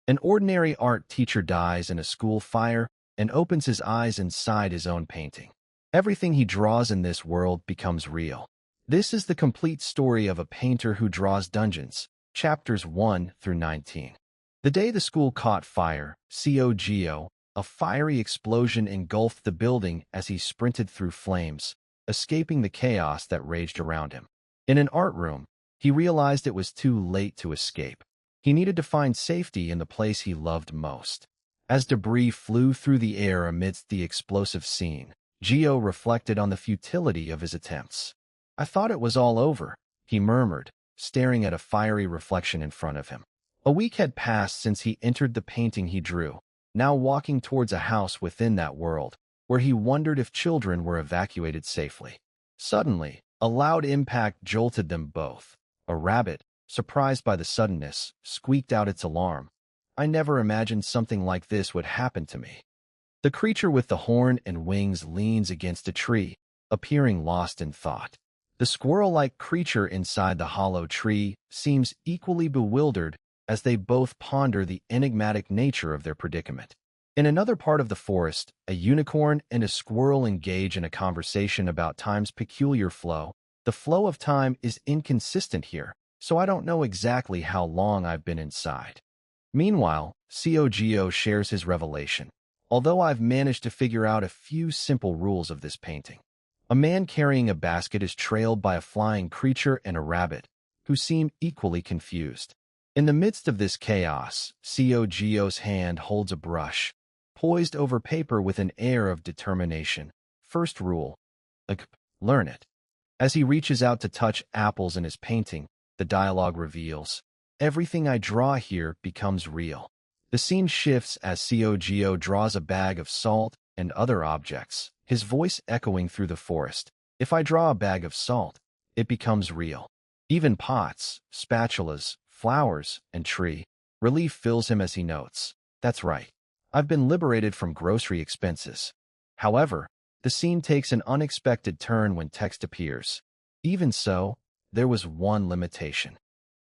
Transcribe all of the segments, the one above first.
An ordinary art teacher dies in a school fire and opens his eyes inside his own painting. Everything he draws in this world becomes real. This is the complete story of a painter who draws dungeons, chapters 1 through 19. The day the school caught fire, Cogio, a fiery explosion engulfed the building as he sprinted through flames, escaping the chaos that raged around him. In an art room, he realized it was too late to escape. He needed to find safety in the place he loved most. As debris flew through the air amidst the explosive scene, Gio reflected on the futility of his attempts. "I thought it was all over," he murmured, staring at a fiery reflection in front of him. A week had passed since he entered the painting he drew, now walking towards a house within that world, where he wondered if children were evacuated safely. Suddenly, a loud impact jolted them both. A rabbit, surprised by the suddenness, squeaked out its alarm. "I never imagined something like this would happen to me." The creature with the horn and wings leans against a tree, appearing lost in thought. The squirrel-like creature inside the hollow tree seems equally bewildered as they both ponder the enigmatic nature of their predicament. In another part of the forest, a unicorn and a squirrel engage in a conversation about time's peculiar flow. "The flow of time is inconsistent here, so I don't know exactly how long I've been inside." Meanwhile, Cogio shares his revelation. "Although I've managed to figure out a few simple rules of this painting." A man carrying a basket is trailed by a flying creature and a rabbit, who seem equally confused. In the midst of this chaos, Cogio's hand holds a brush, poised over paper with an air of determination. First rule: learn it. As he reaches out to touch apples in his painting, the dialogue reveals, "Everything I draw here becomes real." The scene shifts as Cogio draws a bag of salt and other objects, his voice echoing through the forest. "If I draw a bag of salt, it becomes real." Even pots, spatulas, flowers, and tree. Relief fills him as he notes, "That's right. I've been liberated from grocery expenses." However, the scene takes an unexpected turn when text appears. Even so, there was one limitation.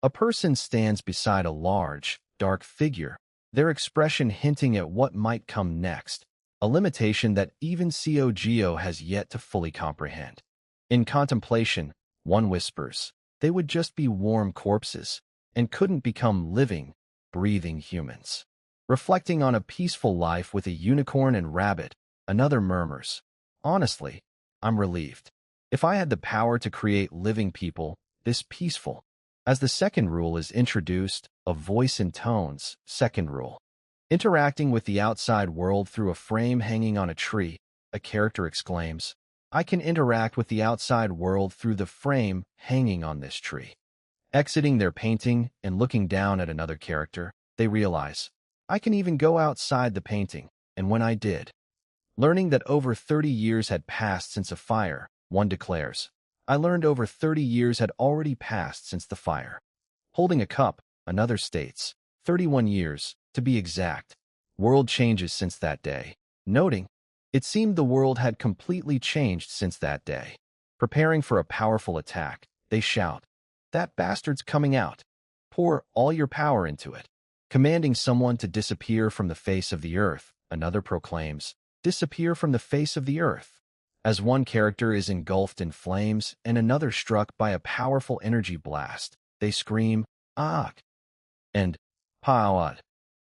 A person stands beside a large, dark figure, their expression hinting at what might come next, a limitation that even Cogio has yet to fully comprehend. In contemplation, one whispers, they would just be warm corpses, and couldn't become living, breathing humans. Reflecting on a peaceful life with a unicorn and rabbit, another murmurs, "Honestly, I'm relieved. If I had the power to create living people, this peaceful." As the second rule is introduced, a voice intones, second rule. Interacting with the outside world through a frame hanging on a tree, a character exclaims, "I can interact with the outside world through the frame hanging on this tree." Exiting their painting and looking down at another character, they realize, "I can even go outside the painting," and when I did. Learning that over 30 years had passed since a fire, one declares, "I learned over 30 years had already passed since the fire." Holding a cup, another states, 31 years, to be exact. World changes since that day. Noting, "It seemed the world had completely changed since that day." Preparing for a powerful attack, they shout, "That bastard's coming out. Pour all your power into it." Commanding someone to disappear from the face of the earth, another proclaims, "Disappear from the face of the earth." As one character is engulfed in flames and another struck by a powerful energy blast, they scream, "Ah!" and "Pawad,"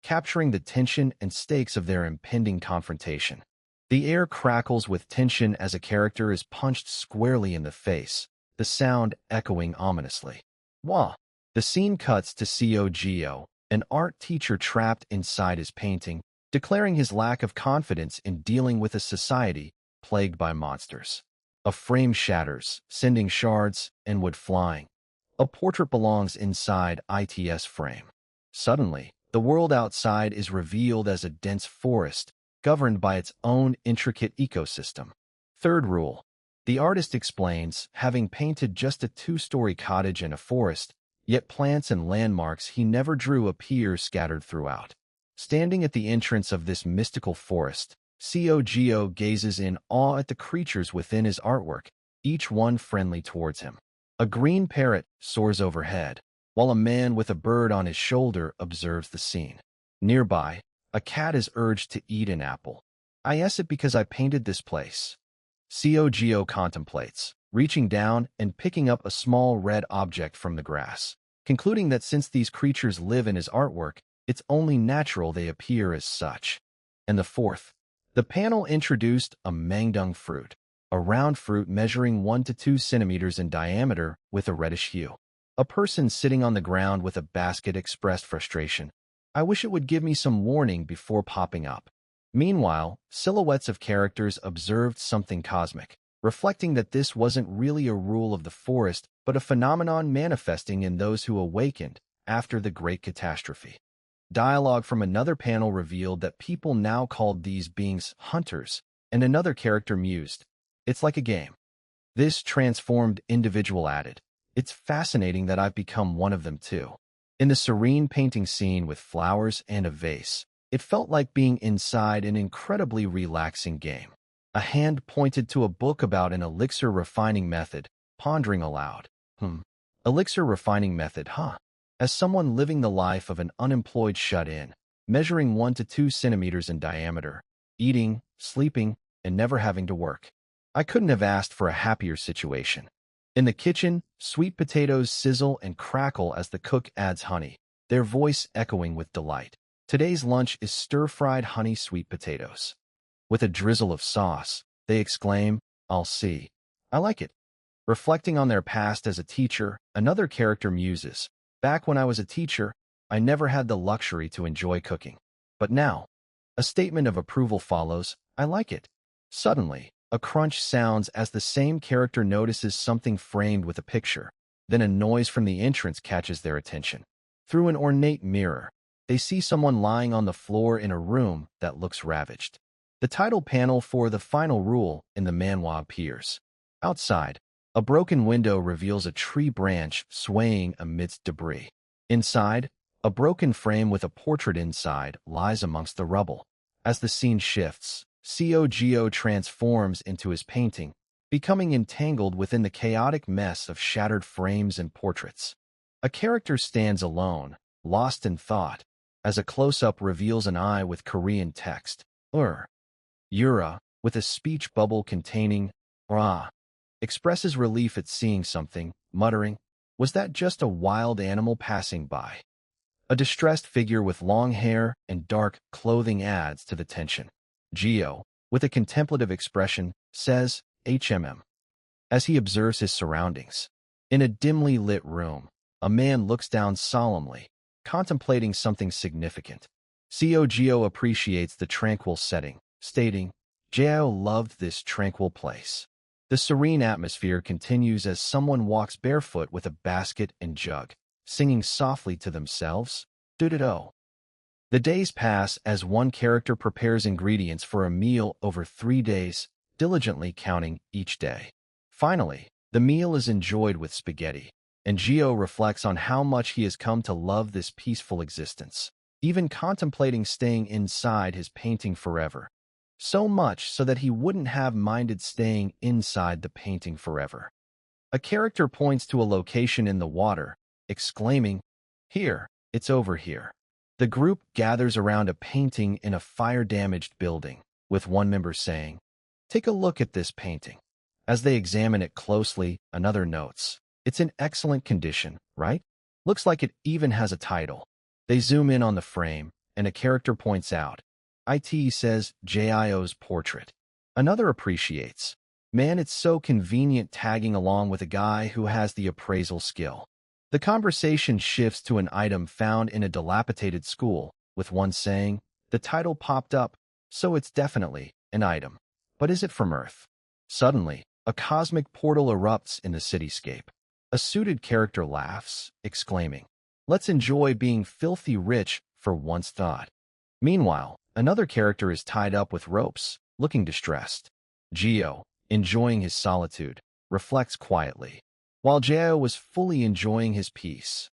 capturing the tension and stakes of their impending confrontation. The air crackles with tension as a character is punched squarely in the face, the sound echoing ominously. Wah! The scene cuts to Cogio, an art teacher trapped inside his painting, declaring his lack of confidence in dealing with a society plagued by monsters. A frame shatters, sending shards and wood flying. A portrait belongs inside its frame. Suddenly, the world outside is revealed as a dense forest, governed by its own intricate ecosystem. Third rule. The artist explains, having painted just a two-story cottage in a forest, yet plants and landmarks he never drew appear scattered throughout. Standing at the entrance of this mystical forest, Cogio gazes in awe at the creatures within his artwork, each one friendly towards him. A green parrot soars overhead, while a man with a bird on his shoulder observes the scene. Nearby, a cat is urged to eat an apple. I guess it because I painted this place. Geo contemplates, reaching down and picking up a small red object from the grass, concluding that since these creatures live in his artwork, it's only natural they appear as such. And the fourth, the panel introduced a mangdung fruit, a round fruit measuring 1 to 2 centimeters in diameter with a reddish hue. A person sitting on the ground with a basket expressed frustration. I wish it would give me some warning before popping up. Meanwhile, silhouettes of characters observed something cosmic, reflecting that this wasn't really a rule of the forest, but a phenomenon manifesting in those who awakened after the Great Catastrophe. Dialogue from another panel revealed that people now called these beings hunters, and another character mused, "It's like a game." This transformed individual added, "It's fascinating that I've become one of them too." In the serene painting scene with flowers and a vase, it felt like being inside an incredibly relaxing game. A hand pointed to a book about an elixir refining method, pondering aloud. Elixir refining method, huh? As someone living the life of an unemployed shut-in, measuring 1 to 2 centimeters in diameter, eating, sleeping, and never having to work, I couldn't have asked for a happier situation. In the kitchen, sweet potatoes sizzle and crackle as the cook adds honey, their voice echoing with delight. Today's lunch is stir-fried honey sweet potatoes. With a drizzle of sauce, they exclaim, "I'll see. I like it." Reflecting on their past as a teacher, another character muses, "Back when I was a teacher, I never had the luxury to enjoy cooking. But now," a statement of approval follows, "I like it." Suddenly, a crunch sounds as the same character notices something framed with a picture. Then a noise from the entrance catches their attention. Through an ornate mirror, they see someone lying on the floor in a room that looks ravaged. The title panel for the final rule in the manhwa appears. Outside, a broken window reveals a tree branch swaying amidst debris. Inside, a broken frame with a portrait inside lies amongst the rubble. As the scene shifts, Geo transforms into his painting, becoming entangled within the chaotic mess of shattered frames and portraits. A character stands alone, lost in thought, as a close-up reveals an eye with Korean text, Yura, with a speech bubble containing, expresses relief at seeing something, muttering, "Was that just a wild animal passing by?" A distressed figure with long hair and dark clothing adds to the tension. Geo, with a contemplative expression, says, as he observes his surroundings. In a dimly lit room, a man looks down solemnly, contemplating something significant. Geo appreciates the tranquil setting, stating, "Geo loved this tranquil place." The serene atmosphere continues as someone walks barefoot with a basket and jug, singing softly to themselves, "Do-do-do." The days pass as one character prepares ingredients for a meal over 3 days, diligently counting each day. Finally, the meal is enjoyed with spaghetti, and Geo reflects on how much he has come to love this peaceful existence, even contemplating staying inside his painting forever. So much so that he wouldn't have minded staying inside the painting forever. A character points to a location in the water, exclaiming, "Here, it's over here." The group gathers around a painting in a fire-damaged building, with one member saying, "Take a look at this painting." As they examine it closely, another notes, "It's in excellent condition, right? Looks like it even has a title." They zoom in on the frame, and a character points out, "It says Jio's portrait." Another appreciates, "Man, it's so convenient tagging along with a guy who has the appraisal skill." The conversation shifts to an item found in a dilapidated school, with one saying, "The title popped up, so it's definitely an item. But is it from Earth?" Suddenly, a cosmic portal erupts in the cityscape. A suited character laughs, exclaiming, "Let's enjoy being filthy rich for once thought." Meanwhile, another character is tied up with ropes, looking distressed. Geo, enjoying his solitude, reflects quietly, while Geo was fully enjoying his peace.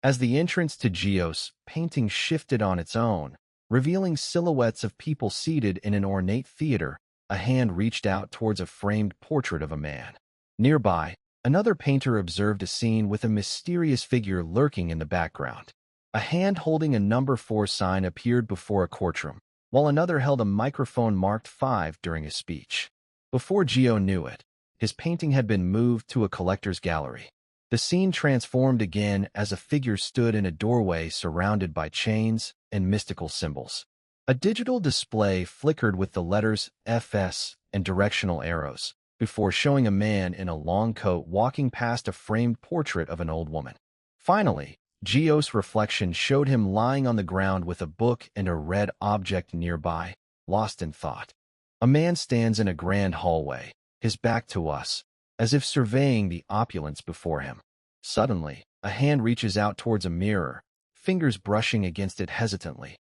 As the entrance to Geo's painting shifted on its own, revealing silhouettes of people seated in an ornate theater, a hand reached out towards a framed portrait of a man. Nearby, another painter observed a scene with a mysterious figure lurking in the background. A hand holding a number 4 sign appeared before a courtroom, while another held a microphone marked 5 during a speech. Before Gio knew it, his painting had been moved to a collector's gallery. The scene transformed again as a figure stood in a doorway surrounded by chains and mystical symbols. A digital display flickered with the letters FS and directional arrows, before showing a man in a long coat walking past a framed portrait of an old woman. Finally, Gio's reflection showed him lying on the ground with a book and a red object nearby, lost in thought. A man stands in a grand hallway, his back to us, as if surveying the opulence before him. Suddenly, a hand reaches out towards a mirror, fingers brushing against it hesitantly.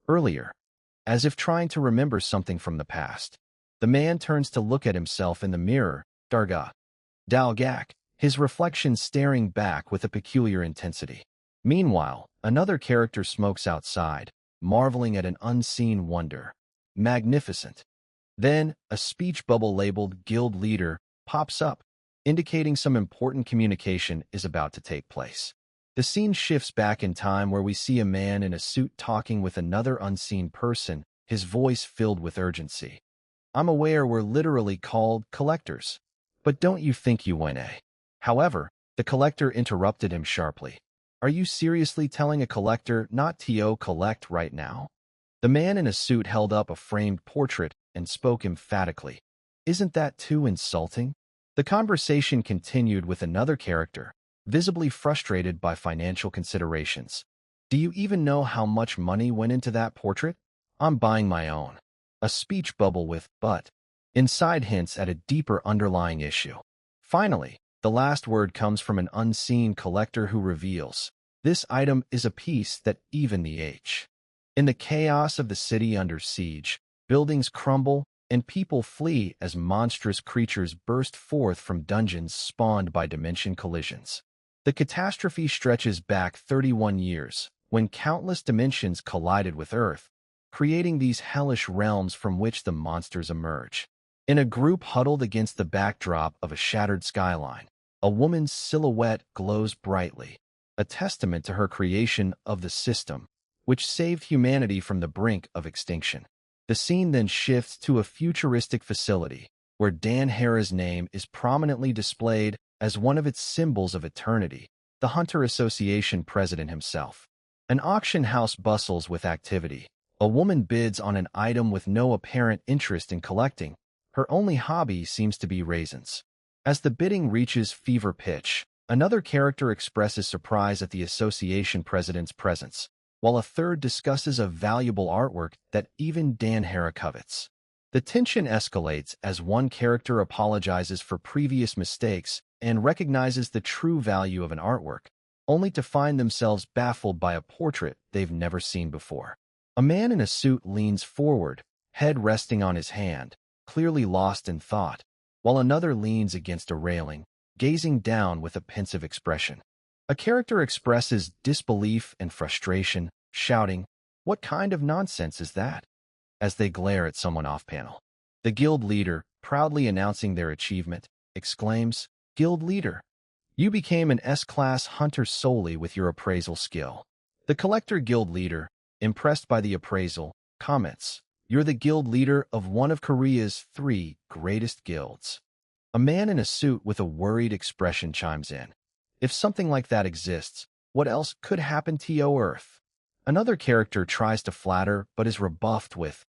Earlier, as if trying to remember something from the past. The man turns to look at himself in the mirror, Dalgak, his reflection staring back with a peculiar intensity. Meanwhile, another character smokes outside, marveling at an unseen wonder. Magnificent. Then, a speech bubble labeled Guild Leader pops up, indicating some important communication is about to take place. The scene shifts back in time where we see a man in a suit talking with another unseen person, his voice filled with urgency. I'm aware we're literally called collectors, but don't you think you win, eh? However, the collector interrupted him sharply. Are you seriously telling a collector not to collect right now? The man in a suit held up a framed portrait and spoke emphatically. Isn't that too insulting? The conversation continued with another character, visibly frustrated by financial considerations. Do you even know how much money went into that portrait? I'm buying my own. A speech bubble with but inside hints at a deeper underlying issue. Finally, the last word comes from an unseen collector who reveals, this item is a piece that even the H. In the chaos of the city under siege, buildings crumble and people flee as monstrous creatures burst forth from dungeons spawned by dimension collisions. The catastrophe stretches back 31 years, when countless dimensions collided with Earth, creating these hellish realms from which the monsters emerge. In a group huddled against the backdrop of a shattered skyline, a woman's silhouette glows brightly, a testament to her creation of the system, which saved humanity from the brink of extinction. The scene then shifts to a futuristic facility, where Dan Hera's name is prominently displayed as one of its symbols of eternity, the Hunter Association president himself. An auction house bustles with activity. A woman bids on an item with no apparent interest in collecting. Her only hobby seems to be raisins. As the bidding reaches fever pitch, another character expresses surprise at the association president's presence, while a third discusses a valuable artwork that even Dan Hera covets. The tension escalates as one character apologizes for previous mistakes and recognizes the true value of an artwork, only to find themselves baffled by a portrait they've never seen before. A man in a suit leans forward, head resting on his hand, clearly lost in thought, while another leans against a railing, gazing down with a pensive expression. A character expresses disbelief and frustration, shouting, "What kind of nonsense is that?" as they glare at someone off-panel. The guild leader, proudly announcing their achievement, exclaims, "Guild leader, you became an S-class hunter solely with your appraisal skill." The collector guild leader, impressed by the appraisal, comments, "You're the guild leader of one of Korea's 3 greatest guilds." A man in a suit with a worried expression chimes in. If something like that exists, what else could happen to Earth? Another character tries to flatter but is rebuffed with,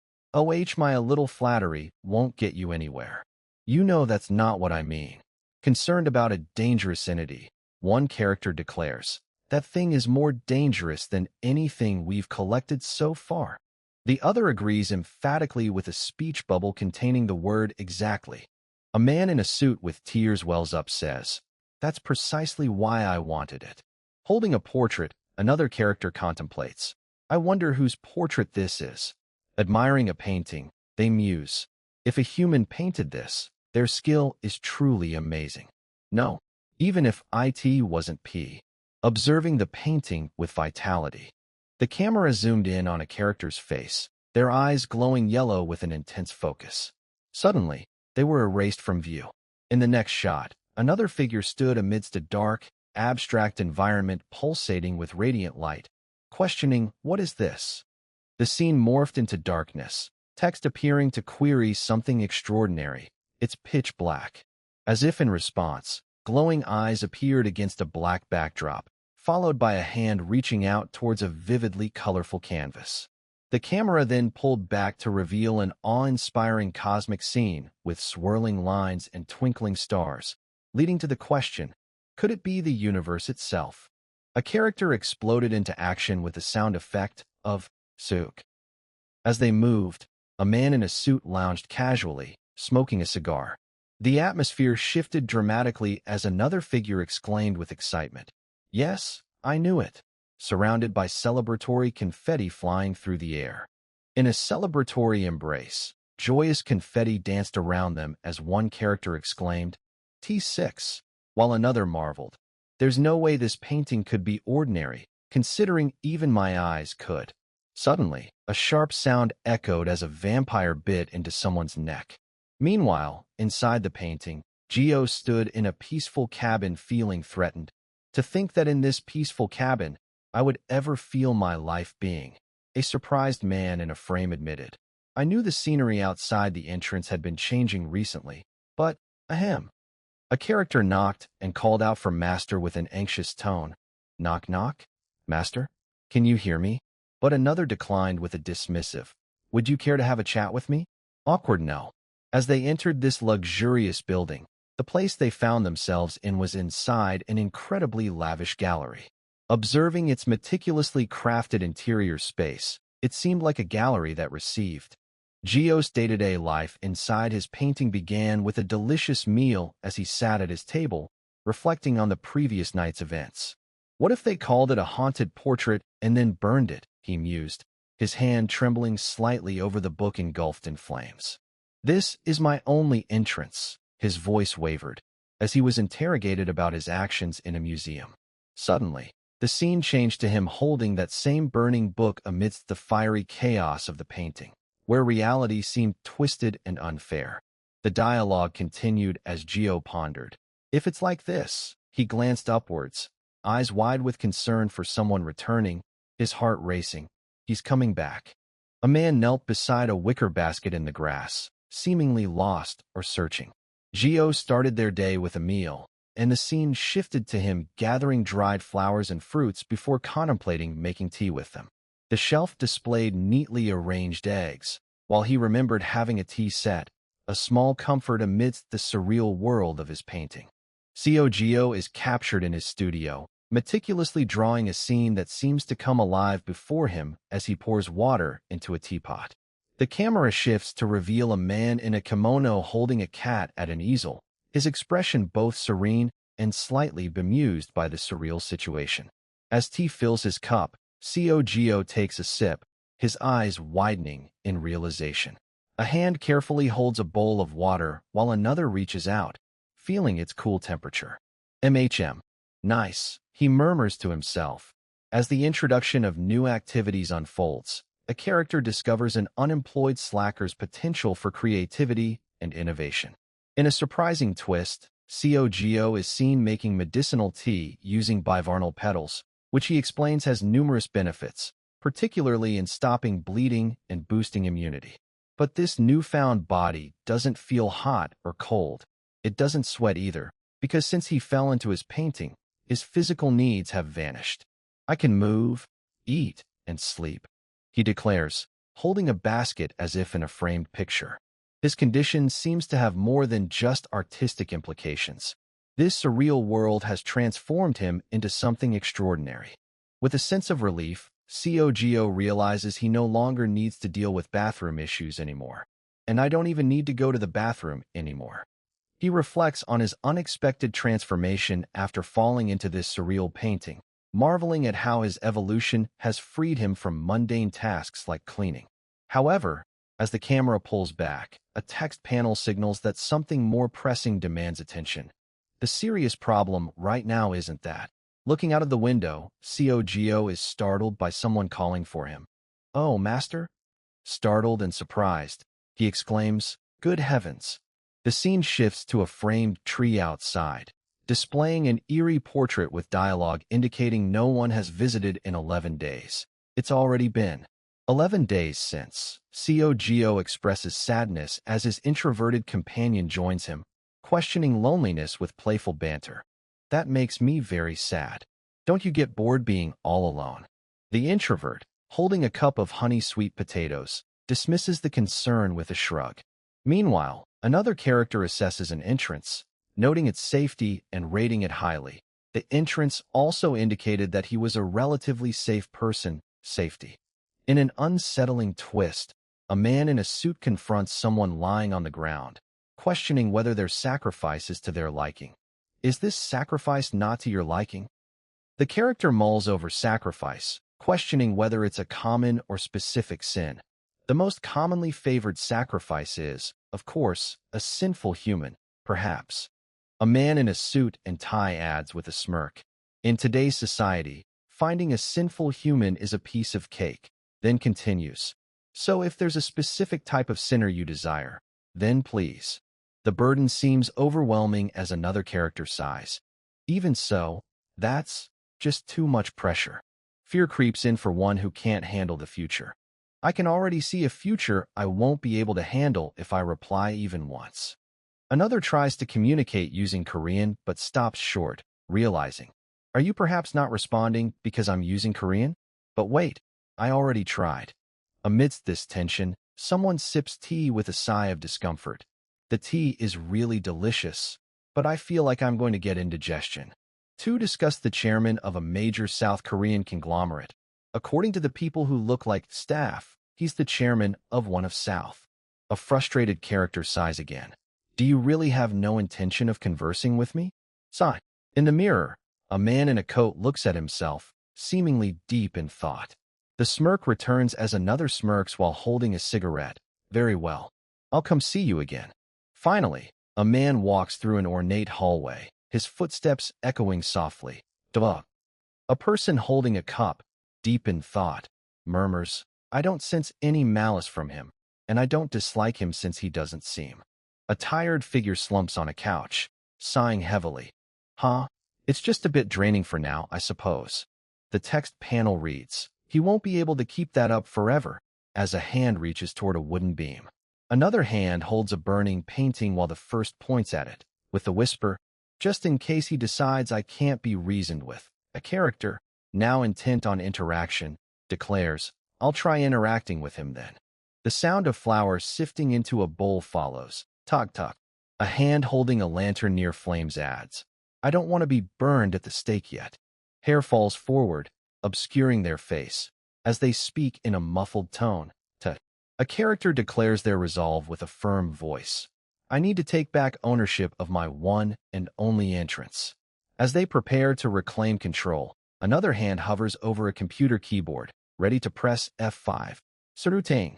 my little flattery won't get you anywhere. You know that's not what I mean." Concerned about a dangerous entity, one character declares, "That thing is more dangerous than anything we've collected so far." The other agrees emphatically with a speech bubble containing the word exactly. A man in a suit with tears wells up says, "That's precisely why I wanted it." Holding a portrait, another character contemplates, "I wonder whose portrait this is." Admiring a painting, they muse, "If a human painted this, their skill is truly amazing." No, even if it wasn't P. Observing the painting with vitality. The camera zoomed in on a character's face, their eyes glowing yellow with an intense focus. Suddenly, they were erased from view. In the next shot, another figure stood amidst a dark, abstract environment pulsating with radiant light, questioning, "What is this?" The scene morphed into darkness, text appearing to query something extraordinary. It's pitch black. As if in response, glowing eyes appeared against a black backdrop, followed by a hand reaching out towards a vividly colorful canvas. The camera then pulled back to reveal an awe-inspiring cosmic scene with swirling lines and twinkling stars, leading to the question, could it be the universe itself? A character exploded into action with the sound effect of "sook." As they moved, a man in a suit lounged casually, smoking a cigar. The atmosphere shifted dramatically as another figure exclaimed with excitement, "Yes, I knew it," surrounded by celebratory confetti flying through the air. In a celebratory embrace, joyous confetti danced around them as one character exclaimed, "T6," while another marveled, "There's no way this painting could be ordinary, considering even my eyes could." Suddenly, a sharp sound echoed as a vampire bit into someone's neck. Meanwhile, inside the painting, Gio stood in a peaceful cabin feeling threatened. To think that in this peaceful cabin, I would ever feel my life being. A surprised man in a frame admitted. I knew the scenery outside the entrance had been changing recently, but, ahem. A character knocked and called out for Master with an anxious tone. Knock knock? Master? Can you hear me? But another declined with a dismissive. Would you care to have a chat with me? Awkward no. As they entered this luxurious building, the place they found themselves in was inside an incredibly lavish gallery. Observing its meticulously crafted interior space, it seemed like a gallery that received. Gio's day-to-day life inside his painting began with a delicious meal as he sat at his table, reflecting on the previous night's events. What if they called it a haunted portrait and then burned it, he mused, his hand trembling slightly over the book engulfed in flames. This is my only entrance, his voice wavered, as he was interrogated about his actions in a museum. Suddenly, the scene changed to him holding that same burning book amidst the fiery chaos of the painting, where reality seemed twisted and unfair. The dialogue continued as Gio pondered. If it's like this, he glanced upwards, eyes wide with concern for someone returning, his heart racing. He's coming back. A man knelt beside a wicker basket in the grass, seemingly lost or searching. Gio started their day with a meal, and the scene shifted to him gathering dried flowers and fruits before contemplating making tea with them. The shelf displayed neatly arranged eggs, while he remembered having a tea set, a small comfort amidst the surreal world of his painting. Gio is captured in his studio, meticulously drawing a scene that seems to come alive before him as he pours water into a teapot. The camera shifts to reveal a man in a kimono holding a cat at an easel, his expression both serene and slightly bemused by the surreal situation. As tea fills his cup, Gio takes a sip, his eyes widening in realization. A hand carefully holds a bowl of water while another reaches out, feeling its cool temperature. Nice, he murmurs to himself. As the introduction of new activities unfolds, a character discovers an unemployed slacker's potential for creativity and innovation. In a surprising twist, Gio is seen making medicinal tea using bivarnal petals, which he explains has numerous benefits, particularly in stopping bleeding and boosting immunity. But this newfound body doesn't feel hot or cold. It doesn't sweat either, because since he fell into his painting, his physical needs have vanished. I can move, eat, and sleep, he declares, holding a basket as if in a framed picture. His condition seems to have more than just artistic implications. This surreal world has transformed him into something extraordinary. With a sense of relief, Gio realizes he no longer needs to deal with bathroom issues anymore. And I don't even need to go to the bathroom anymore. He reflects on his unexpected transformation after falling into this surreal painting, marveling at how his evolution has freed him from mundane tasks like cleaning. However, as the camera pulls back, a text panel signals that something more pressing demands attention. The serious problem right now isn't that. Looking out of the window, Gio is startled by someone calling for him. "Oh, Master?" Startled and surprised, he exclaims, "Good heavens!" The scene shifts to a framed tree outside. displaying an eerie portrait with dialogue indicating no one has visited in 11 days. It's already been 11 days since. Geo expresses sadness as his introverted companion joins him, questioning loneliness with playful banter. That makes me very sad. Don't you get bored being all alone? The introvert, holding a cup of honey-sweet potatoes, dismisses the concern with a shrug. Meanwhile, another character assesses an entrance, noting its safety and rating it highly. The entrance also indicated that he was a relatively safe person, safety. In an unsettling twist, a man in a suit confronts someone lying on the ground, questioning whether their sacrifice is to their liking. Is this sacrifice not to your liking? The character mulls over sacrifice, questioning whether it's a common or specific sin. The most commonly favored sacrifice is, of course, a sinful human, perhaps. A man in a suit and tie adds with a smirk. In today's society, finding a sinful human is a piece of cake, then continues. So if there's a specific type of sinner you desire, then please. The burden seems overwhelming as another character sighs. Even so, that's just too much pressure. Fear creeps in for one who can't handle the future. I can already see a future I won't be able to handle if I reply even once. Another tries to communicate using Korean but stops short, realizing, are you perhaps not responding because I'm using Korean? But wait, I already tried. Amidst this tension, someone sips tea with a sigh of discomfort. The tea is really delicious, but I feel like I'm going to get indigestion. Two discuss the chairman of a major South Korean conglomerate. According to the people who look like staff, he's the chairman of one of South. A frustrated character sighs again. Do you really have no intention of conversing with me? Sigh. In the mirror, a man in a coat looks at himself, seemingly deep in thought. The smirk returns as another smirks while holding a cigarette. Very well. I'll come see you again. Finally, a man walks through an ornate hallway, his footsteps echoing softly. Duh. A person holding a cup, deep in thought, murmurs, I don't sense any malice from him, and I don't dislike him since he doesn't seem. A tired figure slumps on a couch, sighing heavily. Huh? It's just a bit draining for now, I suppose. The text panel reads, he won't be able to keep that up forever, as a hand reaches toward a wooden beam. Another hand holds a burning painting while the first points at it, with the whisper, just in case he decides I can't be reasoned with. A character, now intent on interaction, declares, I'll try interacting with him then. The sound of flour sifting into a bowl follows. Tug tug. A hand holding a lantern near flames adds, I don't want to be burned at the stake yet. Hair falls forward, obscuring their face, as they speak in a muffled tone. A character declares their resolve with a firm voice. I need to take back ownership of my one and only entrance. As they prepare to reclaim control, another hand hovers over a computer keyboard, ready to press F5. Sarutang.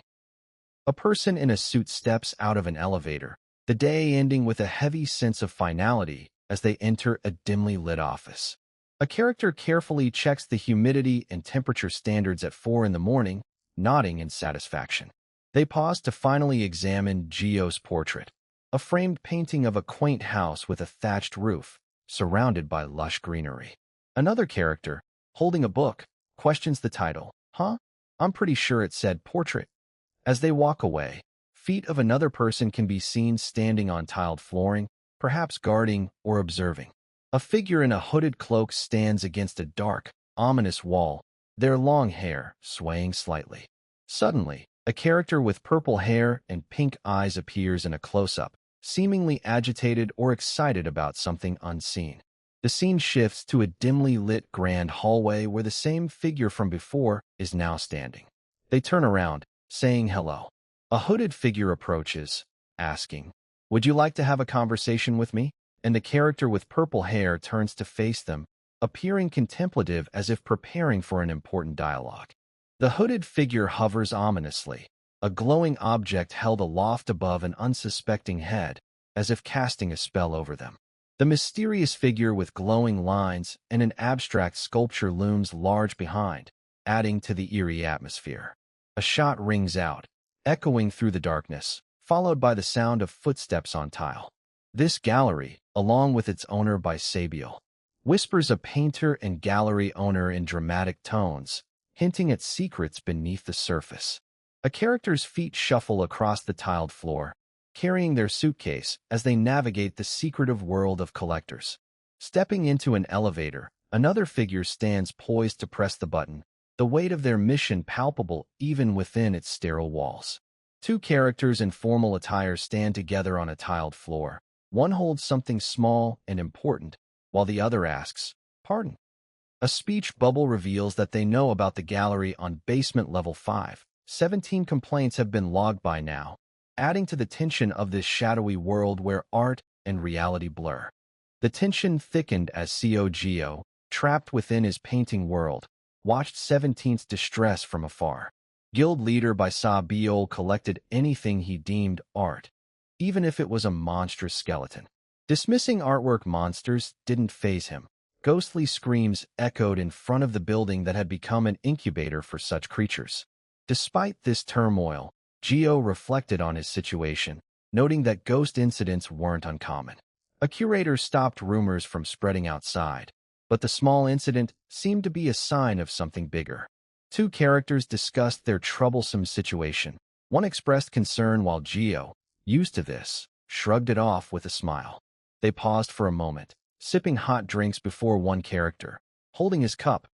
A person in a suit steps out of an elevator, the day ending with a heavy sense of finality as they enter a dimly lit office. A character carefully checks the humidity and temperature standards at 4 in the morning, nodding in satisfaction. They pause to finally examine Geo's portrait, a framed painting of a quaint house with a thatched roof, surrounded by lush greenery. Another character, holding a book, questions the title. Huh? I'm pretty sure it said portrait. As they walk away, feet of another person can be seen standing on tiled flooring, perhaps guarding or observing. A figure in a hooded cloak stands against a dark, ominous wall, their long hair swaying slightly. Suddenly, a character with purple hair and pink eyes appears in a close-up, seemingly agitated or excited about something unseen. The scene shifts to a dimly lit grand hallway where the same figure from before is now standing. They turn around, saying hello. A hooded figure approaches, asking, Would you like to have a conversation with me? And the character with purple hair turns to face them, appearing contemplative as if preparing for an important dialogue. The hooded figure hovers ominously, a glowing object held aloft above an unsuspecting head, as if casting a spell over them. The mysterious figure with glowing lines and an abstract sculpture looms large behind, adding to the eerie atmosphere. A shot rings out, echoing through the darkness, followed by the sound of footsteps on tile. This gallery, along with its owner by Sabiel, whispers a painter and gallery owner in dramatic tones, hinting at secrets beneath the surface. A character's feet shuffle across the tiled floor, carrying their suitcase as they navigate the secretive world of collectors. Stepping into an elevator, another figure stands poised to press the button, the weight of their mission palpable even within its sterile walls. Two characters in formal attire stand together on a tiled floor. One holds something small and important, while the other asks, "Pardon?" A speech bubble reveals that they know about the gallery on basement level 5. 17 complaints have been logged by now, adding to the tension of this shadowy world where art and reality blur. The tension thickened as Cogio, trapped within his painting world, watched 17's distress from afar. Guild leader by Sabiol collected anything he deemed art, even if it was a monstrous skeleton. Dismissing artwork monsters didn't faze him. Ghostly screams echoed in front of the building that had become an incubator for such creatures. Despite this turmoil, Gio reflected on his situation, noting that ghost incidents weren't uncommon. A curator stopped rumors from spreading outside, but the small incident seemed to be a sign of something bigger. Two characters discussed their troublesome situation. One expressed concern while Gio, used to this, shrugged it off with a smile. They paused for a moment, sipping hot drinks before one character, holding his cup,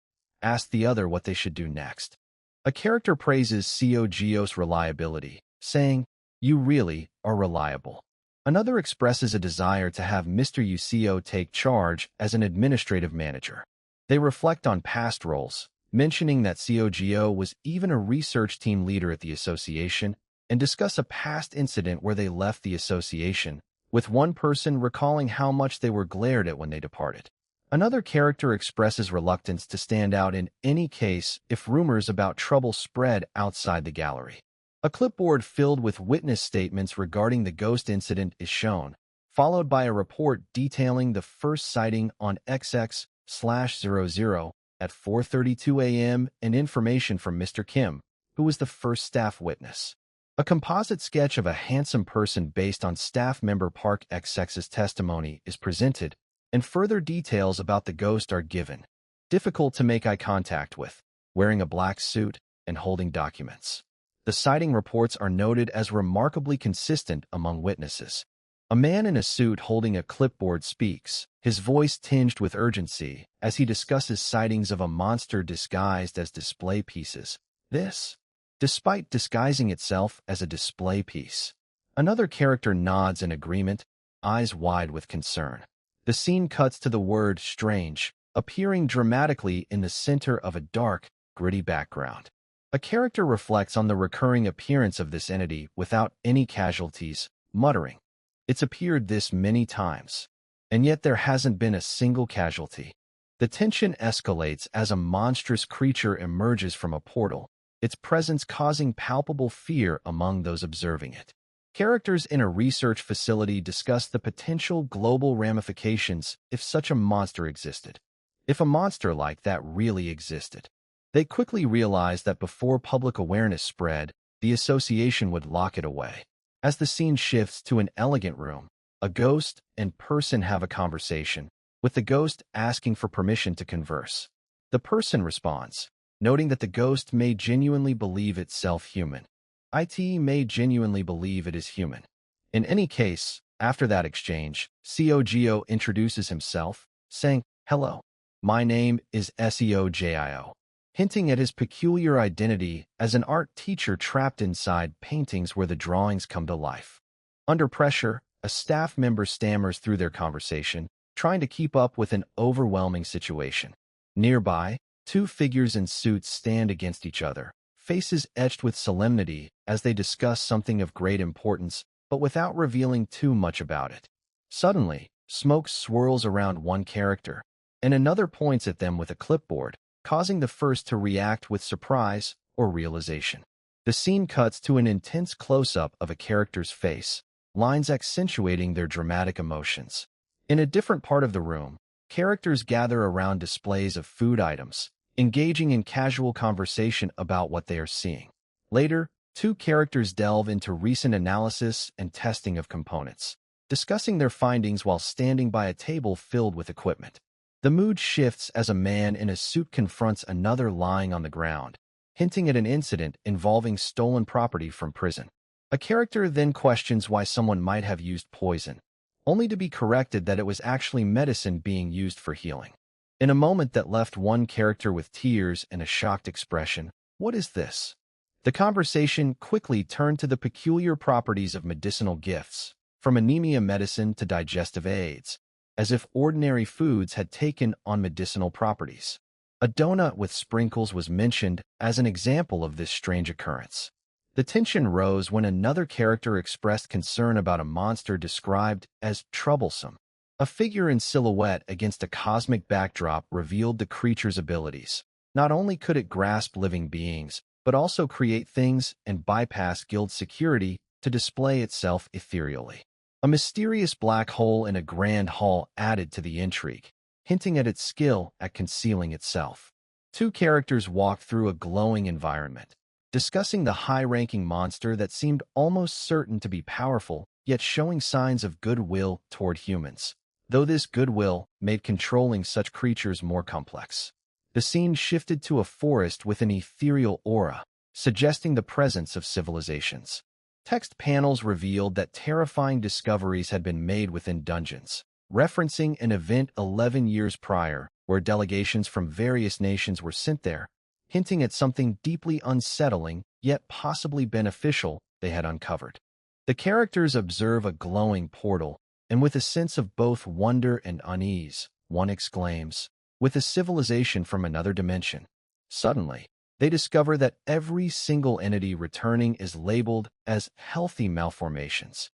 asked the other what they should do next. A character praises Cogio's reliability, saying, "You really are reliable." Another expresses a desire to have Mr. Ucio take charge as an administrative manager. They reflect on past roles, mentioning that Cogio was even a research team leader at the association, and discuss a past incident where they left the association, with one person recalling how much they were glared at when they departed. Another character expresses reluctance to stand out in any case if rumors about trouble spread outside the gallery. A clipboard filled with witness statements regarding the ghost incident is shown, followed by a report detailing the first sighting on XX/00 at 4:32 a.m. and information from Mr. Kim, who was the first staff witness. A composite sketch of a handsome person based on staff member Park XX's testimony is presented, and further details about the ghost are given. Difficult to make eye contact with, wearing a black suit and holding documents. The sighting reports are noted as remarkably consistent among witnesses. A man in a suit holding a clipboard speaks, his voice tinged with urgency as he discusses sightings of a monster disguised as display pieces. This, despite disguising itself as a display piece. Another character nods in agreement, eyes wide with concern. The scene cuts to the word "strange," appearing dramatically in the center of a dark, gritty background. A character reflects on the recurring appearance of this entity without any casualties, muttering, "It's appeared this many times, and yet there hasn't been a single casualty." The tension escalates as a monstrous creature emerges from a portal, its presence causing palpable fear among those observing it. Characters in a research facility discuss the potential global ramifications if such a monster existed. If a monster like that really existed, they quickly realized that before public awareness spread, the association would lock it away. As the scene shifts to an elegant room, a ghost and person have a conversation, with the ghost asking for permission to converse. The person responds, noting that the ghost may genuinely believe itself human. It may genuinely believe it is human. In any case, after that exchange, Cogio introduces himself, saying, "Hello, my name is Seojio," hinting at his peculiar identity as an art teacher trapped inside paintings where the drawings come to life. Under pressure, a staff member stammers through their conversation, trying to keep up with an overwhelming situation. Nearby, two figures in suits stand against each other, faces etched with solemnity as they discuss something of great importance, but without revealing too much about it. Suddenly, smoke swirls around one character, and another points at them with a clipboard, causing the first to react with surprise or realization. The scene cuts to an intense close-up of a character's face, lines accentuating their dramatic emotions. In a different part of the room, characters gather around displays of food items, engaging in casual conversation about what they are seeing. Later, two characters delve into recent analysis and testing of components. discussing their findings while standing by a table filled with equipment. The mood shifts as a man in a suit confronts another lying on the ground, hinting at an incident involving stolen property from prison. A character then questions why someone might have used poison, only to be corrected that it was actually medicine being used for healing. In a moment that left one character with tears and a shocked expression, "What is this?" The conversation quickly turned to the peculiar properties of medicinal gifts, from anemia medicine to digestive aids, as if ordinary foods had taken on medicinal properties. A donut with sprinkles was mentioned as an example of this strange occurrence. The tension rose when another character expressed concern about a monster described as troublesome. A figure in silhouette against a cosmic backdrop revealed the creature's abilities. Not only could it grasp living beings, but also create things and bypass guild security to display itself ethereally. A mysterious black hole in a grand hall added to the intrigue, hinting at its skill at concealing itself. Two characters walked through a glowing environment, discussing the high-ranking monster that seemed almost certain to be powerful, yet showing signs of goodwill toward humans, though this goodwill made controlling such creatures more complex. The scene shifted to a forest with an ethereal aura, suggesting the presence of civilizations. Text panels revealed that terrifying discoveries had been made within dungeons, referencing an event 11 years prior where delegations from various nations were sent there, hinting at something deeply unsettling yet possibly beneficial they had uncovered. The characters observe a glowing portal, and with a sense of both wonder and unease, one exclaims, "With a civilization from another dimension." Suddenly, they discover that every single entity returning is labeled as healthy malformations.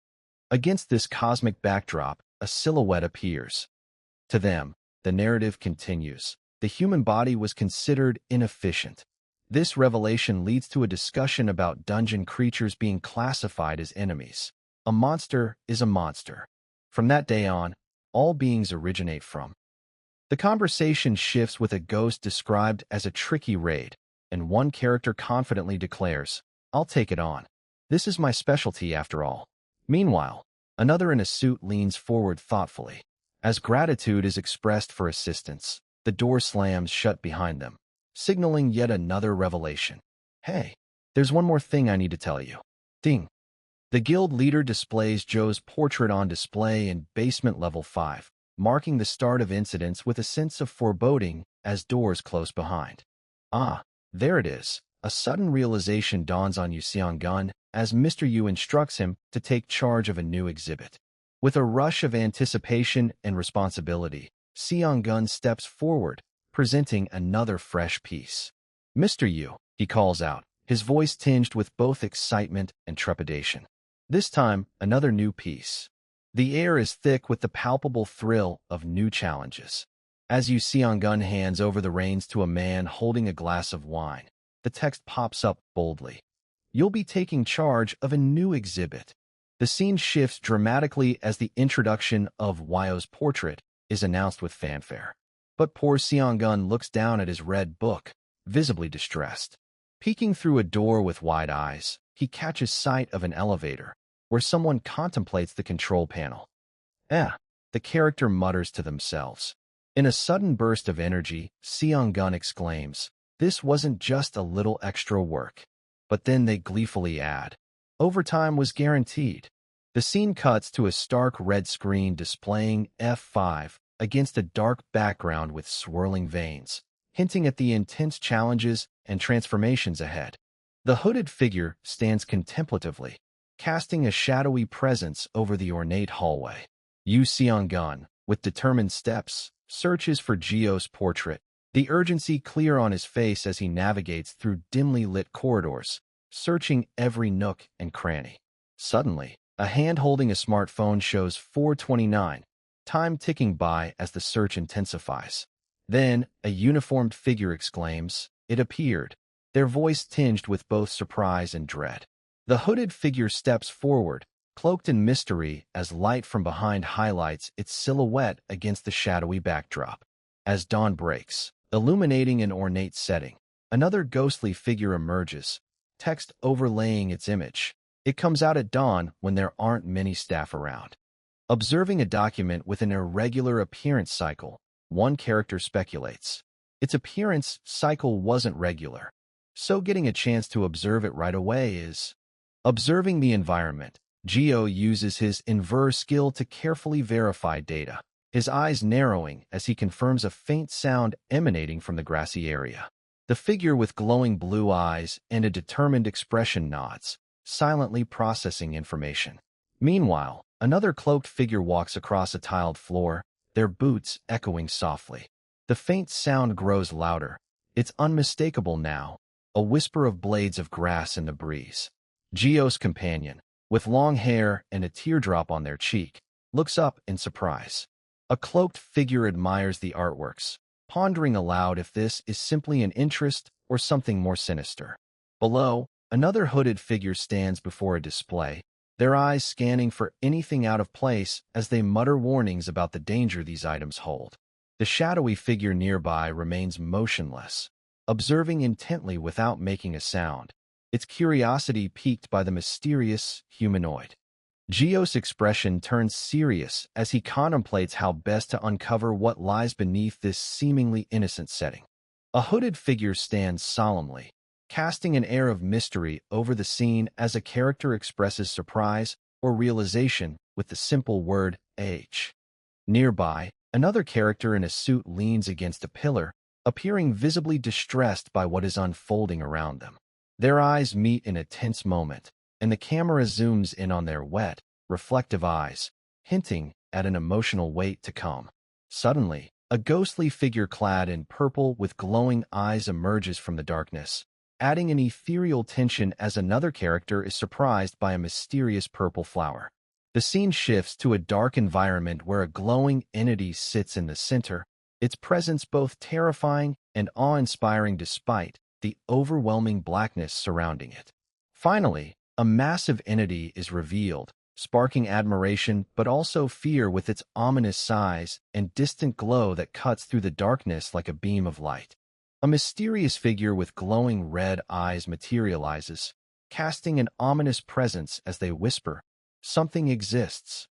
Against this cosmic backdrop, a silhouette appears. To them, the narrative continues. The human body was considered inefficient. This revelation leads to a discussion about dungeon creatures being classified as enemies. A monster is a monster. From that day on, all beings originate from. The conversation shifts with a ghost described as a tricky raid, and one character confidently declares, "I'll take it on. This is my specialty after all." Meanwhile, another in a suit leans forward thoughtfully. As gratitude is expressed for assistance, the door slams shut behind them, signaling yet another revelation. "Hey, there's one more thing I need to tell you." Ding. The guild leader displays Joe's portrait on display in basement level 5, marking the start of incidents with a sense of foreboding as doors close behind. Ah, there it is. A sudden realization dawns on Yu Seong-gun as Mr. Yu instructs him to take charge of a new exhibit. With a rush of anticipation and responsibility, Seong-gun steps forward, presenting another fresh piece. "Mr. Yu," he calls out, his voice tinged with both excitement and trepidation. This time, another new piece. The air is thick with the palpable thrill of new challenges. As Yu Seong-gun hands over the reins to a man holding a glass of wine, the text pops up boldly. "You'll be taking charge of a new exhibit." The scene shifts dramatically as the introduction of Wyo's portrait is announced with fanfare. But poor Seong-gun looks down at his red book, visibly distressed. Peeking through a door with wide eyes, he catches sight of an elevator, where someone contemplates the control panel. The character mutters to themselves. In a sudden burst of energy, Seong-gun exclaims, "This wasn't just a little extra work." But then they gleefully add, "Overtime was guaranteed." The scene cuts to a stark red screen displaying F5 against a dark background with swirling veins, hinting at the intense challenges and transformations ahead. The hooded figure stands contemplatively, casting a shadowy presence over the ornate hallway. Yu Seong-gun, with determined steps, searches for Gio's portrait, the urgency clear on his face as he navigates through dimly lit corridors, searching every nook and cranny. Suddenly, a hand holding a smartphone shows 4:29, time ticking by as the search intensifies. Then, a uniformed figure exclaims, "It appeared," their voice tinged with both surprise and dread. The hooded figure steps forward, cloaked in mystery as light from behind highlights its silhouette against the shadowy backdrop. As dawn breaks, illuminating an ornate setting, another ghostly figure emerges, text overlaying its image. It comes out at dawn when there aren't many staff around. Observing a document with an irregular appearance cycle, one character speculates. Its appearance cycle wasn't regular, so getting a chance to observe it right away is. Observing the environment, Geo uses his inver skill to carefully verify data, his eyes narrowing as he confirms a faint sound emanating from the grassy area. The figure with glowing blue eyes and a determined expression nods, silently processing information. Meanwhile, another cloaked figure walks across a tiled floor, their boots echoing softly. The faint sound grows louder. It's unmistakable now, a whisper of blades of grass in the breeze. Geo's companion, with long hair and a teardrop on their cheek, looks up in surprise. A cloaked figure admires the artworks, pondering aloud if this is simply an interest or something more sinister. Below, another hooded figure stands before a display, their eyes scanning for anything out of place as they mutter warnings about the danger these items hold. The shadowy figure nearby remains motionless, observing intently without making a sound, its curiosity piqued by the mysterious humanoid. Geo's expression turns serious as he contemplates how best to uncover what lies beneath this seemingly innocent setting. A hooded figure stands solemnly, casting an air of mystery over the scene as a character expresses surprise or realization with the simple word H. Nearby, another character in a suit leans against a pillar, appearing visibly distressed by what is unfolding around them. Their eyes meet in a tense moment, and the camera zooms in on their wet, reflective eyes, hinting at an emotional wait to come. Suddenly, a ghostly figure clad in purple with glowing eyes emerges from the darkness, adding an ethereal tension as another character is surprised by a mysterious purple flower. The scene shifts to a dark environment where a glowing entity sits in the center, its presence both terrifying and awe-inspiring despite the overwhelming blackness surrounding it. Finally, a massive entity is revealed, sparking admiration but also fear with its ominous size and distant glow that cuts through the darkness like a beam of light. A mysterious figure with glowing red eyes materializes, casting an ominous presence as they whisper, "Something exists."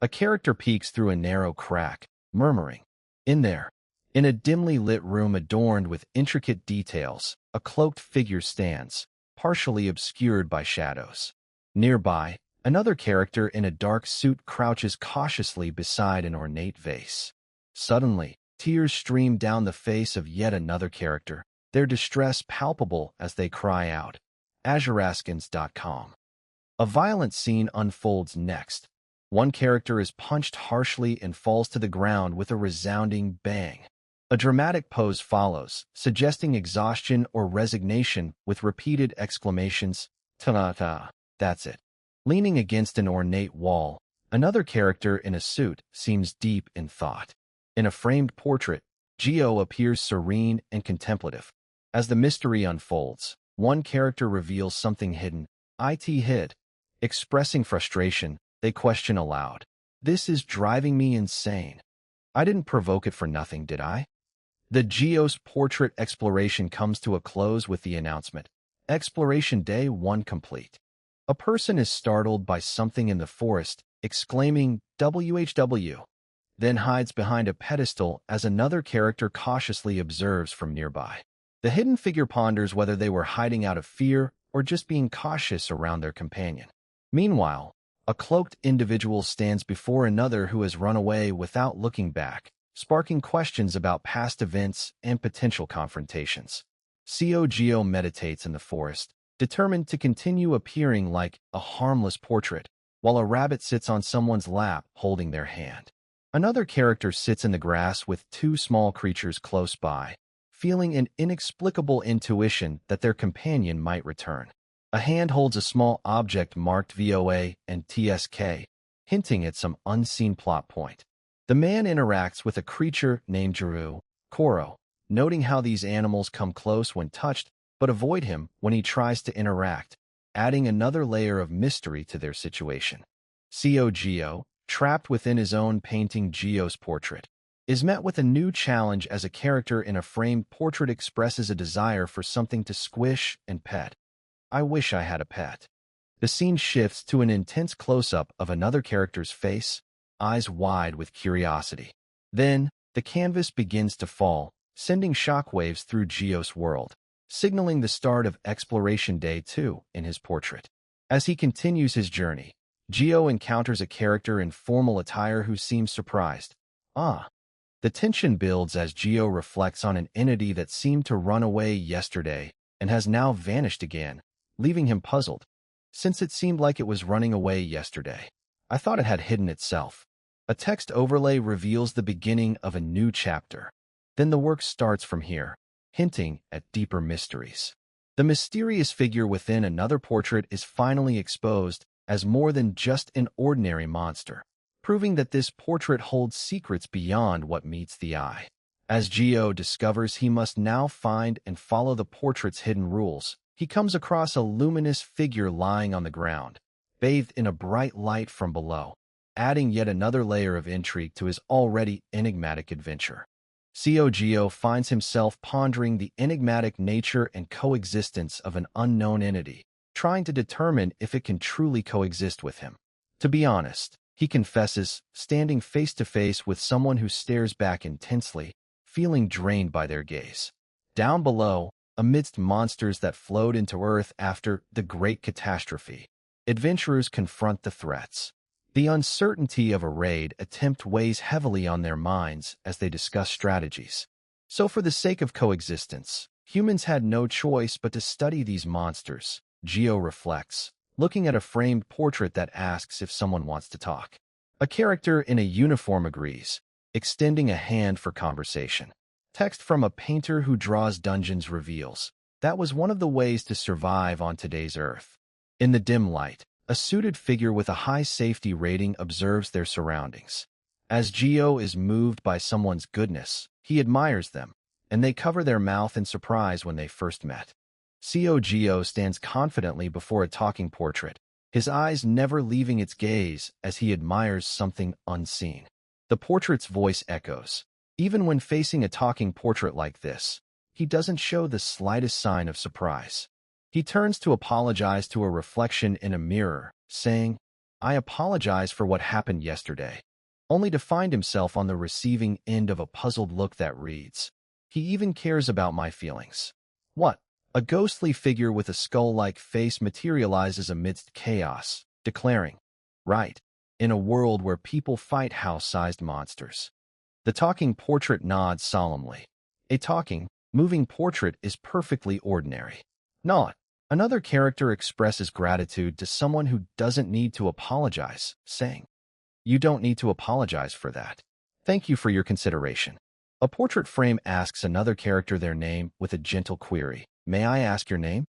A character peeks through a narrow crack, murmuring, "In there." In a dimly lit room adorned with intricate details, a cloaked figure stands, partially obscured by shadows. Nearby, another character in a dark suit crouches cautiously beside an ornate vase. Suddenly, tears stream down the face of yet another character, their distress palpable as they cry out. Azuraskins.com. A violent scene unfolds next. One character is punched harshly and falls to the ground with a resounding bang. A dramatic pose follows, suggesting exhaustion or resignation with repeated exclamations, "Ta-ta, that's it." Leaning against an ornate wall, another character in a suit seems deep in thought. In a framed portrait, Geo appears serene and contemplative. As the mystery unfolds, one character reveals something hidden, hid. Expressing frustration, they question aloud, "This is driving me insane. I didn't provoke it for nothing, did I?" The Geo's portrait exploration comes to a close with the announcement, "Exploration Day 1 complete." A person is startled by something in the forest, exclaiming, "WHW," then hides behind a pedestal as another character cautiously observes from nearby. The hidden figure ponders whether they were hiding out of fear or just being cautious around their companion. Meanwhile, a cloaked individual stands before another who has run away without looking back, sparking questions about past events and potential confrontations. Geo meditates in the forest, determined to continue appearing like a harmless portrait, while a rabbit sits on someone's lap holding their hand. Another character sits in the grass with two small creatures close by, feeling an inexplicable intuition that their companion might return. A hand holds a small object marked VOA and TSK, hinting at some unseen plot point. The man interacts with a creature named Jiru, Koro, noting how these animals come close when touched but avoid him when he tries to interact, adding another layer of mystery to their situation. Geo, trapped within his own painting Geo's portrait, is met with a new challenge as a character in a framed portrait expresses a desire for something to squish and pet. "I wish I had a pet." The scene shifts to an intense close-up of another character's face, eyes wide with curiosity. Then, the canvas begins to fall, sending shockwaves through Gio's world, signaling the start of Exploration Day 2 in his portrait. As he continues his journey, Gio encounters a character in formal attire who seems surprised. Ah. The tension builds as Gio reflects on an entity that seemed to run away yesterday and has now vanished again, leaving him puzzled. Since it seemed like it was running away yesterday, I thought it had hidden itself. A text overlay reveals the beginning of a new chapter. Then the work starts from here, hinting at deeper mysteries. The mysterious figure within another portrait is finally exposed as more than just an ordinary monster, proving that this portrait holds secrets beyond what meets the eye. As Gio discovers he must now find and follow the portrait's hidden rules, he comes across a luminous figure lying on the ground, bathed in a bright light from below, adding yet another layer of intrigue to his already enigmatic adventure. Gio finds himself pondering the enigmatic nature and coexistence of an unknown entity, trying to determine if it can truly coexist with him. To be honest, he confesses, standing face to face with someone who stares back intensely, feeling drained by their gaze. Down below, amidst monsters that flowed into Earth after the Great Catastrophe, adventurers confront the threats. The uncertainty of a raid attempt weighs heavily on their minds as they discuss strategies. So for the sake of coexistence, humans had no choice but to study these monsters, Gio reflects, looking at a framed portrait that asks if someone wants to talk. A character in a uniform agrees, extending a hand for conversation. Text from a painter who draws dungeons reveals that was one of the ways to survive on today's Earth. In the dim light, a suited figure with a high safety rating observes their surroundings. As Gio is moved by someone's goodness, he admires them, and they cover their mouth in surprise when they first met. Gio stands confidently before a talking portrait, his eyes never leaving its gaze as he admires something unseen. The portrait's voice echoes. Even when facing a talking portrait like this, he doesn't show the slightest sign of surprise. He turns to apologize to a reflection in a mirror, saying, "I apologize for what happened yesterday," only to find himself on the receiving end of a puzzled look that reads, "He even cares about my feelings." What? A ghostly figure with a skull-like face materializes amidst chaos, declaring, "Right, in a world where people fight house-sized monsters." The talking portrait nods solemnly. A talking, moving portrait is perfectly ordinary. Not. Another character expresses gratitude to someone who doesn't need to apologize, saying, "You don't need to apologize for that. Thank you for your consideration." A portrait frame asks another character their name with a gentle query. "May I ask your name?"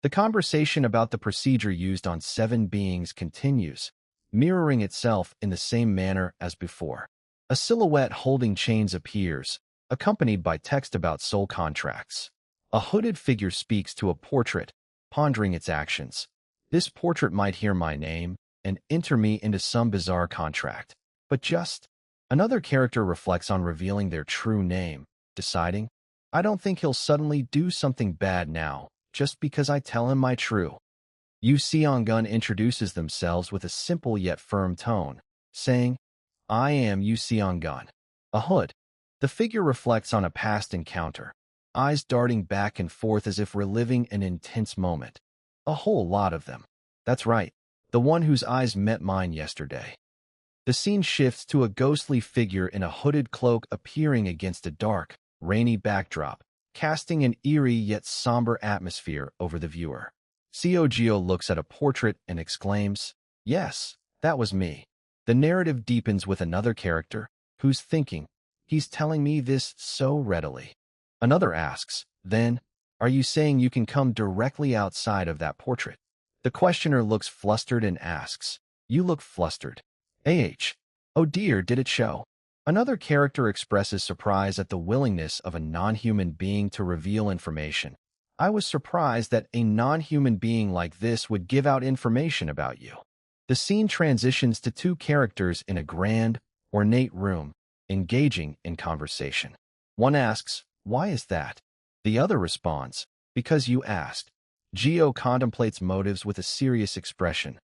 The conversation about the procedure used on 7 beings continues, mirroring itself in the same manner as before. A silhouette holding chains appears, accompanied by text about soul contracts. A hooded figure speaks to a portrait, pondering its actions. This portrait might hear my name and enter me into some bizarre contract. But just another character reflects on revealing their true name, deciding, "I don't think he'll suddenly do something bad now, just because I tell him my true." Yu Seong-gun introduces themselves with a simple yet firm tone, saying, "I am Yu Seong-gun." A hood. The figure reflects on a past encounter, eyes darting back and forth as if reliving an intense moment. A whole lot of them. That's right, the one whose eyes met mine yesterday. The scene shifts to a ghostly figure in a hooded cloak appearing against a dark, rainy backdrop, casting an eerie yet somber atmosphere over the viewer. Gio looks at a portrait and exclaims, "Yes, that was me." The narrative deepens with another character, who's thinking, "He's telling me this so readily." Another asks, "Then, are you saying you can come directly outside of that portrait?" The questioner looks flustered and asks, "You look flustered. Oh dear, did it show?" Another character expresses surprise at the willingness of a non-human being to reveal information. "I was surprised that a non-human being like this would give out information about you." The scene transitions to 2 characters in a grand, ornate room, engaging in conversation. One asks, "Why is that?" The other responds, "Because you asked." Gio contemplates motives with a serious expression.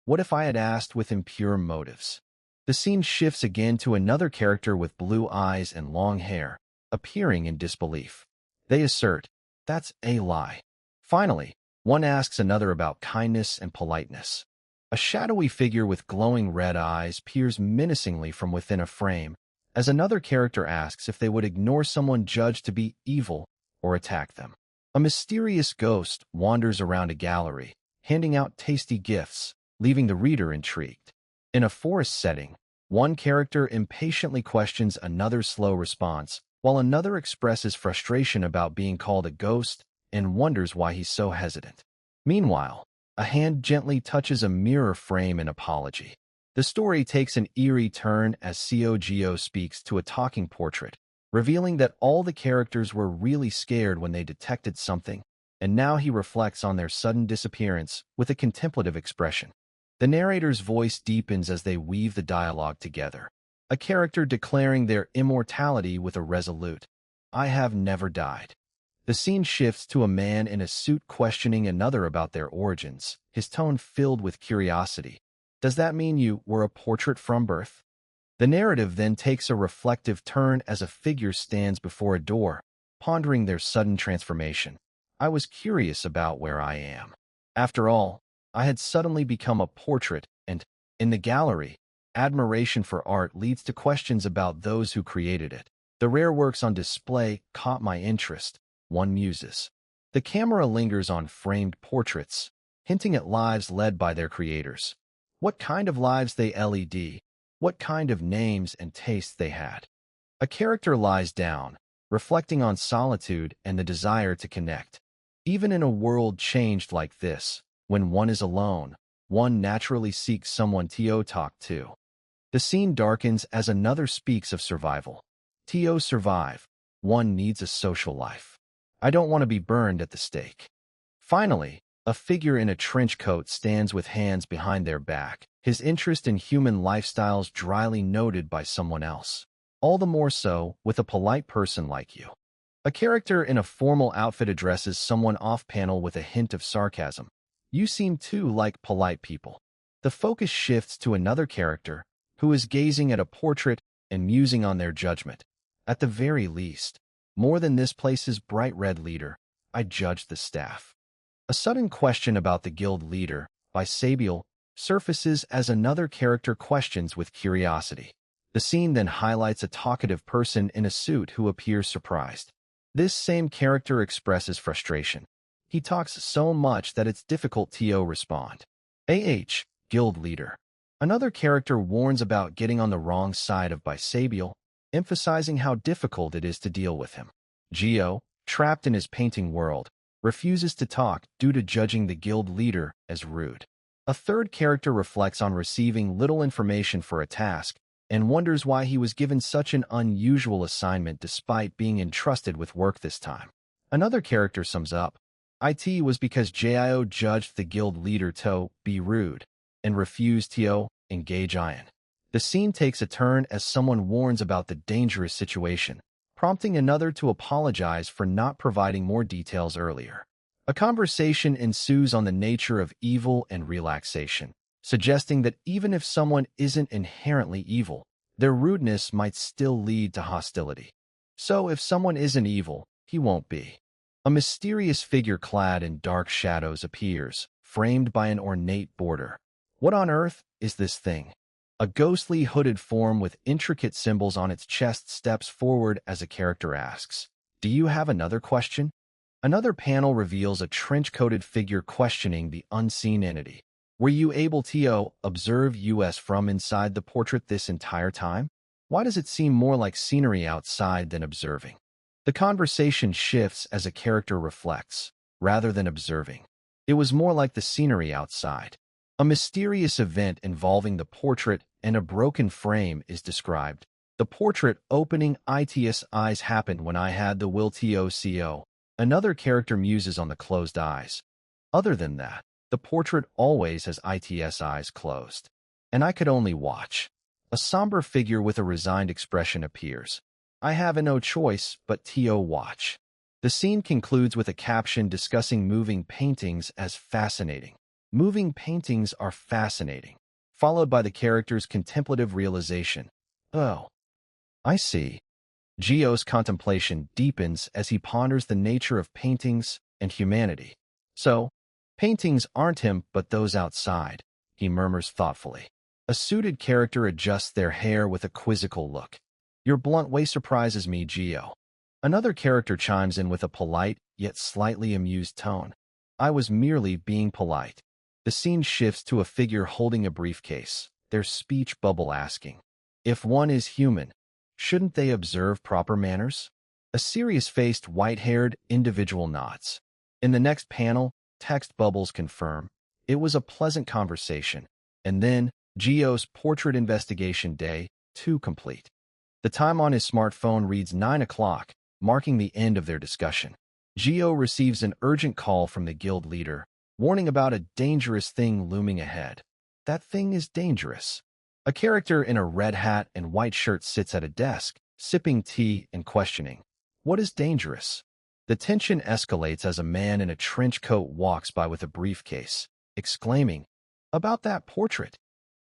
What if I had asked with impure motives? The scene shifts again to another character with blue eyes and long hair, appearing in disbelief. They assert, "That's a lie." Finally, one asks another about kindness and politeness. A shadowy figure with glowing red eyes peers menacingly from within a frame, as another character asks if they would ignore someone judged to be evil or attack them. A mysterious ghost wanders around a gallery, handing out tasty gifts, leaving the reader intrigued. In a forest setting, one character impatiently questions another's slow response, while another expresses frustration about being called a ghost and wonders why he's so hesitant. Meanwhile, a hand gently touches a mirror frame in apology. The story takes an eerie turn as Seo speaks to a talking portrait, revealing that all the characters were really scared when they detected something, and now he reflects on their sudden disappearance with a contemplative expression. The narrator's voice deepens as they weave the dialogue together, a character declaring their immortality with a resolute, "I have never died." The scene shifts to a man in a suit questioning another about their origins, his tone filled with curiosity. "Does that mean you were a portrait from birth?" The narrative then takes a reflective turn as a figure stands before a door, pondering their sudden transformation. "I was curious about where I am. After all, I had suddenly become a portrait, and, in the gallery, admiration for art leads to questions about those who created it. The rare works on display caught my interest," one muses. The camera lingers on framed portraits, hinting at lives led by their creators. What kind of lives they led, what kind of names and tastes they had. A character lies down, reflecting on solitude and the desire to connect. Even in a world changed like this, when one is alone, one naturally seeks someone to talk to. The scene darkens as another speaks of survival. To survive, one needs a social life. I don't want to be burned at the stake. Finally, a figure in a trench coat stands with hands behind their back, his interest in human lifestyles dryly noted by someone else. All the more so with a polite person like you. A character in a formal outfit addresses someone off-panel with a hint of sarcasm. "You seem too like polite people." The focus shifts to another character, who is gazing at a portrait and musing on their judgment. "At the very least, more than this place's bright red leader, I judge the staff." A sudden question about the guild leader, by Sabiel, surfaces as another character questions with curiosity. The scene then highlights a talkative person in a suit who appears surprised. This same character expresses frustration. He talks so much that it's difficult to respond. Guild leader. Another character warns about getting on the wrong side of Bisabiel, emphasizing how difficult it is to deal with him. Geo, trapped in his painting world, refuses to talk due to judging the guild leader as rude. A third character reflects on receiving little information for a task and wonders why he was given such an unusual assignment despite being entrusted with work this time. Another character sums up, "It was because Jio judged the guild leader to be rude and refused to engage Ian." The scene takes a turn as someone warns about the dangerous situation, prompting another to apologize for not providing more details earlier. A conversation ensues on the nature of evil and relaxation, suggesting that even if someone isn't inherently evil, their rudeness might still lead to hostility. So if someone isn't evil, he won't be. A mysterious figure clad in dark shadows appears, framed by an ornate border. What on earth is this thing? A ghostly hooded form with intricate symbols on its chest steps forward as a character asks, "Do you have another question?" Another panel reveals a trench-coated figure questioning the unseen entity. "Were you able to observe us from inside the portrait this entire time? Why does it seem more like scenery outside than observing?" The conversation shifts as a character reflects, rather than observing. "It was more like the scenery outside." A mysterious event involving the portrait and a broken frame is described. "The portrait opening its eyes happened when I had the will to co." Another character muses on the closed eyes. "Other than that, the portrait always has its eyes closed. And I could only watch." A somber figure with a resigned expression appears. "I have no choice but to watch." The scene concludes with a caption discussing moving paintings as fascinating. Moving paintings are fascinating. followed by the character's contemplative realization. Oh, I see. Gio's contemplation deepens as he ponders the nature of paintings and humanity. So, paintings aren't him but those outside, he murmurs thoughtfully. A suited character adjusts their hair with a quizzical look. Your blunt way surprises me, Gio. Another character chimes in with a polite, yet slightly amused tone. I was merely being polite. The scene shifts to a figure holding a briefcase, their speech bubble asking, if one is human, shouldn't they observe proper manners? A serious-faced, white-haired individual nods. In the next panel, text bubbles confirm, it was a pleasant conversation. And then, Gio's portrait investigation day, 2 complete. The time on his smartphone reads 9 o'clock, marking the end of their discussion. Gio receives an urgent call from the guild leader, warning about a dangerous thing looming ahead. That thing is dangerous. A character in a red hat and white shirt sits at a desk, sipping tea and questioning, what is dangerous? The tension escalates as a man in a trench coat walks by with a briefcase, exclaiming, about that portrait.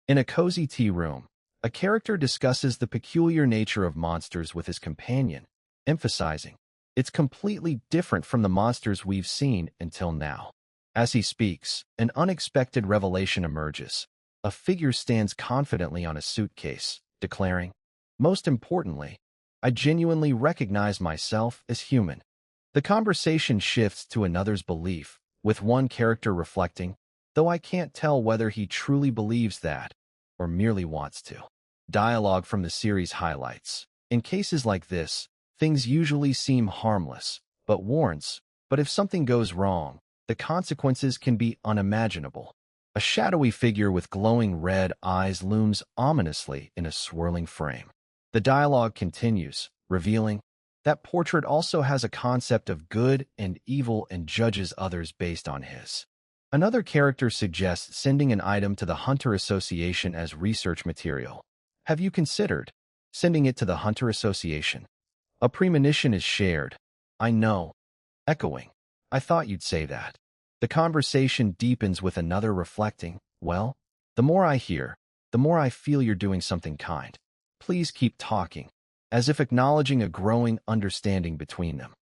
In a cozy tea room, a character discusses the peculiar nature of monsters with his companion, emphasizing, it's completely different from the monsters we've seen until now. As he speaks, an unexpected revelation emerges. A figure stands confidently on a suitcase, declaring, most importantly, I genuinely recognize myself as human. The conversation shifts to another's belief, with one character reflecting, though I can't tell whether he truly believes that, or merely wants to. Dialogue from the series highlights. In cases like this, things usually seem harmless, but warns, but if something goes wrong, the consequences can be unimaginable. A shadowy figure with glowing red eyes looms ominously in a swirling frame. The dialogue continues, revealing, that portrait also has a concept of good and evil and judges others based on his. Another character suggests sending an item to the Hunter Association as research material. Have you considered sending it to the Hunter Association? A premonition is shared. I know. Echoing. I thought you'd say that. The conversation deepens with another reflecting, well, the more I hear, the more I feel you're doing something kind. Please keep talking, as if acknowledging a growing understanding between them.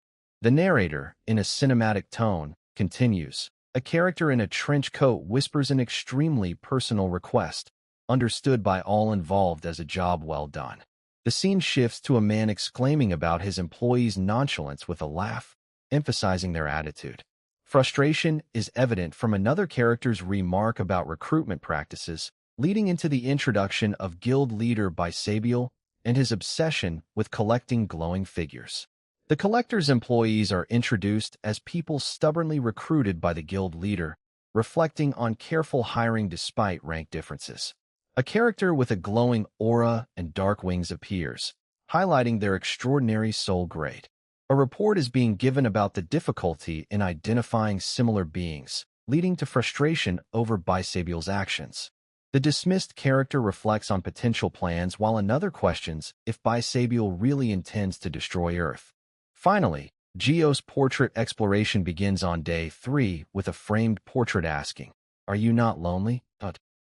The narrator, in a cinematic tone, continues. A character in a trench coat whispers an extremely personal request, understood by all involved as a job well done. The scene shifts to a man exclaiming about his employees' nonchalance with a laugh, emphasizing their attitude. Frustration is evident from another character's remark about recruitment practices, leading into the introduction of guild leader Bisabiel and his obsession with collecting glowing figures. The collector's employees are introduced as people stubbornly recruited by the guild leader, reflecting on careful hiring despite rank differences. A character with a glowing aura and dark wings appears, highlighting their extraordinary soul grade. A report is being given about the difficulty in identifying similar beings, leading to frustration over Bisabiel's actions. The dismissed character reflects on potential plans while another questions if Bisabiel really intends to destroy Earth. Finally, Gio's portrait exploration begins on day 3 with a framed portrait asking, are you not lonely?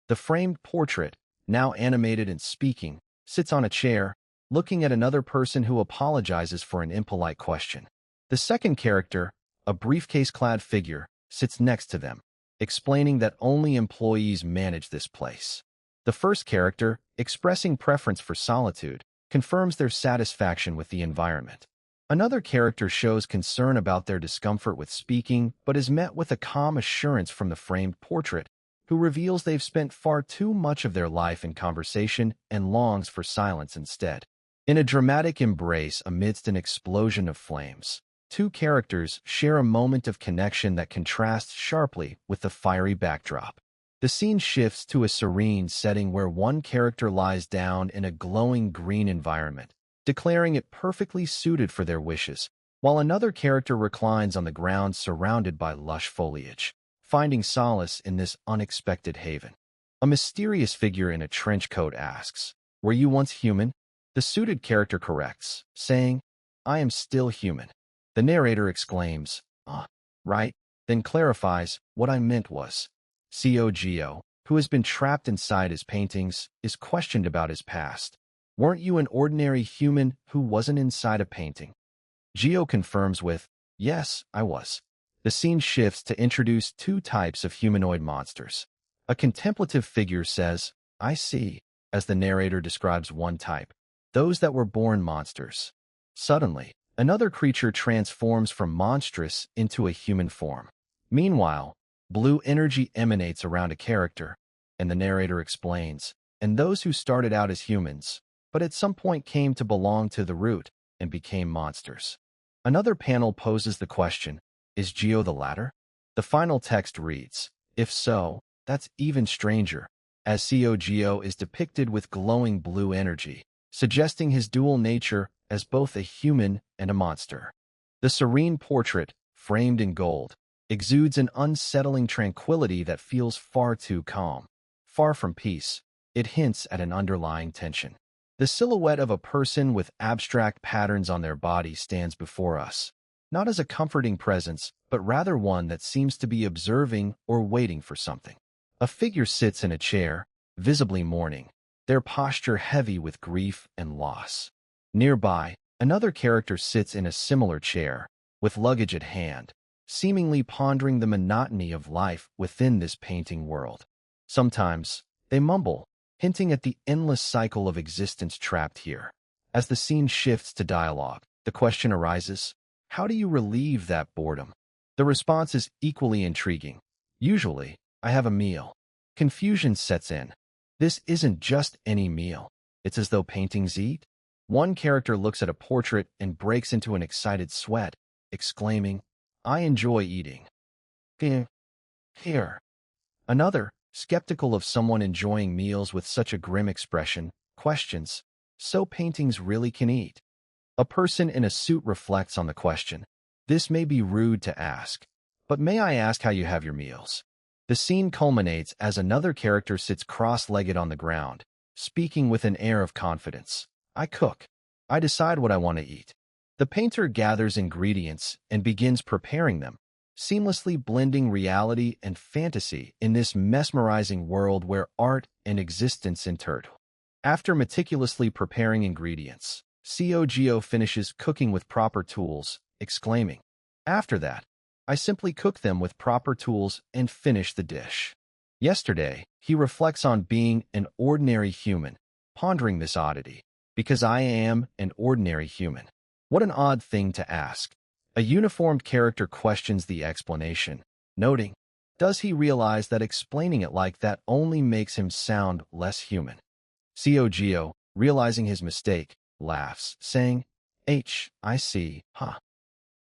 The framed portrait, now animated and speaking, sits on a chair, looking at another person who apologizes for an impolite question. The second character, a briefcase-clad figure, sits next to them, explaining that only employees manage this place. The first character, expressing preference for solitude, confirms their satisfaction with the environment. Another character shows concern about their discomfort with speaking, but is met with a calm assurance from the framed portrait, who reveals they've spent far too much of their life in conversation and longs for silence instead. In a dramatic embrace amidst an explosion of flames, 2 characters share a moment of connection that contrasts sharply with the fiery backdrop. The scene shifts to a serene setting where one character lies down in a glowing green environment, declaring it perfectly suited for their wishes, while another character reclines on the ground surrounded by lush foliage, finding solace in this unexpected haven. A mysterious figure in a trench coat asks, were you once human? The suited character corrects, saying, I am still human. The narrator exclaims, right, then clarifies, what I meant was, Co Gio, who has been trapped inside his paintings, is questioned about his past. Weren't you an ordinary human who wasn't inside a painting? Geo confirms with, yes, I was. The scene shifts to introduce two types of humanoid monsters. A contemplative figure says, I see, as the narrator describes one type, those that were born monsters. Suddenly, another creature transforms from monstrous into a human form. Meanwhile, blue energy emanates around a character, and the narrator explains, and those who started out as humans, but at some point came to belong to the root and became monsters. Another panel poses the question, is Geo the latter? The final text reads, if so, that's even stranger, as Geo is depicted with glowing blue energy, suggesting his dual nature as both a human and a monster. The serene portrait, framed in gold, exudes an unsettling tranquility that feels far too calm. Far from peace, it hints at an underlying tension. The silhouette of a person with abstract patterns on their body stands before us, not as a comforting presence, but rather one that seems to be observing or waiting for something. A figure sits in a chair, visibly mourning, their posture heavy with grief and loss. Nearby, another character sits in a similar chair, with luggage at hand, seemingly pondering the monotony of life within this painting world. Sometimes, they mumble, hinting at the endless cycle of existence trapped here. As the scene shifts to dialogue, the question arises, how do you relieve that boredom? The response is equally intriguing. Usually, I have a meal. Confusion sets in. This isn't just any meal. It's as though paintings eat. One character looks at a portrait and breaks into an excited sweat, exclaiming, I enjoy eating. Here. Another, skeptical of someone enjoying meals with such a grim expression, questions, so paintings really can eat? A person in a suit reflects on the question. This may be rude to ask, but may I ask how you have your meals? The scene culminates as another character sits cross-legged on the ground, speaking with an air of confidence. I cook. I decide what I want to eat. The painter gathers ingredients and begins preparing them, seamlessly blending reality and fantasy in this mesmerizing world where art and existence intertwine. After meticulously preparing ingredients, Geo finishes cooking with proper tools, exclaiming, after that, I simply cook them with proper tools and finish the dish. Yesterday, he reflects on being an ordinary human, pondering this oddity, because I am an ordinary human. What an odd thing to ask. A uniformed character questions the explanation, noting, does he realize that explaining it like that only makes him sound less human? Geo, realizing his mistake, laughs, saying, I see, huh?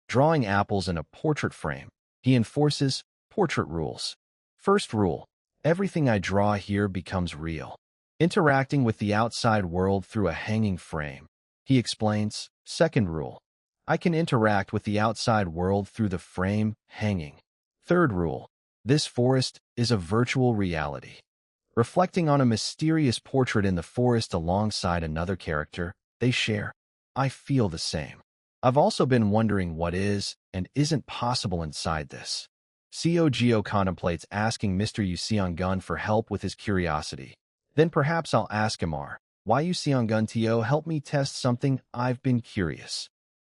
Drawing apples in a portrait frame, he enforces portrait rules. First rule, everything I draw here becomes real. Interacting with the outside world through a hanging frame. He explains, second rule, I can interact with the outside world through the frame hanging. Third rule, this forest is a virtual reality. Reflecting on a mysterious portrait in the forest alongside another character, they share, I feel the same. I've also been wondering what is and isn't possible inside this. Geo contemplates asking Mr. Yuseongun for help with his curiosity. Then perhaps I'll ask him why Yuseongun to help me test something I've been curious.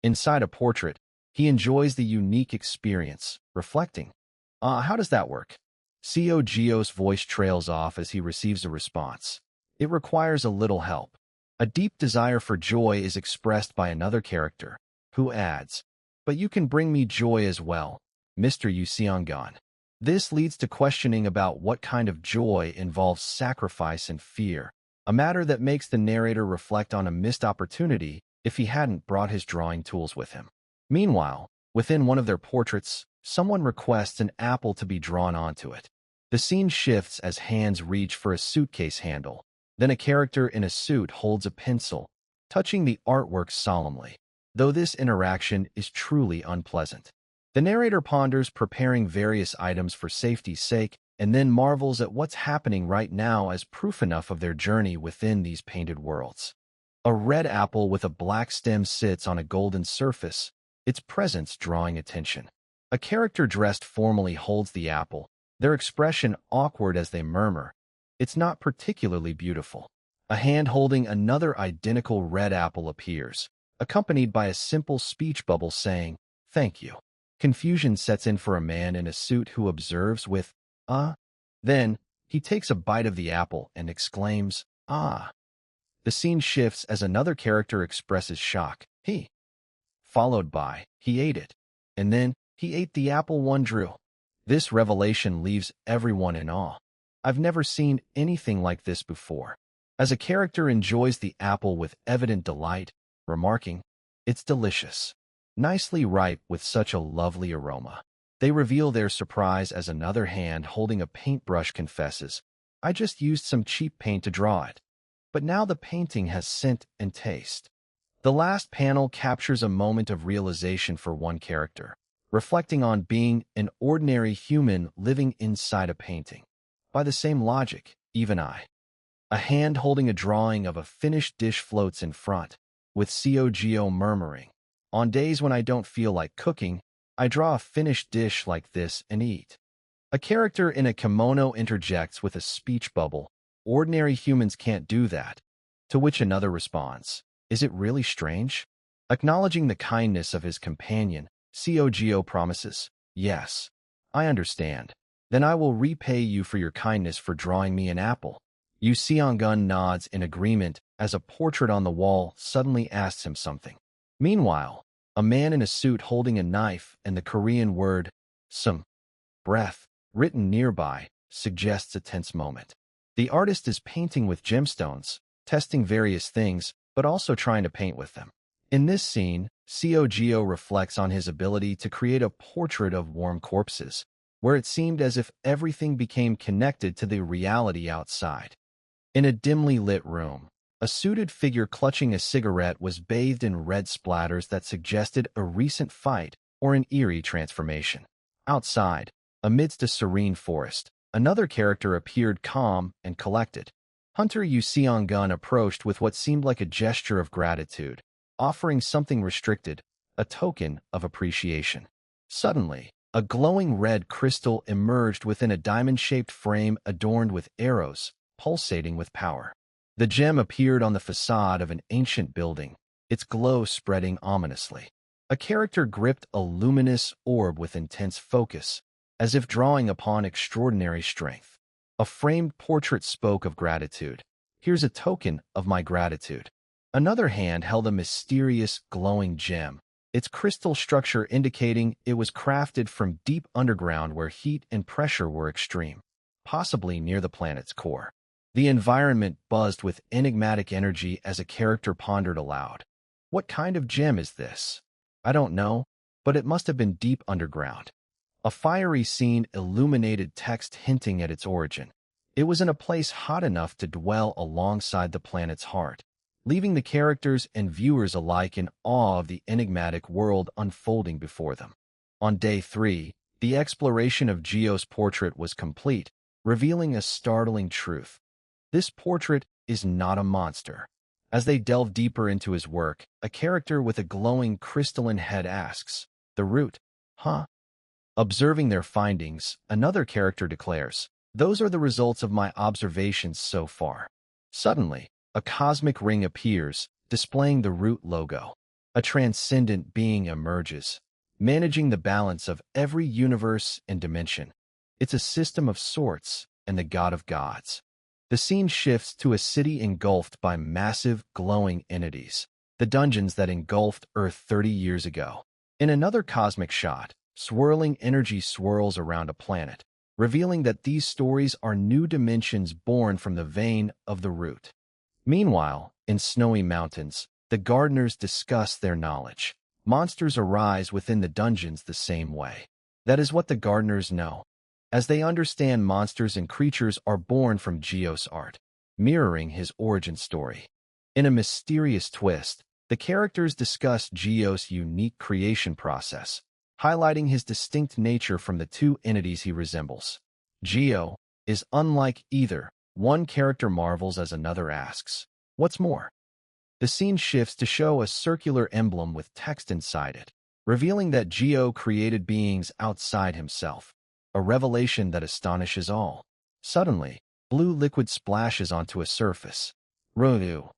Inside a portrait, he enjoys the unique experience, reflecting, how does that work? Geo's voice trails off as he receives a response. It requires a little help. A deep desire for joy is expressed by another character, who adds, but you can bring me joy as well, Mr. Yuseongun. This leads to questioning about what kind of joy involves sacrifice and fear, a matter that makes the narrator reflect on a missed opportunity if he hadn't brought his drawing tools with him. Meanwhile, within one of their portraits, someone requests an apple to be drawn onto it. The scene shifts as hands reach for a suitcase handle. Then a character in a suit holds a pencil, touching the artwork solemnly, though this interaction is truly unpleasant. The narrator ponders preparing various items for safety's sake and then marvels at what's happening right now as proof enough of their journey within these painted worlds. A red apple with a black stem sits on a golden surface, its presence drawing attention. A character dressed formally holds the apple, their expression awkward as they murmur, "It's not particularly beautiful." A hand holding another identical red apple appears, accompanied by a simple speech bubble saying, "Thank you." Confusion sets in for a man in a suit who observes with, "Ah." Then, he takes a bite of the apple and exclaims, "Ah." The scene shifts as another character expresses shock, "He," followed by, "He ate it." And then, "He ate the apple one drew." This revelation leaves everyone in awe. I've never seen anything like this before. As a character enjoys the apple with evident delight, remarking, "It's delicious. Nicely ripe with such a lovely aroma." They reveal their surprise as another hand holding a paintbrush confesses, "I just used some cheap paint to draw it. But now the painting has scent and taste." The last panel captures a moment of realization for one character, reflecting on being an ordinary human living inside a painting. By the same logic, even I. A hand holding a drawing of a finished dish floats in front, with Cogio murmuring, "On days when I don't feel like cooking, I draw a finished dish like this and eat." A character in a kimono interjects with a speech bubble, "Ordinary humans can't do that." To which another responds, "Is it really strange?" Acknowledging the kindness of his companion, Cogio promises, "Yes, I understand. Then I will repay you for your kindness for drawing me an apple." Yu Seong-gun nods in agreement as a portrait on the wall suddenly asks him something. Meanwhile, a man in a suit holding a knife and the Korean word, "some," breath, written nearby, suggests a tense moment. The artist is painting with gemstones, testing various things, but also trying to paint with them. In this scene, Cogio reflects on his ability to create a portrait of warm corpses, where it seemed as if everything became connected to the reality outside. In a dimly lit room, a suited figure clutching a cigarette was bathed in red splatters that suggested a recent fight or an eerie transformation. Outside, amidst a serene forest, another character appeared calm and collected. Hunter Yu Seong-gun approached with what seemed like a gesture of gratitude, offering something restricted, a token of appreciation. Suddenly, a glowing red crystal emerged within a diamond-shaped frame adorned with arrows, pulsating with power. The gem appeared on the facade of an ancient building, its glow spreading ominously. A character gripped a luminous orb with intense focus, as if drawing upon extraordinary strength. A framed portrait spoke of gratitude. "Here's a token of my gratitude." Another hand held a mysterious, glowing gem, its crystal structure indicating it was crafted from deep underground where heat and pressure were extreme, possibly near the planet's core. The environment buzzed with enigmatic energy as a character pondered aloud. "What kind of gem is this? I don't know, but it must have been deep underground." A fiery scene illuminated text hinting at its origin. It was in a place hot enough to dwell alongside the planet's heart, leaving the characters and viewers alike in awe of the enigmatic world unfolding before them. On day 3, the exploration of Gio's portrait was complete, revealing a startling truth. This portrait is not a monster. As they delve deeper into his work, a character with a glowing crystalline head asks, "The root, huh?" Observing their findings, another character declares, "Those are the results of my observations so far." Suddenly, a cosmic ring appears, displaying the root logo. A transcendent being emerges, managing the balance of every universe and dimension. It's a system of sorts and the god of gods. The scene shifts to a city engulfed by massive, glowing entities, the dungeons that engulfed Earth 30 years ago. In another cosmic shot, swirling energy swirls around a planet, revealing that these stories are new dimensions born from the vein of the root. Meanwhile, in snowy mountains, the gardeners discuss their knowledge. Monsters arise within the dungeons the same way. That is what the gardeners know, as they understand monsters and creatures are born from Gio's art, mirroring his origin story. In a mysterious twist, the characters discuss Gio's unique creation process, highlighting his distinct nature from the two entities he resembles. Gio is unlike either. One character marvels as another asks, "What's more?" The scene shifts to show a circular emblem with text inside it, revealing that Gio created beings outside himself. a revelation that astonishes all. Suddenly, blue liquid splashes onto a surface. Ryu.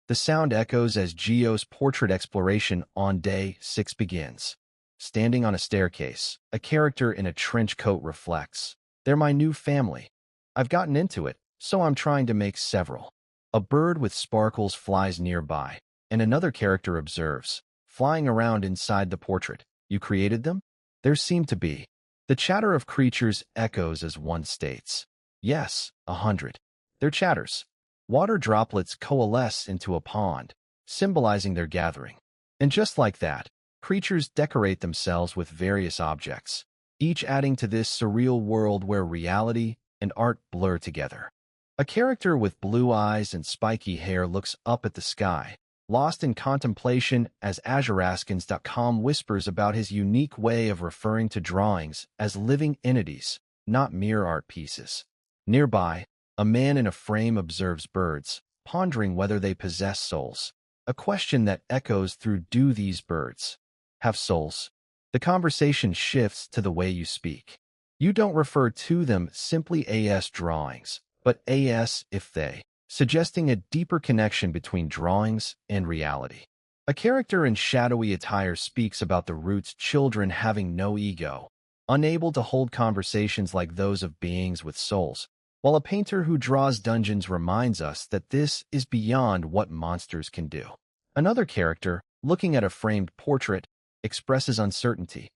The sound echoes as Gio's portrait exploration on day 6 begins. Standing on a staircase, a character in a trench coat reflects. They're my new family. I've gotten into it, so I'm trying to make several. A bird with sparkles flies nearby, and another character observes, flying around inside the portrait. You created them? There seem to be. The chatter of creatures echoes as one states. Yes, 100. They're chatters. Water droplets coalesce into a pond, symbolizing their gathering. And just like that, creatures decorate themselves with various objects, each adding to this surreal world where reality and art blur together. A character with blue eyes and spiky hair looks up at the sky, lost in contemplation as azuraskins.com whispers about his unique way of referring to drawings as living entities, not mere art pieces. Nearby, a man in a frame observes birds, pondering whether they possess souls. A question that echoes through do these birds have souls? The conversation shifts to the way you speak. You don't refer to them simply as drawings, but as if they, suggesting a deeper connection between drawings and reality. A character in shadowy attire speaks about the roots children having no ego, unable to hold conversations like those of beings with souls, while a painter who draws dungeons reminds us that this is beyond what monsters can do. Another character, looking at a framed portrait, expresses uncertainty.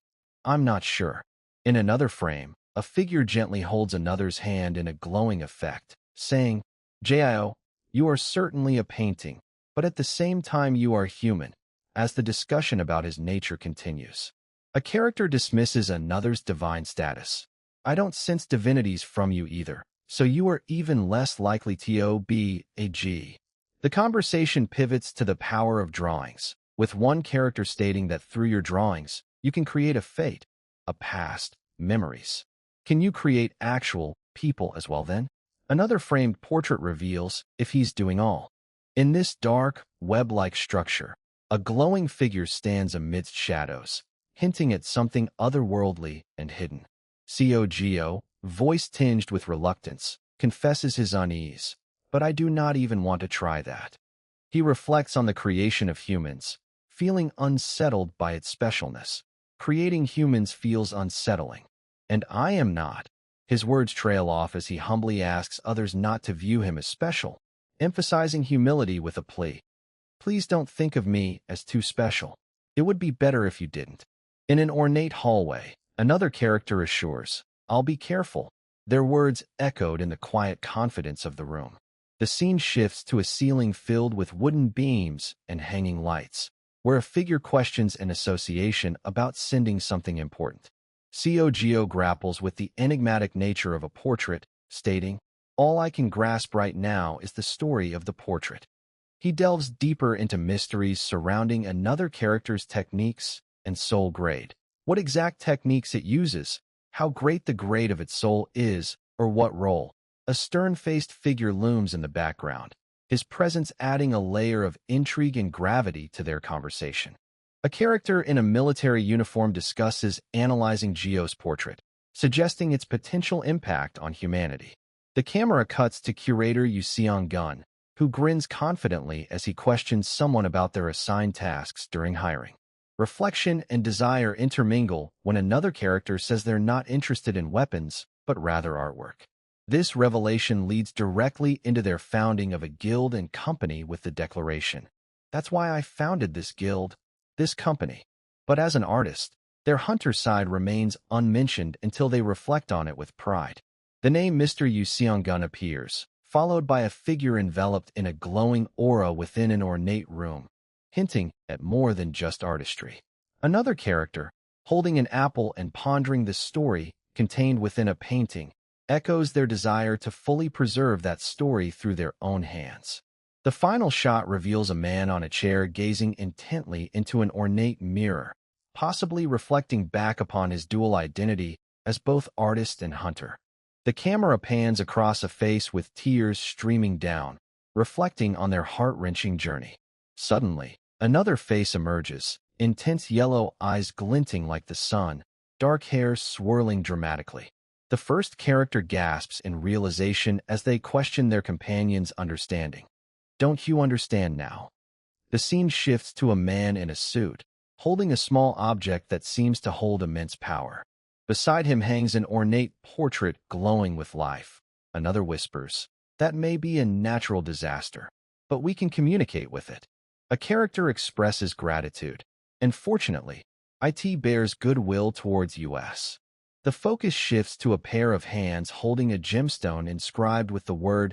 I'm not sure. In another frame, a figure gently holds another's hand in a glowing effect, saying, Jio, you are certainly a painting, but at the same time you are human, as the discussion about his nature continues. A character dismisses another's divine status. I don't sense divinities from you either, so you are even less likely to be a G. The conversation pivots to the power of drawings, with one character stating that through your drawings, you can create a fate, a past, memories. Can you create actual people as well then? Another framed portrait reveals if he's doing all. In this dark, web-like structure, a glowing figure stands amidst shadows, hinting at something otherworldly and hidden. Gio, voice tinged with reluctance, confesses his unease, but I do not even want to try that. He reflects on the creation of humans, feeling unsettled by its specialness. Creating humans feels unsettling. And I am not. His words trail off as he humbly asks others not to view him as special, emphasizing humility with a plea. Please don't think of me as too special. It would be better if you didn't. In an ornate hallway, another character assures, I'll be careful. Their words echoed in the quiet confidence of the room. The scene shifts to a ceiling filled with wooden beams and hanging lights, where a figure questions an association about sending something important. Gio grapples with the enigmatic nature of a portrait, stating, all I can grasp right now is the story of the portrait. He delves deeper into mysteries surrounding another character's techniques and soul grade. What exact techniques it uses, how great the grade of its soul is, or what role. A stern-faced figure looms in the background, his presence adding a layer of intrigue and gravity to their conversation. A character in a military uniform discusses analyzing Gio's portrait, suggesting its potential impact on humanity. The camera cuts to curator Yuseong Gun, who grins confidently as he questions someone about their assigned tasks during hiring. Reflection and desire intermingle when another character says they're not interested in weapons, but rather artwork. This revelation leads directly into their founding of a guild and company with the declaration, that's why I founded this guild, this company. But as an artist, their hunter side remains unmentioned until they reflect on it with pride. The name Mr. Yuseong-gun appears, followed by a figure enveloped in a glowing aura within an ornate room, hinting at more than just artistry. Another character, holding an apple and pondering the story contained within a painting, echoes their desire to fully preserve that story through their own hands. The final shot reveals a man on a chair gazing intently into an ornate mirror, possibly reflecting back upon his dual identity as both artist and hunter. The camera pans across a face with tears streaming down, reflecting on their heart-wrenching journey. Suddenly, another face emerges, intense yellow eyes glinting like the sun, dark hair swirling dramatically. The first character gasps in realization as they question their companion's understanding. Don't you understand now? The scene shifts to a man in a suit, holding a small object that seems to hold immense power. Beside him hangs an ornate portrait glowing with life. Another whispers, "That may be a natural disaster, but we can communicate with it." A character expresses gratitude, and fortunately, it bears goodwill towards us. The focus shifts to a pair of hands holding a gemstone inscribed with the word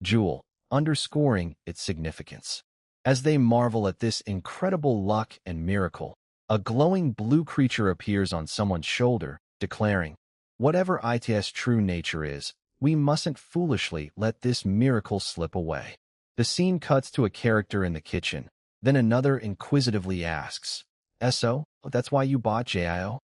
jewel, underscoring its significance. As they marvel at this incredible luck and miracle, a glowing blue creature appears on someone's shoulder, declaring, "Whatever its true nature is, we mustn't foolishly let this miracle slip away." The scene cuts to a character in the kitchen, then another inquisitively asks, "So, that's why you bought JIO?"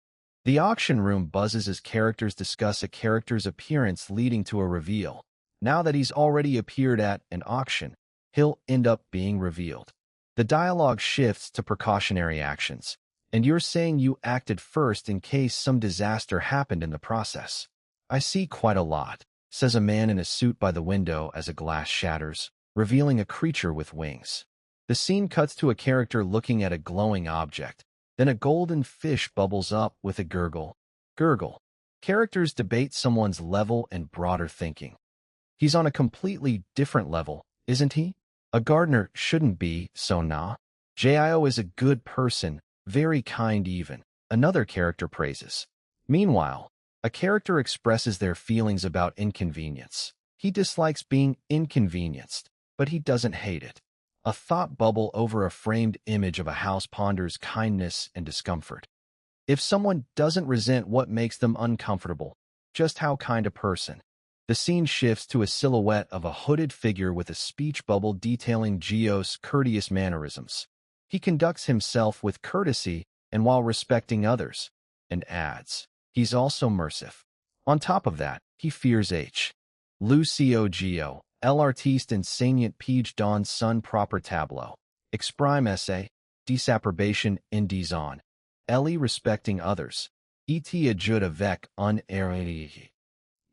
The auction room buzzes as characters discuss a character's appearance, leading to a reveal. Now that he's already appeared at an auction, he'll end up being revealed. The dialogue shifts to precautionary actions, and you're saying you acted first in case some disaster happened in the process. "I see quite a lot," says a man in a suit by the window as a glass shatters, revealing a creature with wings. The scene cuts to a character looking at a glowing object. Then a golden fish bubbles up with a gurgle. Gurgle. Characters debate someone's level and broader thinking. He's on a completely different level, isn't he? A gardener shouldn't be, so nah. JIO is a good person, very kind even. Another character praises. Meanwhile, a character expresses their feelings about inconvenience. He dislikes being inconvenienced, but he doesn't hate it. A thought bubble over a framed image of a house ponders kindness and discomfort. If someone doesn't resent what makes them uncomfortable, just how kind a person. The scene shifts to a silhouette of a hooded figure with a speech bubble detailing Gio's courteous mannerisms. He conducts himself with courtesy and while respecting others, and adds, he's also merciful. On top of that, he fears Lucio Gio, l'artiste enseignant page dans son propre tableau. Exprime esse, disapprobation in dison. Ellie respecting others. Et ajoute avec un air.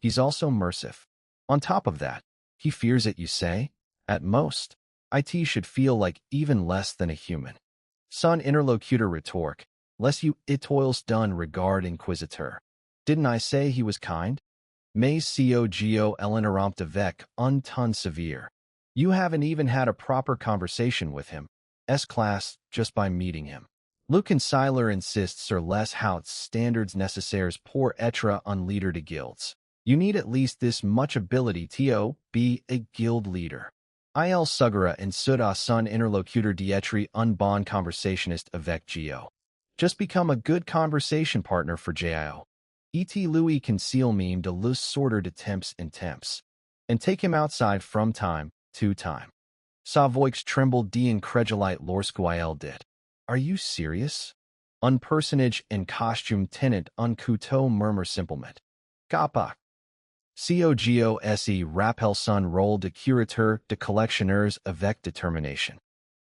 He's also merciful. On top of that, he fears it, you say? At most, it should feel like even less than a human. Son interlocutor retorque, less you etoils done regard inquisiteur. Didn't I say he was kind? Mais co geo elenorampt avec un ton severe. You haven't even had a proper conversation with him, S-class, just by meeting him. Lucan Seiler insists sur les hautes standards nécessaires pour être un leader de guilds. You need at least this much ability to be a guild leader. Il sugera en sud à son interlocuteur d'être un bon conversationniste avec Gio. Just become a good conversation partner for JIO. Et Louis conceal meme de lus sorter de temps and temps. And take him outside from time to time. Savoix trembled d'incredulite lorsqu'il dit. Are you serious? Un personnage en costume tenant un couteau murmure simplement. Capac. Cogio se rappelle son rôle de curateur de collectionneurs avec détermination.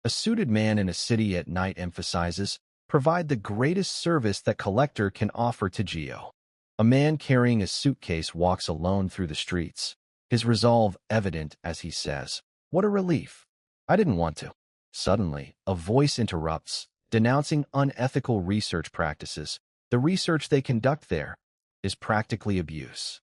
A suited man in a city at night emphasizes, provide the greatest service that collector can offer to Gio. A man carrying a suitcase walks alone through the streets, his resolve evident as he says, "What a relief. I didn't want to." Suddenly, a voice interrupts, denouncing unethical research practices. The research they conduct there is practically abuse.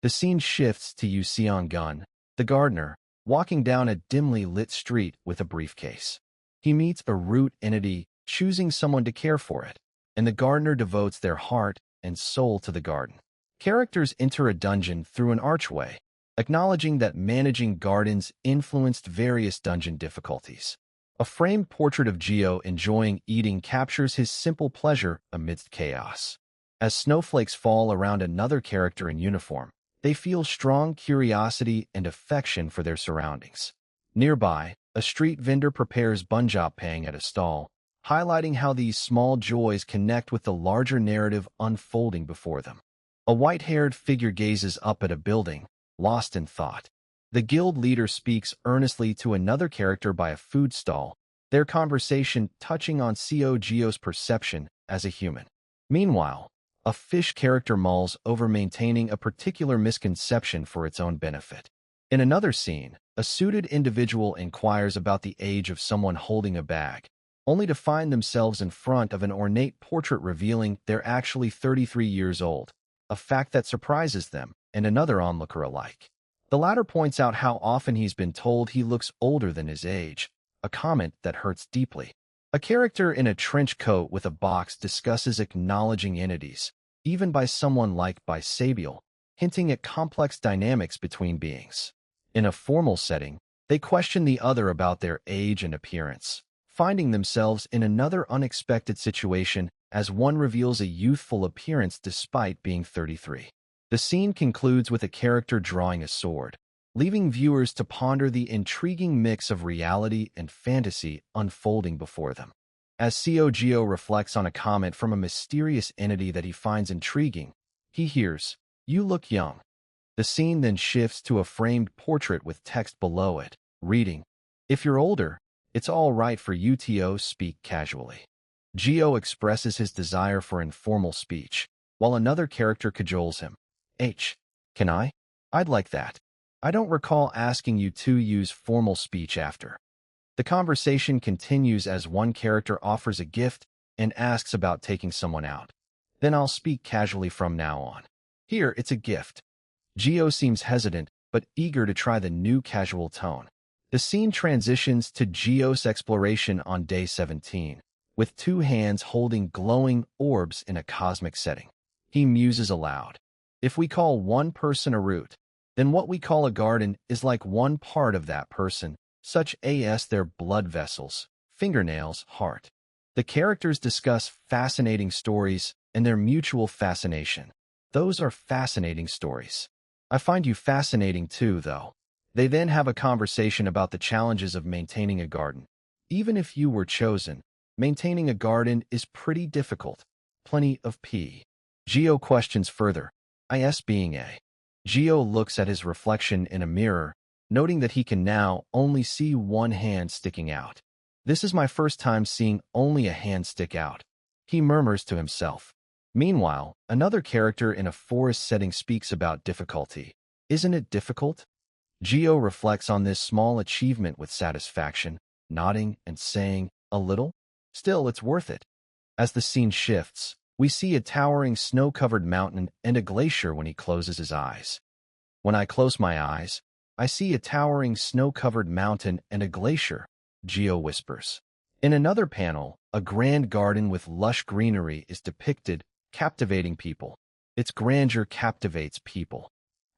The scene shifts to Yu Seong-gun, the gardener, walking down a dimly lit street with a briefcase. He meets a root entity, choosing someone to care for it, and the gardener devotes their heart and soul to the garden. Characters enter a dungeon through an archway, acknowledging that managing gardens influenced various dungeon difficulties. A framed portrait of Gio enjoying eating captures his simple pleasure amidst chaos. As snowflakes fall around another character in uniform, they feel strong curiosity and affection for their surroundings. Nearby, a street vendor prepares bunjapang at a stall, highlighting how these small joys connect with the larger narrative unfolding before them. A white-haired figure gazes up at a building, lost in thought. The guild leader speaks earnestly to another character by a food stall, their conversation touching on Co Gio's perception as a human. Meanwhile, A fish character mulls over maintaining a particular misconception for its own benefit. In another scene, a suited individual inquires about the age of someone holding a bag, only to find themselves in front of an ornate portrait revealing they're actually 33 years old, a fact that surprises them and another onlooker alike. The latter points out how often he's been told he looks older than his age, a comment that hurts deeply. A character in a trench coat with a box discusses acknowledging entities, even by someone like Bisabial, hinting at complex dynamics between beings. In a formal setting, they question the other about their age and appearance, finding themselves in another unexpected situation as one reveals a youthful appearance despite being 33. The scene concludes with a character drawing a sword, leaving viewers to ponder the intriguing mix of reality and fantasy unfolding before them. As Gio reflects on a comment from a mysterious entity that he finds intriguing, he hears, "You look young." The scene then shifts to a framed portrait with text below it, reading, "If you're older, it's all right for you to speak casually." Gio expresses his desire for informal speech, while another character cajoles him. Can I? I'd like that. I don't recall asking you to use formal speech after." The conversation continues as one character offers a gift and asks about taking someone out. "Then I'll speak casually from now on. Here, it's a gift." Gio seems hesitant, but eager to try the new casual tone. The scene transitions to Gio's exploration on day 17, with two hands holding glowing orbs in a cosmic setting. He muses aloud. "If we call one person a root, then what we call a garden is like one part of that person, such as their blood vessels, fingernails, heart." The characters discuss fascinating stories and their mutual fascination. "Those are fascinating stories. I find you fascinating too, though." They then have a conversation about the challenges of maintaining a garden. "Even if you were chosen, maintaining a garden is pretty difficult. Plenty of pee." Gio questions further, "Is being a?" Gio looks at his reflection in a mirror, noting that he can now only see one hand sticking out. "This is my first time seeing only a hand stick out," he murmurs to himself. Meanwhile, another character in a forest setting speaks about difficulty. "Isn't it difficult?" Gio reflects on this small achievement with satisfaction, nodding and saying, "A little? Still, it's worth it." As the scene shifts, we see a towering snow-covered mountain and a glacier when he closes his eyes. "When I close my eyes, I see a towering snow-covered mountain and a glacier," Gio whispers. In another panel, a grand garden with lush greenery is depicted, captivating people. Its grandeur captivates people.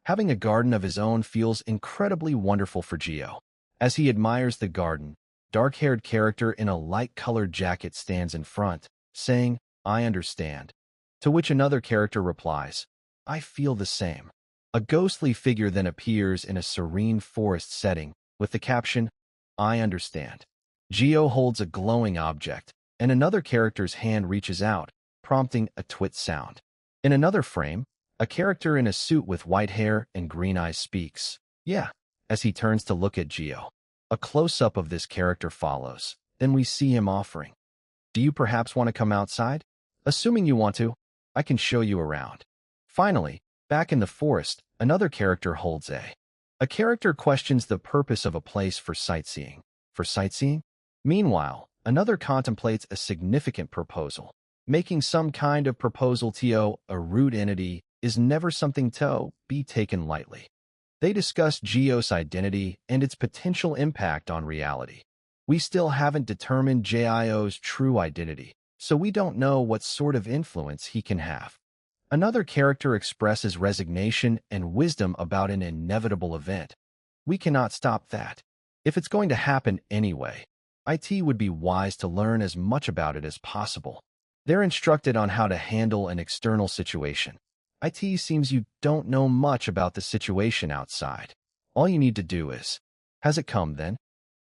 Having a garden of his own feels incredibly wonderful for Gio. As he admires the garden, dark-haired character in a light-colored jacket stands in front, saying, "I understand." To which another character replies, "I feel the same." A ghostly figure then appears in a serene forest setting, with the caption, "I understand." Gio holds a glowing object, and another character's hand reaches out, prompting a twit sound. In another frame, a character in a suit with white hair and green eyes speaks, "Yeah," as he turns to look at Gio. A close-up of this character follows. Then we see him offering, "Do you perhaps want to come outside? Assuming you want to, I can show you around." Finally, back in the forest, another character holds a character questions the purpose of a place for sightseeing. For sightseeing? Meanwhile, another contemplates a significant proposal. Making some kind of proposal to a rude entity is never something to be taken lightly. They discuss Gio's identity and its potential impact on reality. We still haven't determined Gio's true identity, so we don't know what sort of influence he can have. Another character expresses resignation and wisdom about an inevitable event. "We cannot stop that. If it's going to happen anyway, it would be wise to learn as much about it as possible." They're instructed on how to handle an external situation. "It seems you don't know much about the situation outside. All you need to do is..." Has it come then?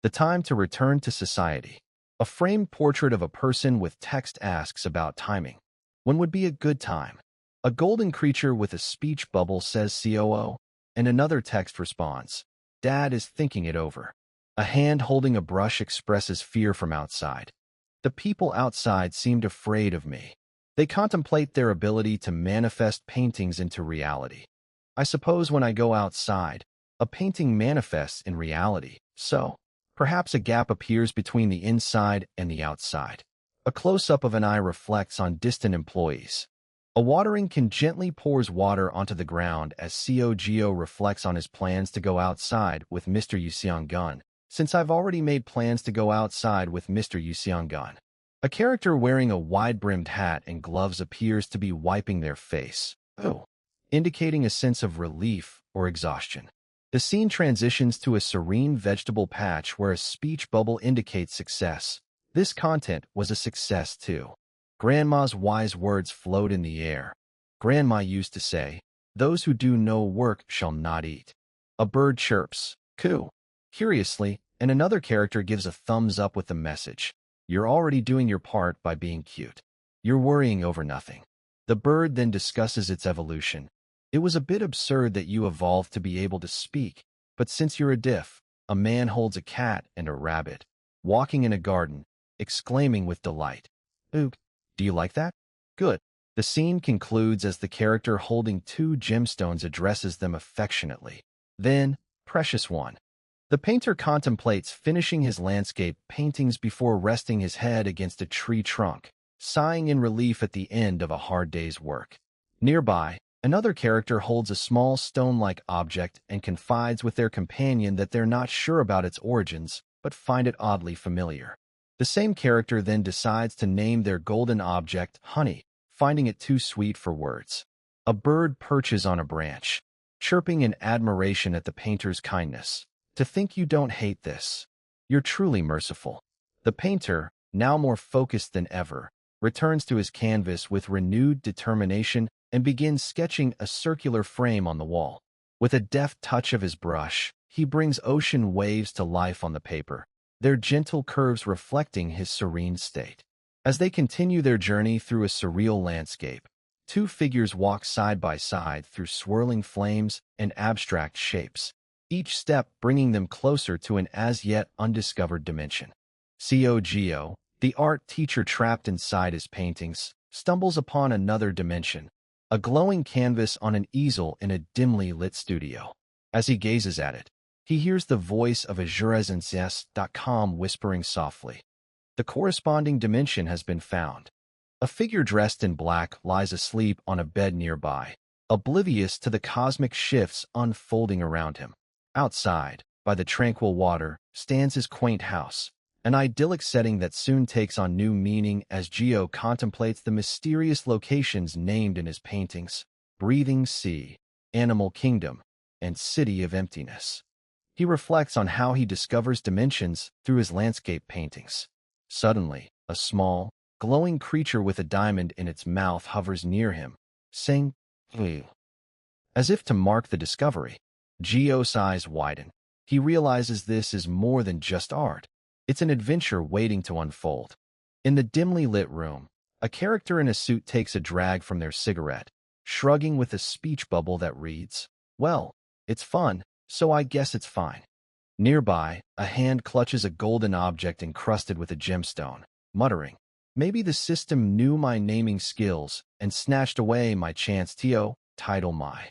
The time to return to society. A framed portrait of a person with text asks about timing. "When would be a good time?" A golden creature with a speech bubble says COO, and another text responds, "Dad is thinking it over." A hand holding a brush expresses fear from outside. "The people outside seemed afraid of me." They contemplate their ability to manifest paintings into reality. I suppose when I go outside, a painting manifests in reality, so perhaps a gap appears between the inside and the outside. A close-up of an eye reflects on distant employees. A watering can gently pours water onto the ground as Geo reflects on his plans to go outside with Mr. Gun. Since I've already made plans to go outside with Mr. Gun. A character wearing a wide-brimmed hat and gloves appears to be wiping their face, indicating a sense of relief or exhaustion. The scene transitions to a serene vegetable patch where a speech bubble indicates success. This content was a success too. Grandma's wise words float in the air. Grandma used to say, "Those who do no work shall not eat." A bird chirps, "Coo," curiously, and another character gives a thumbs up with the message, "You're already doing your part by being cute. You're worrying over nothing." The bird then discusses its evolution. "It was a bit absurd that you evolved to be able to speak, but since you're a diff," a man holds a cat and a rabbit, walking in a garden, exclaiming with delight, "Ook, do you like that? Good." The scene concludes as the character holding two gemstones addresses them affectionately. Then, "Precious one." The painter contemplates finishing his landscape paintings before resting his head against a tree trunk, sighing in relief at the end of a hard day's work. Nearby, another character holds a small stone-like object and confides with their companion that they're not sure about its origins, but find it oddly familiar. The same character then decides to name their golden object Honey, finding it too sweet for words. A bird perches on a branch, chirping in admiration at the painter's kindness. "To think you don't hate this. You're truly merciful." The painter, now more focused than ever, returns to his canvas with renewed determination and begins sketching a circular frame on the wall. With a deft touch of his brush, he brings ocean waves to life on the paper, their gentle curves reflecting his serene state. As they continue their journey through a surreal landscape, two figures walk side by side through swirling flames and abstract shapes, each step bringing them closer to an as-yet undiscovered dimension. Geo, the art teacher trapped inside his paintings, stumbles upon another dimension, a glowing canvas on an easel in a dimly lit studio. As he gazes at it, he hears the voice of azuresenses.com whispering softly, "The corresponding dimension has been found." A figure dressed in black lies asleep on a bed nearby, oblivious to the cosmic shifts unfolding around him. Outside, by the tranquil water, stands his quaint house, an idyllic setting that soon takes on new meaning as Geo contemplates the mysterious locations named in his paintings: Breathing Sea, Animal Kingdom, and City of Emptiness. He reflects on how he discovers dimensions through his landscape paintings. Suddenly, a small, glowing creature with a diamond in its mouth hovers near him, saying, "Please." As if to mark the discovery, Geo's eyes widen. He realizes this is more than just art. It's an adventure waiting to unfold. In the dimly lit room, a character in a suit takes a drag from their cigarette, shrugging with a speech bubble that reads, "Well, it's fun, so I guess it's fine." Nearby, a hand clutches a golden object encrusted with a gemstone, muttering, "Maybe the system knew my naming skills and snatched away my chance to title my."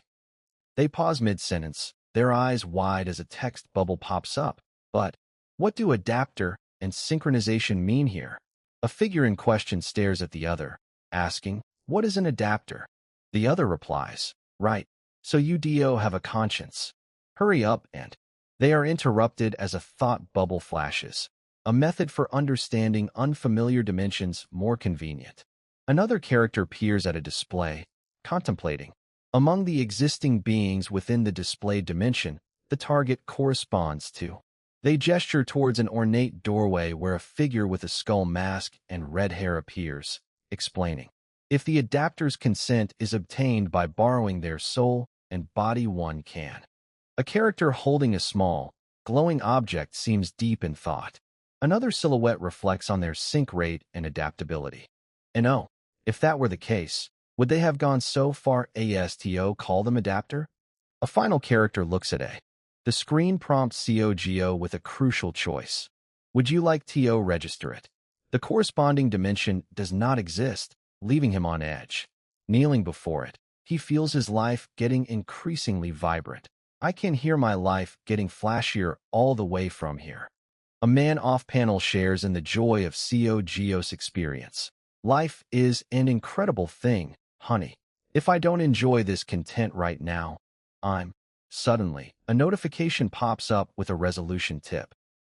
They pause mid-sentence, their eyes wide as a text bubble pops up. But what do adapter and synchronization mean here? A figure in question stares at the other, asking, "What is an adapter?" The other replies, "Right, so you have a conscience. Hurry up," and they are interrupted as a thought bubble flashes, a method for understanding unfamiliar dimensions more convenient. Another character peers at a display, contemplating. Among the existing beings within the displayed dimension, the target corresponds to. They gesture towards an ornate doorway where a figure with a skull mask and red hair appears, explaining, "If the adapter's consent is obtained by borrowing their soul and body, one can." A character holding a small, glowing object seems deep in thought. Another silhouette reflects on their sync rate and adaptability. And oh, if that were the case, would they have gone so far as to call them adapter? A final character looks at A. The screen prompts Geo with a crucial choice. Would you like to register it? The corresponding dimension does not exist, leaving him on edge. Kneeling before it, he feels his life getting increasingly vibrant. I can hear my life getting flashier all the way from here. A man off-panel shares in the joy of Geo's experience. Life is an incredible thing, honey. If I don't enjoy this content right now, I'm... Suddenly, a notification pops up with a resolution tip.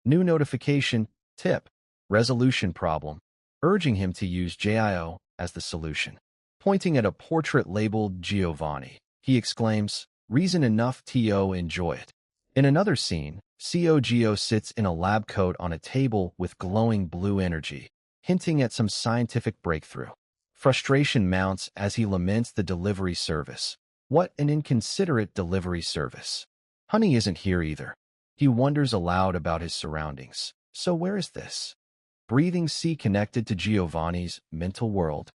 New notification, tip, resolution problem, urging him to use JIO as the solution. Pointing at a portrait labeled Giovanni, he exclaims, "Reason enough to enjoy it." In another scene, Geo sits in a lab coat on a table with glowing blue energy, hinting at some scientific breakthrough. Frustration mounts as he laments the delivery service. What an inconsiderate delivery service. Honey isn't here either. He wonders aloud about his surroundings. So where is this? Breathing sea connected to Giovanni's mental world.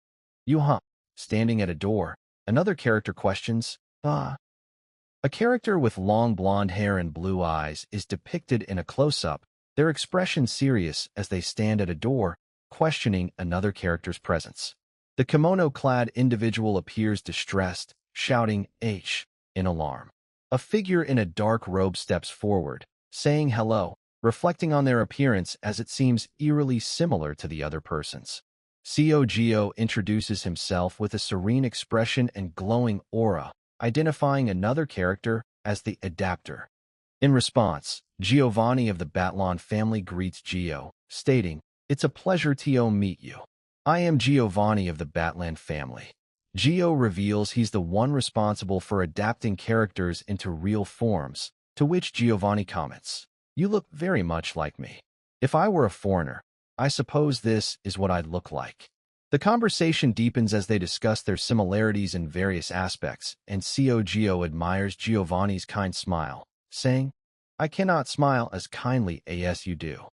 Standing at a door. Another character questions, A character with long blonde hair and blue eyes is depicted in a close-up, their expression serious as they stand at a door, questioning another character's presence. The kimono-clad individual appears distressed, shouting H in alarm. A figure in a dark robe steps forward, saying hello, reflecting on their appearance as it seems eerily similar to the other person's. Geo introduces himself with a serene expression and glowing aura, identifying another character as the adapter. In response, Giovanni of the Batlon family greets Geo, stating, "It's a pleasure to meet you. I am Giovanni of the Batland family." Geo reveals he's the one responsible for adapting characters into real forms, to which Giovanni comments, "You look very much like me. If I were a foreigner, I suppose this is what I'd look like." The conversation deepens as they discuss their similarities in various aspects, and Geo admires Giovanni's kind smile, saying, "I cannot smile as kindly as you do."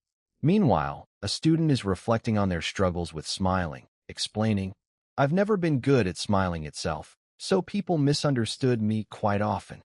Meanwhile, a student is reflecting on their struggles with smiling, explaining, "I've never been good at smiling itself, so people misunderstood me quite often."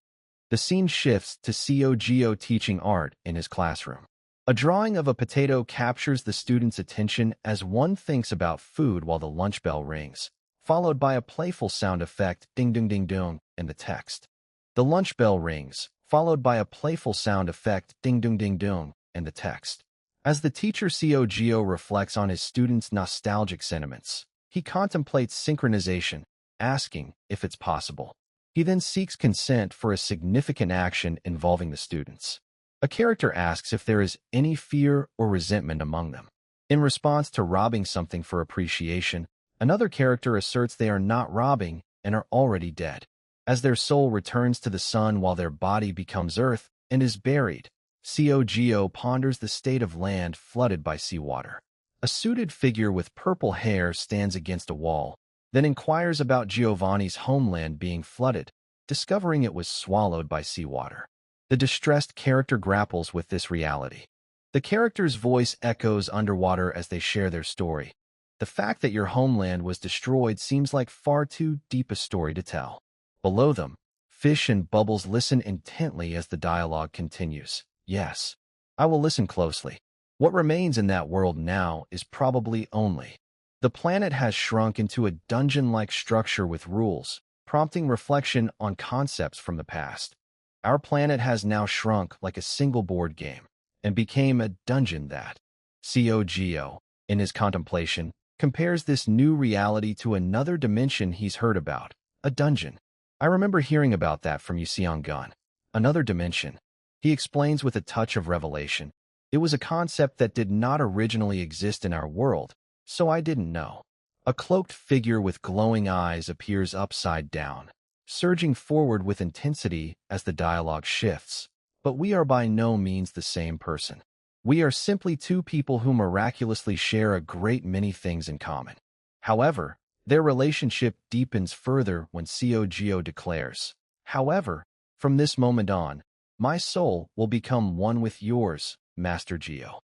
The scene shifts to Geo teaching art in his classroom. A drawing of a potato captures the student's attention as one thinks about food while the lunch bell rings, followed by a playful sound effect ding ding ding dong in the text. The lunch bell rings, followed by a playful sound effect ding ding ding dong in the text. As the teacher Geo reflects on his student's nostalgic sentiments, he contemplates synchronization, asking if it's possible. He then seeks consent for a significant action involving the students. A character asks if there is any fear or resentment among them. In response to robbing something for appreciation, another character asserts they are not robbing and are already dead. As their soul returns to the sun while their body becomes earth and is buried, Geo ponders the state of land flooded by seawater. A suited figure with purple hair stands against a wall, then inquires about Giovanni's homeland being flooded, discovering it was swallowed by seawater. The distressed character grapples with this reality. The character's voice echoes underwater as they share their story. The fact that your homeland was destroyed seems like far too deep a story to tell. Below them, Fish and Bubbles listen intently as the dialogue continues. "Yes, I will listen closely. What remains in that world now is probably only. The planet has shrunk into a dungeon-like structure with rules, prompting reflection on concepts from the past. Our planet has now shrunk like a single board game and became a dungeon that." Geo, in his contemplation, compares this new reality to another dimension he's heard about, a dungeon. "I remember hearing about that from Gun. Another dimension." He explains with a touch of revelation. "It was a concept that did not originally exist in our world, so I didn't know." A cloaked figure with glowing eyes appears upside down, surging forward with intensity as the dialogue shifts. "But we are by no means the same person. We are simply two people who miraculously share a great many things in common." However, their relationship deepens further when Geo declares, "However, from this moment on, my soul will become one with yours, Master Geo."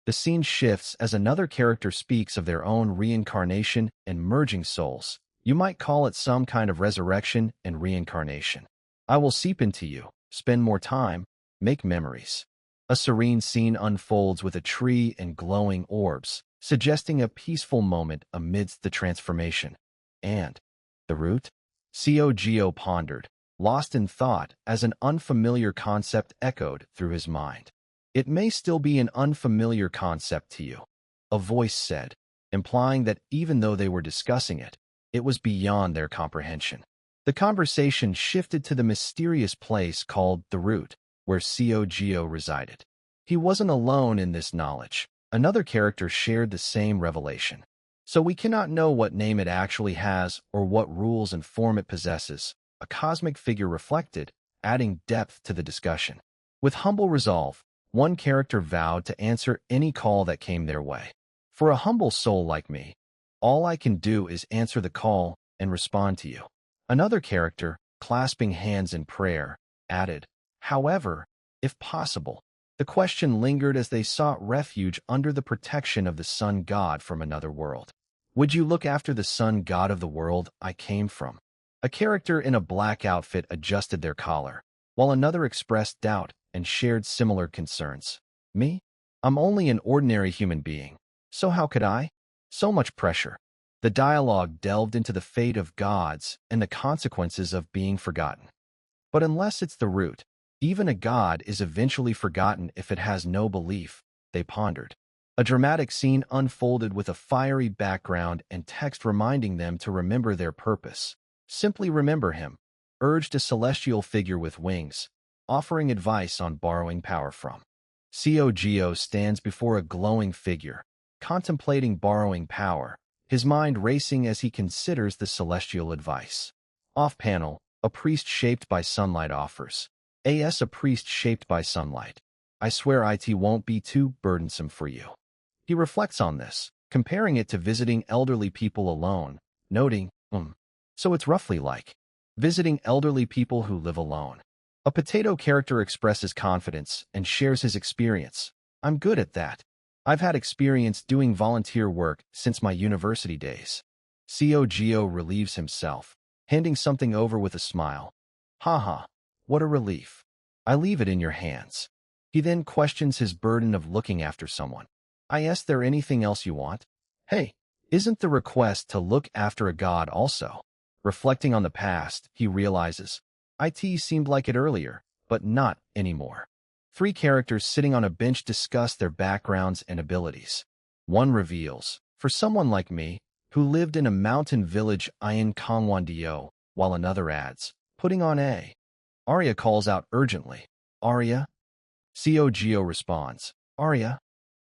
The scene shifts as another character speaks of their own reincarnation and merging souls. You might call it some kind of resurrection and reincarnation. "I will seep into you, spend more time, make memories." A serene scene unfolds with a tree and glowing orbs, suggesting a peaceful moment amidst the transformation. And the root? Cogio pondered, lost in thought as an unfamiliar concept echoed through his mind. It may still be an unfamiliar concept to you, a voice said, implying that even though they were discussing it, it was beyond their comprehension. The conversation shifted to the mysterious place called the Root, where Cogio resided. He wasn't alone in this knowledge. Another character shared the same revelation. So we cannot know what name it actually has or what rules and form it possesses, a cosmic figure reflected, adding depth to the discussion. With humble resolve, one character vowed to answer any call that came their way. For a humble soul like me, all I can do is answer the call and respond to you. Another character, clasping hands in prayer, added, however, if possible. The question lingered as they sought refuge under the protection of the sun god from another world. Would you look after the sun god of the world I came from? A character in a black outfit adjusted their collar, while another expressed doubt and shared similar concerns. Me? I'm only an ordinary human being. So how could I? So much pressure. The dialogue delved into the fate of gods and the consequences of being forgotten. But unless it's the root, even a god is eventually forgotten if it has no belief, they pondered. A dramatic scene unfolded with a fiery background and text reminding them to remember their purpose. Simply remember him, urged a celestial figure with wings, offering advice on borrowing power from. Cogio stands before a glowing figure, contemplating borrowing power, his mind racing as he considers the celestial advice. Off-panel, a priest shaped by sunlight offers. A priest shaped by sunlight. I swear it won't be too burdensome for you. He reflects on this, comparing it to visiting elderly people alone, noting, so it's roughly like visiting elderly people who live alone. A potato character expresses confidence and shares his experience. I'm good at that. I've had experience doing volunteer work since my university days. Cogio relieves himself, handing something over with a smile. Haha, what a relief. I leave it in your hands. He then questions his burden of looking after someone. Is there anything else you want? Hey, isn't the request to look after a god also? Reflecting on the past, he realizes, it seemed like it earlier, but not anymore. Three characters sitting on a bench discuss their backgrounds and abilities. One reveals, for someone like me, who lived in a mountain village in Kangwon-do, while another adds, putting on a. Arya calls out urgently, Arya? Cogio responds, Arya?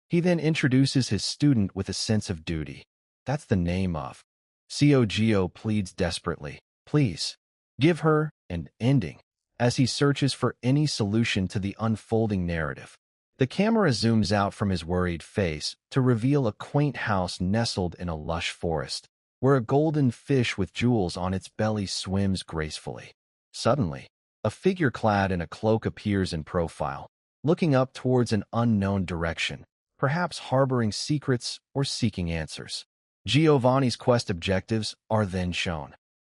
He then introduces his student with a sense of duty. That's the name of. Cogio pleads desperately, please, give her an ending, as he searches for any solution to the unfolding narrative. The camera zooms out from his worried face to reveal a quaint house nestled in a lush forest, where a golden fish with jewels on its belly swims gracefully. Suddenly, a figure clad in a cloak appears in profile, looking up towards an unknown direction, perhaps harboring secrets or seeking answers. Giovanni's quest objectives are then shown.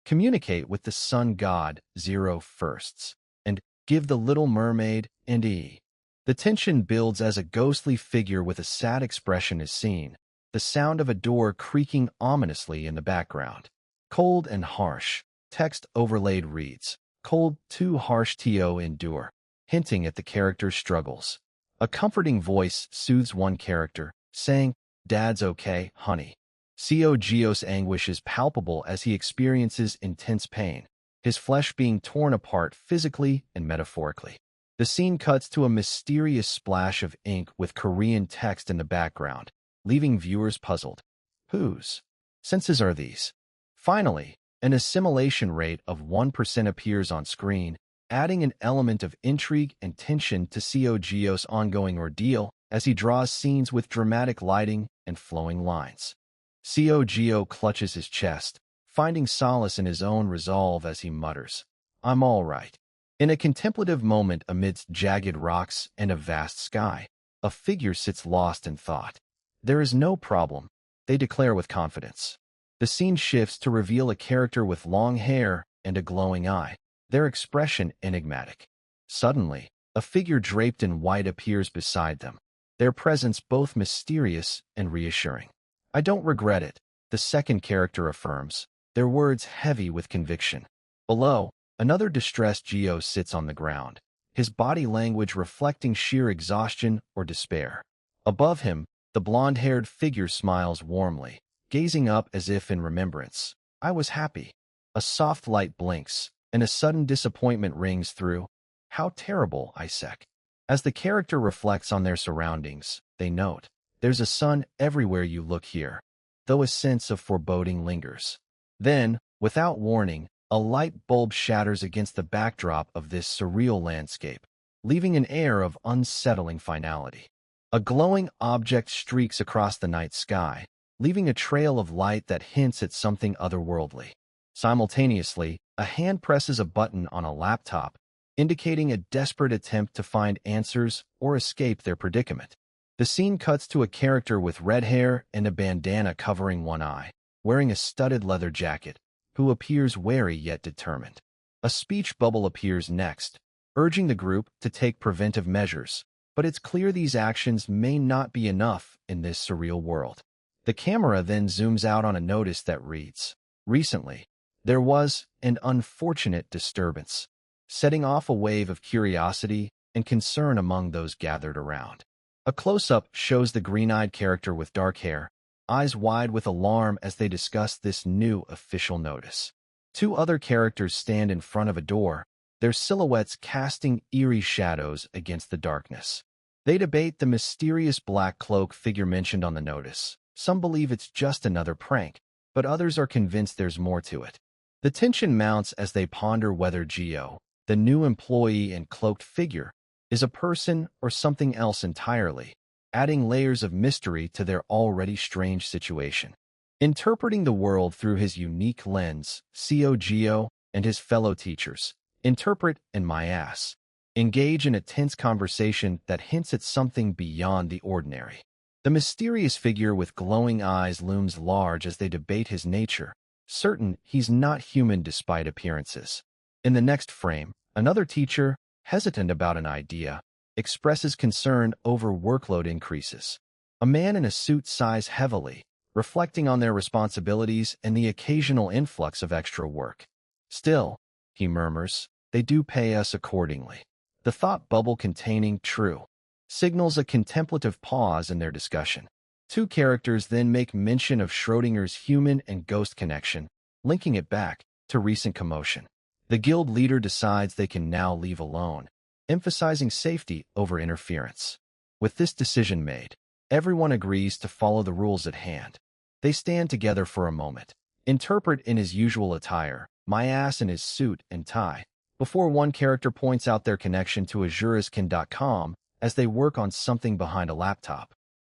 Communicate with the sun god 0 firsts, and give the little mermaid and E. The tension builds as a ghostly figure with a sad expression is seen, the sound of a door creaking ominously in the background. Cold and harsh, text overlaid reads, cold, too harsh to endure, hinting at the character's struggles. A comforting voice soothes one character, saying, Dad's okay, honey. Cogio's anguish is palpable as he experiences intense pain, his flesh being torn apart physically and metaphorically. The scene cuts to a mysterious splash of ink with Korean text in the background, leaving viewers puzzled. Whose senses are these? Finally, an assimilation rate of 1% appears on screen, adding an element of intrigue and tension to Cogio's ongoing ordeal as he draws scenes with dramatic lighting and flowing lines. Cogio clutches his chest, finding solace in his own resolve as he mutters, I'm all right. In a contemplative moment amidst jagged rocks and a vast sky, a figure sits lost in thought. There is no problem, they declare with confidence. The scene shifts to reveal a character with long hair and a glowing eye, their expression enigmatic. Suddenly, a figure draped in white appears beside them. their presence both mysterious and reassuring. "I don't regret it," the second character affirms, their words heavy with conviction. Below, another distressed Geo sits on the ground, his body language reflecting sheer exhaustion or despair. Above him, the blonde-haired figure smiles warmly, gazing up as if in remembrance. "I was happy." A soft light blinks, and a sudden disappointment rings through. "How terrible, Isaac." As the character reflects on their surroundings, they note, "There's a sun everywhere you look here," though a sense of foreboding lingers. Then, without warning, a light bulb shatters against the backdrop of this surreal landscape, leaving an air of unsettling finality. A glowing object streaks across the night sky, leaving a trail of light that hints at something otherworldly. Simultaneously, a hand presses a button on a laptop, indicating a desperate attempt to find answers or escape their predicament. The scene cuts to a character with red hair and a bandana covering one eye, wearing a studded leather jacket, who appears wary yet determined. A speech bubble appears next, urging the group to take preventive measures, but it's clear these actions may not be enough in this surreal world. The camera then zooms out on a notice that reads, "Recently, there was an unfortunate disturbance," setting off a wave of curiosity and concern among those gathered around. A close-up shows the green-eyed character with dark hair, eyes wide with alarm as they discuss this new official notice. Two other characters stand in front of a door, their silhouettes casting eerie shadows against the darkness. They debate the mysterious black cloak figure mentioned on the notice. Some believe it's just another prank, but others are convinced there's more to it. The tension mounts as they ponder whether Geo, the new employee and cloaked figure, is a person or something else entirely, adding layers of mystery to their already strange situation. Interpreting the world through his unique lens, Co Geo and his fellow teachers, Interpret and my ass, engage in a tense conversation that hints at something beyond the ordinary. The mysterious figure with glowing eyes looms large as they debate his nature, certain he's not human despite appearances. In the next frame, another teacher, hesitant about an idea, expresses concern over workload increases. A man in a suit sighs heavily, reflecting on their responsibilities and the occasional influx of extra work. "Still," he murmurs, "they do pay us accordingly." The thought bubble containing "true" signals a contemplative pause in their discussion. Two characters then make mention of Schrodinger's human and ghost connection, linking it back to recent commotion. The guild leader decides they can now leave alone, emphasizing safety over interference. With this decision made, everyone agrees to follow the rules at hand. They stand together for a moment, Interpret in his usual attire, my ass in his suit and tie, before one character points out their connection to azureskin.com as they work on something behind a laptop.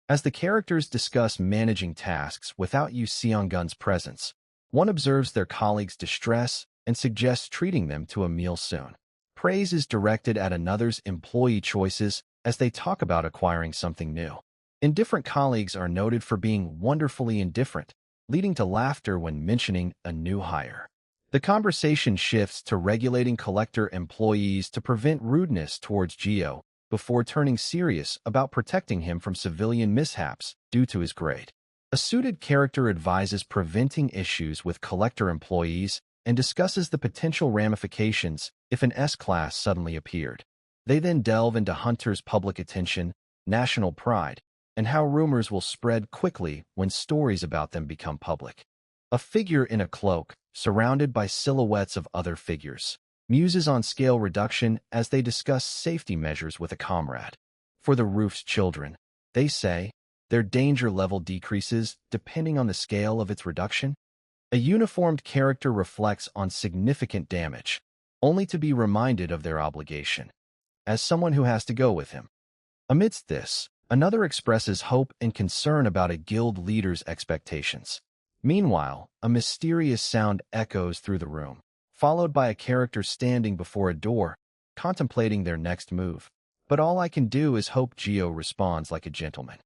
As the characters discuss managing tasks without Yu Seong-gun's presence, one observes their colleagues' distress and suggests treating them to a meal soon. Praise is directed at another's employee choices as they talk about acquiring something new. Indifferent colleagues are noted for being wonderfully indifferent, leading to laughter when mentioning a new hire. The conversation shifts to regulating collector employees to prevent rudeness towards Geo, before turning serious about protecting him from civilian mishaps due to his grade. A suited character advises preventing issues with collector employees and discusses the potential ramifications if an S-class suddenly appeared. They then delve into Hunter's public attention, national pride, and how rumors will spread quickly when stories about them become public. A figure in a cloak, surrounded by silhouettes of other figures, muses on scale reduction as they discuss safety measures with a comrade. For the roof's children, they say, their danger level decreases depending on the scale of its reduction. A uniformed character reflects on significant damage, only to be reminded of their obligation, as someone who has to go with him. Amidst this, another expresses hope and concern about a guild leader's expectations. Meanwhile, a mysterious sound echoes through the room, followed by a character standing before a door, contemplating their next move. But all I can do is hope Geo responds like a gentleman.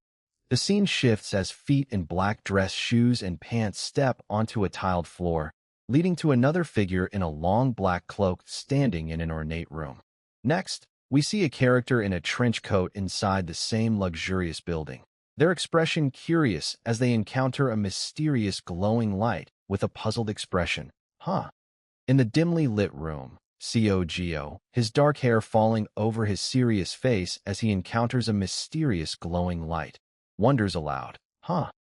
The scene shifts as feet in black dress shoes and pants step onto a tiled floor, leading to another figure in a long black cloak standing in an ornate room. Next, We see a character in a trench coat inside the same luxurious building. Their expression curious as they encounter a mysterious glowing light with a puzzled expression. Huh? In the dimly lit room, Geo, his dark hair falling over his serious face as he encounters a mysterious glowing light, wonders aloud. Huh?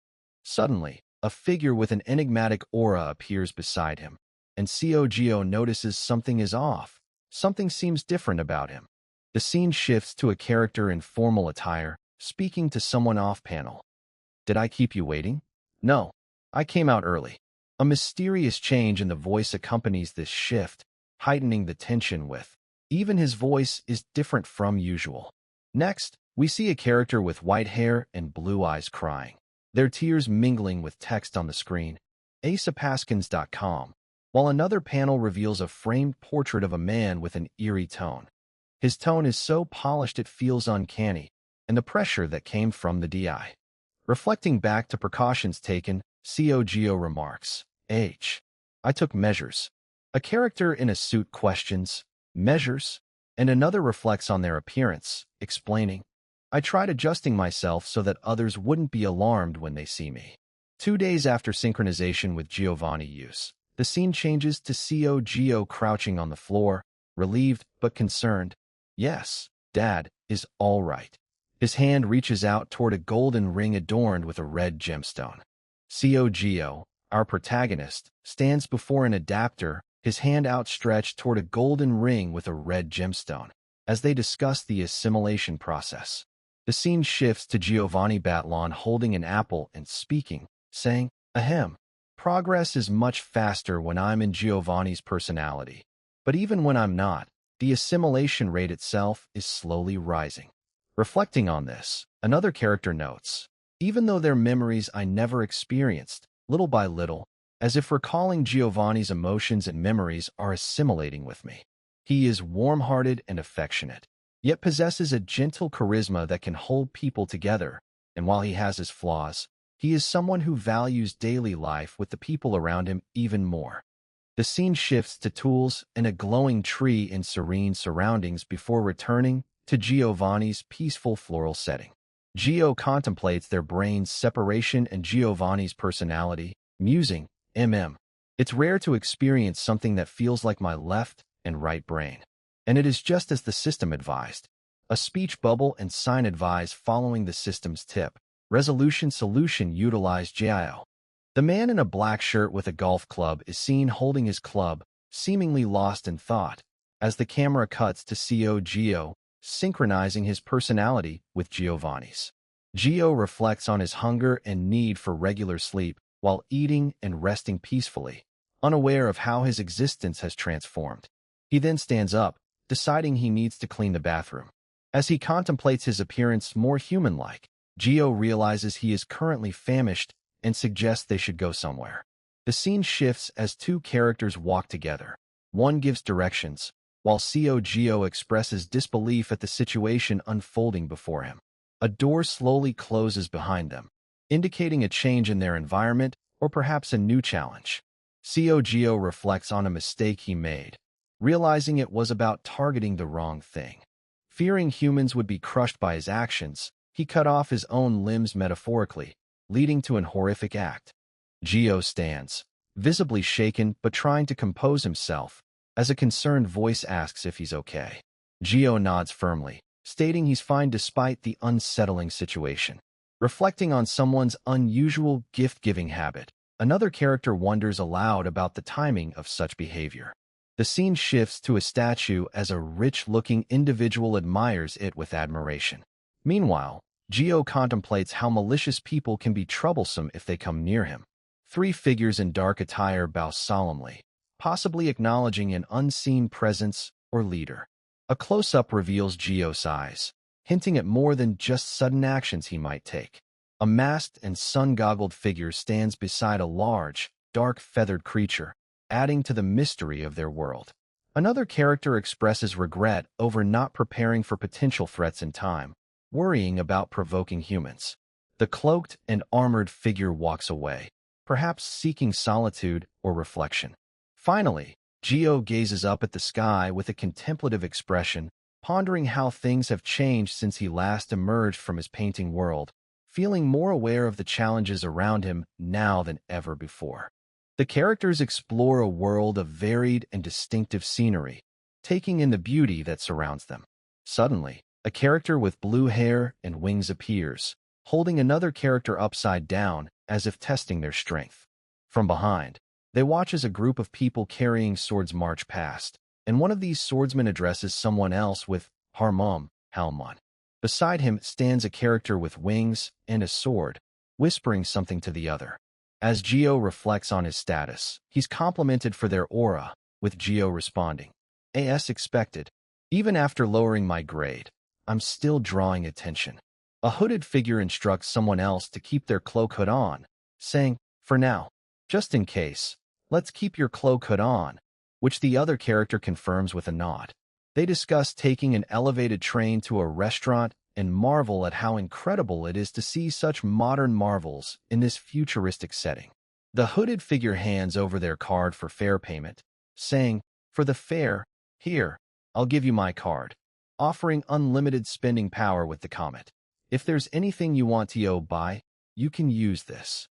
Suddenly, a figure with an enigmatic aura appears beside him, and Geo notices something is off. Something seems different about him. The scene shifts to a character in formal attire, speaking to someone off-panel. Did I keep you waiting? No, I came out early. A mysterious change in the voice accompanies this shift, heightening the tension with. Even his voice is different from usual. Next, we see a character with white hair and blue eyes crying, their tears mingling with text on the screen, asapaskins.com, while another panel reveals a framed portrait of a man with an eerie tone. His tone is so polished it feels uncanny, and the pressure that came from the DI. Reflecting back to precautions taken, Geo remarks, I took measures. A character in a suit questions, measures, and another reflects on their appearance, explaining, I tried adjusting myself so that others wouldn't be alarmed when they see me. 2 days after synchronization with Giovanni use, the scene changes to Geo crouching on the floor, relieved but concerned. Yes, Dad is all right. His hand reaches out toward a golden ring adorned with a red gemstone. Geo, our protagonist, stands before an adapter, his hand outstretched toward a golden ring with a red gemstone, as they discuss the assimilation process. The scene shifts to Giovanni Batlon holding an apple and speaking, saying, Ahem. Progress is much faster when I'm in Giovanni's personality. But even when I'm not, the assimilation rate itself is slowly rising. Reflecting on this, another character notes, even though they're memories I never experienced, little by little, as if recalling Giovanni's emotions and memories are assimilating with me. He is warm-hearted and affectionate, yet possesses a gentle charisma that can hold people together, and while he has his flaws, he is someone who values daily life with the people around him even more. The scene shifts to tools and a glowing tree in serene surroundings before returning to Giovanni's peaceful floral setting. Geo contemplates their brain's separation and Giovanni's personality, musing, It's rare to experience something that feels like my left and right brain. And it is just as the system advised. A speech bubble and sign advise following the system's tip. Resolution solution utilize Geo. The man in a black shirt with a golf club is seen holding his club, seemingly lost in thought, as the camera cuts to Geo, synchronizing his personality with Giovanni's. Geo reflects on his hunger and need for regular sleep while eating and resting peacefully, unaware of how his existence has transformed. He then stands up, deciding he needs to clean the bathroom. As he contemplates his appearance more human-like, Geo realizes he is currently famished and suggests they should go somewhere. The scene shifts as two characters walk together. One gives directions, while Geo expresses disbelief at the situation unfolding before him. A door slowly closes behind them, indicating a change in their environment or perhaps a new challenge. Geo reflects on a mistake he made, realizing it was about targeting the wrong thing. Fearing humans would be crushed by his actions, he cut off his own limbs metaphorically, leading to an horrific act. Geo stands, visibly shaken but trying to compose himself, as a concerned voice asks if he's okay. Geo nods firmly, stating he's fine despite the unsettling situation. Reflecting on someone's unusual gift-giving habit, another character wonders aloud about the timing of such behavior. The scene shifts to a statue as a rich-looking individual admires it with admiration. Meanwhile, Geo contemplates how malicious people can be troublesome if they come near him. 3 figures in dark attire bow solemnly, possibly acknowledging an unseen presence or leader. A close-up reveals Geo's eyes, hinting at more than just sudden actions he might take. A masked and sun-goggled figure stands beside a large, dark feathered creature, adding to the mystery of their world. Another character expresses regret over not preparing for potential threats in time, worrying about provoking humans. The cloaked and armored figure walks away, perhaps seeking solitude or reflection. Finally, Geo gazes up at the sky with a contemplative expression, pondering how things have changed since he last emerged from his painting world, feeling more aware of the challenges around him now than ever before. The characters explore a world of varied and distinctive scenery, taking in the beauty that surrounds them. Suddenly, a character with blue hair and wings appears, holding another character upside down as if testing their strength. From behind, they watch as a group of people carrying swords march past, and one of these swordsmen addresses someone else with Harmum, Halmon. Beside him stands a character with wings and a sword, whispering something to the other. As Geo reflects on his status, he's complimented for their aura, with Geo responding, "As expected. Even after lowering my grade, I'm still drawing attention." A hooded figure instructs someone else to keep their cloak hood on, saying, "For now, just in case, let's keep your cloak hood on," which the other character confirms with a nod. They discuss taking an elevated train to a restaurant and marvel at how incredible it is to see such modern marvels in this futuristic setting. The hooded figure hands over their card for fare payment, saying, "For the fare, here, I'll give you my card," offering unlimited spending power with the comment. "If there's anything you want to buy, you can use this."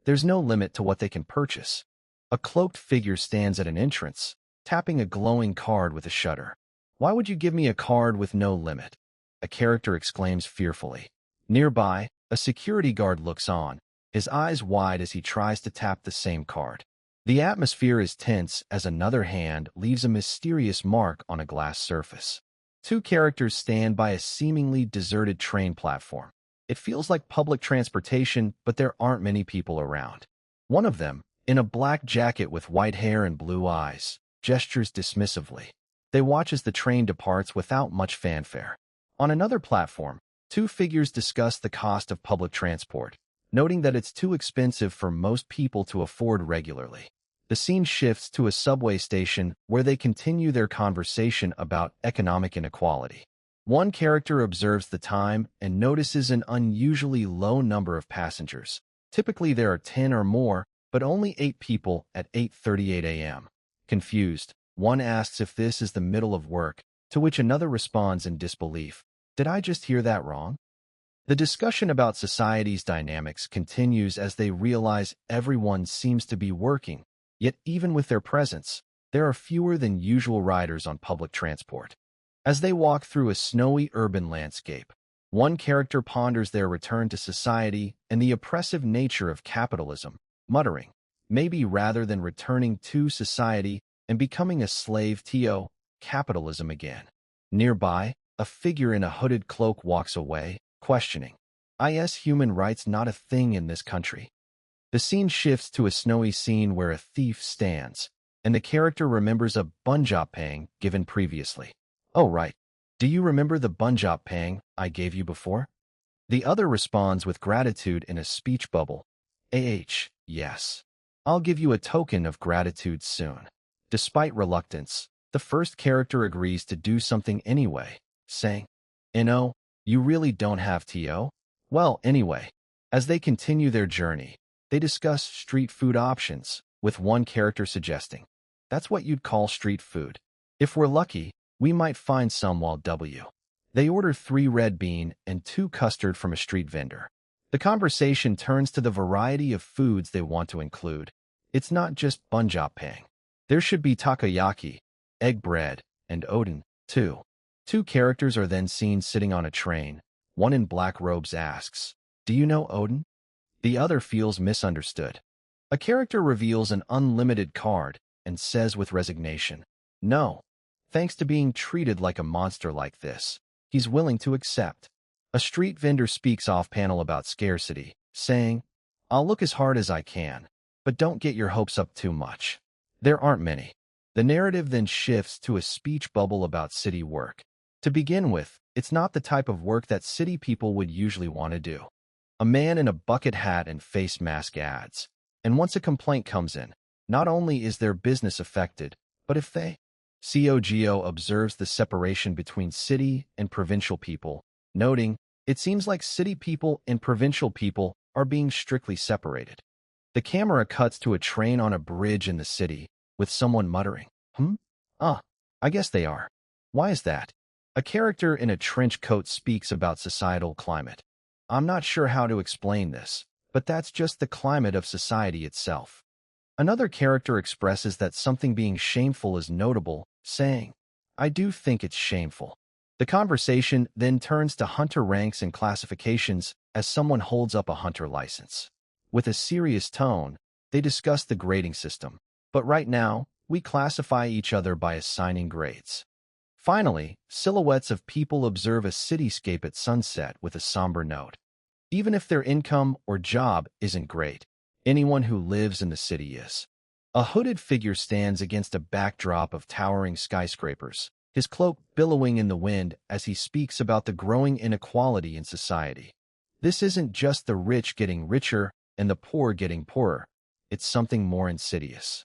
There's no limit to what they can purchase. A cloaked figure stands at an entrance, tapping a glowing card with a shutter. "Why would you give me a card with no limit?" a character exclaims fearfully. Nearby, a security guard looks on, his eyes wide as he tries to tap the same card. The atmosphere is tense as another hand leaves a mysterious mark on a glass surface. Two characters stand by a seemingly deserted train platform. It feels like public transportation, but there aren't many people around. One of them, in a black jacket with white hair and blue eyes, gestures dismissively. They watch as the train departs without much fanfare. On another platform, two figures discuss the cost of public transport, noting that it's too expensive for most people to afford regularly. The scene shifts to a subway station where they continue their conversation about economic inequality. One character observes the time and notices an unusually low number of passengers. Typically there are 10 or more, but only 8 people at 8:38 a.m. Confused, one asks if this is the middle of work, to which another responds in disbelief. "Did I just hear that wrong?" The discussion about society's dynamics continues as they realize everyone seems to be working, yet even with their presence, there are fewer than usual riders on public transport. As they walk through a snowy urban landscape, one character ponders their return to society and the oppressive nature of capitalism, muttering, "Maybe rather than returning to society and becoming a slave to capitalism again." Nearby, a figure in a hooded cloak walks away, questioning, "Is human rights not a thing in this country?" The scene shifts to a snowy scene where a thief stands, and the character remembers a bunjop pang given previously. "Oh right, do you remember the bunjop pang I gave you before?" The other responds with gratitude in a speech bubble. Yes. I'll give you a token of gratitude soon." Despite reluctance, the first character agrees to do something anyway, saying, "You really don't have to?" Well, anyway, as they continue their journey, they discuss street food options, with one character suggesting, "That's what you'd call street food. If we're lucky, we might find some while They order 3 red bean and 2 custard from a street vendor. The conversation turns to the variety of foods they want to include. It's not just bunjop pang. There should be takoyaki, egg bread, and odin, too. 2 characters are then seen sitting on a train. One in black robes asks, "Do you know Odin?" The other feels misunderstood. A character reveals an unlimited card and says with resignation, "No. Thanks to being treated like a monster like this, he's willing to accept." A street vendor speaks off-panel about scarcity, saying, "I'll look as hard as I can, but don't get your hopes up too much. There aren't many." The narrative then shifts to a speech bubble about city work. To begin with, it's not the type of work that city people would usually want to do. A man in a bucket hat and face mask adds, and once a complaint comes in, not only is their business affected, but if they... COGO observes the separation between city and provincial people, noting, "It seems like city people and provincial people are being strictly separated." The camera cuts to a train on a bridge in the city, with someone muttering, "I guess they are. Why is that?" A character in a trench coat speaks about societal climate. I'm not sure how to explain this, but that's just the climate of society itself. Another character expresses that something being shameful is notable, saying, I do think it's shameful. The conversation then turns to hunter ranks and classifications as someone holds up a hunter license. With a serious tone, they discuss the grading system, but right now, we classify each other by assigning grades. Finally, silhouettes of people observe a cityscape at sunset with a somber note. Even if their income or job isn't great, anyone who lives in the city is. A hooded figure stands against a backdrop of towering skyscrapers, his cloak billowing in the wind as he speaks about the growing inequality in society. This isn't just the rich getting richer and the poor getting poorer. It's something more insidious.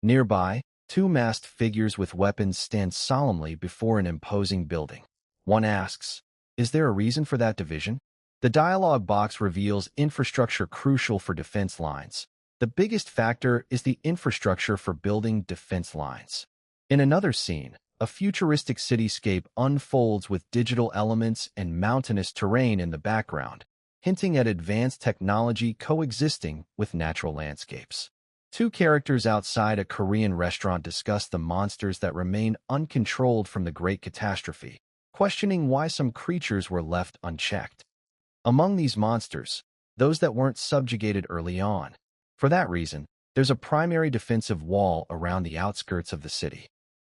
Nearby, two masked figures with weapons stand solemnly before an imposing building. One asks, is there a reason for that division? The dialogue box reveals infrastructure crucial for defense lines. The biggest factor is the infrastructure for building defense lines. In another scene, a futuristic cityscape unfolds with digital elements and mountainous terrain in the background, hinting at advanced technology coexisting with natural landscapes. Two characters outside a Korean restaurant discuss the monsters that remain uncontrolled from the Great Catastrophe, questioning why some creatures were left unchecked. Among these monsters, those that weren't subjugated early on. For that reason, there's a primary defensive wall around the outskirts of the city.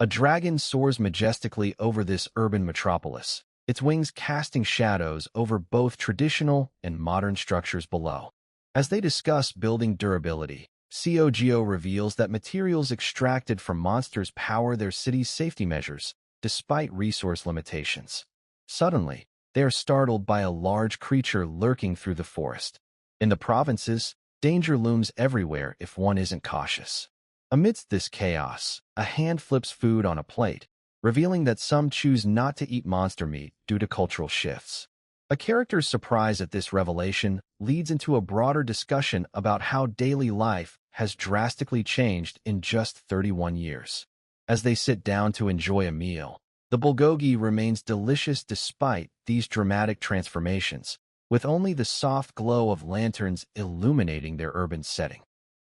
A dragon soars majestically over this urban metropolis, its wings casting shadows over both traditional and modern structures below. As they discuss building durability, COGO reveals that materials extracted from monsters power their city's safety measures, despite resource limitations. Suddenly, they are startled by a large creature lurking through the forest. In the provinces, danger looms everywhere if one isn't cautious. Amidst this chaos, a hand flips food on a plate, revealing that some choose not to eat monster meat due to cultural shifts. A character's surprise at this revelation leads into a broader discussion about how daily life has drastically changed in just 31 years. As they sit down to enjoy a meal, the bulgogi remains delicious despite these dramatic transformations, with only the soft glow of lanterns illuminating their urban setting.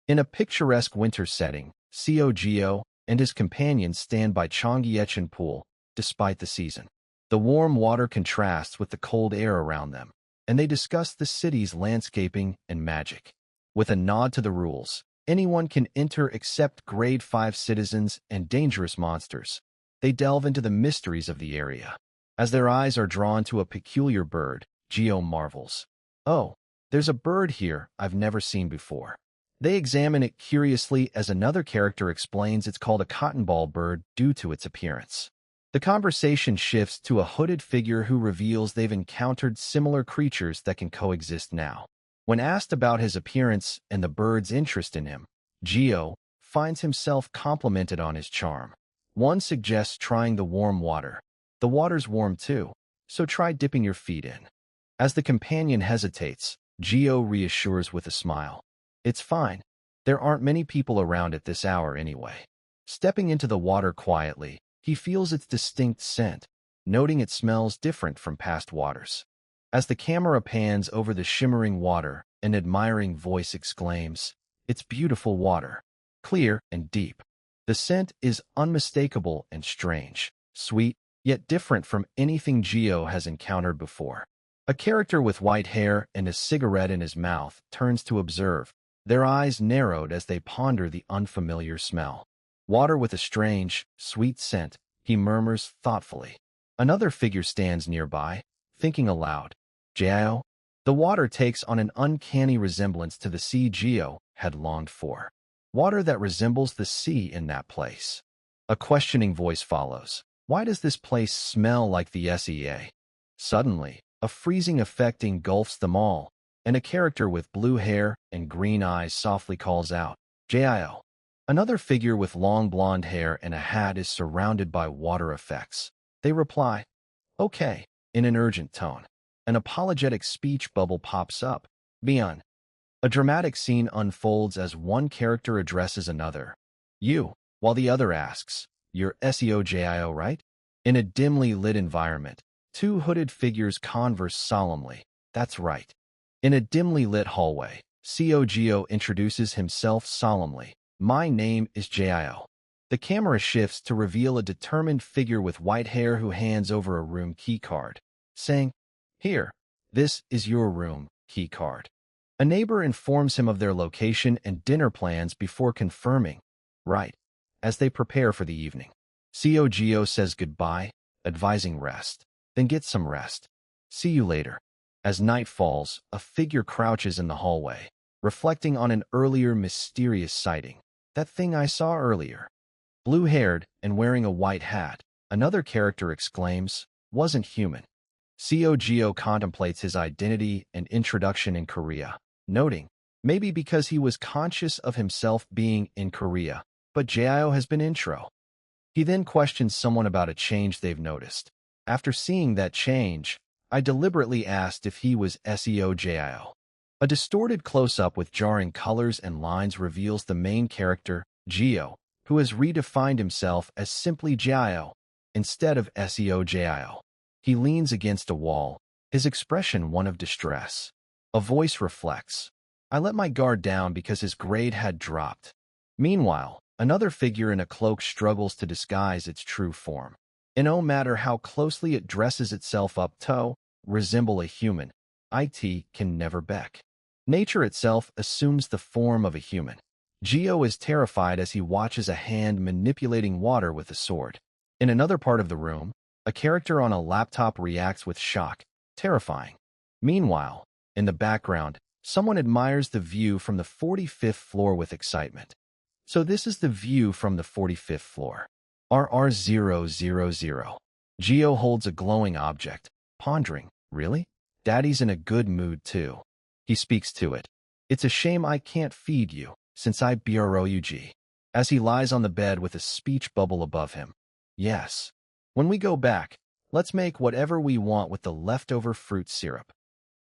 In a picturesque winter setting, COGO and his companions stand by Cheonggyecheon Pool, despite the season. The warm water contrasts with the cold air around them, and they discuss the city's landscaping and magic. With a nod to the rules, anyone can enter except Grade 5 citizens and dangerous monsters. They delve into the mysteries of the area. As their eyes are drawn to a peculiar bird, Geo marvels. Oh, there's a bird here I've never seen before. They examine it curiously as another character explains it's called a cottonball bird due to its appearance. The conversation shifts to a hooded figure who reveals they've encountered similar creatures that can coexist now. When asked about his appearance and the bird's interest in him, Geo finds himself complimented on his charm. One suggests trying the warm water. The water's warm too, so try dipping your feet in. As the companion hesitates, Geo reassures with a smile. It's fine. There aren't many people around at this hour anyway. Stepping into the water quietly, he feels its distinct scent, noting it smells different from past waters. As the camera pans over the shimmering water, an admiring voice exclaims, "It's beautiful water, clear and deep." The scent is unmistakable and strange, sweet, yet different from anything Geo has encountered before. A character with white hair and a cigarette in his mouth turns to observe, their eyes narrowed as they ponder the unfamiliar smell. Water with a strange, sweet scent, he murmurs thoughtfully. Another figure stands nearby, thinking aloud. Geo? The water takes on an uncanny resemblance to the sea Geo had longed for. Water that resembles the sea in that place. A questioning voice follows. Why does this place smell like the SEA? Suddenly, a freezing effect engulfs them all, and a character with blue hair and green eyes softly calls out, Geo. Another figure with long blonde hair and a hat is surrounded by water effects. They reply, okay, in an urgent tone. An apologetic speech bubble pops up. Beyond. A dramatic scene unfolds as one character addresses another. You, while the other asks, you're SEO JIO, right? In a dimly lit environment, two hooded figures converse solemnly. That's right. In a dimly lit hallway, Cogio introduces himself solemnly. My name is Jio. The camera shifts to reveal a determined figure with white hair who hands over a room key card, saying, "Here, this is your room key card." A neighbor informs him of their location and dinner plans before confirming, "Right," as they prepare for the evening. Cogio says goodbye, advising rest. "Then get some rest. See you later." As night falls, a figure crouches in the hallway, reflecting on an earlier mysterious sighting. "That thing I saw earlier. Blue-haired and wearing a white hat," another character exclaims, "wasn't human." Cogio contemplates his identity and introduction in Korea, noting, maybe because he was conscious of himself being in Korea, but Jio has been intro. He then questions someone about a change they've noticed. After seeing that change, I deliberately asked if he was Seojio. A distorted close-up with jarring colors and lines reveals the main character, Gio, who has redefined himself as simply Jio instead of Seojio. He leans against a wall, his expression one of distress. A voice reflects, "I let my guard down because his grade had dropped." Meanwhile, another figure in a cloak struggles to disguise its true form. And no matter how closely it dresses itself up to resemble a human, it can never beck. Nature itself assumes the form of a human. Gio is terrified as he watches a hand manipulating water with a sword. In another part of the room, a character on a laptop reacts with shock, terrifying. Meanwhile, in the background, someone admires the view from the 45th floor with excitement. "So this is the view from the 45th floor. RR000. Gio holds a glowing object, pondering, "Really? Daddy's in a good mood too." He speaks to it. "It's a shame I can't feed you, since I BROUG." As he lies on the bed with a speech bubble above him. "Yes. When we go back, let's make whatever we want with the leftover fruit syrup."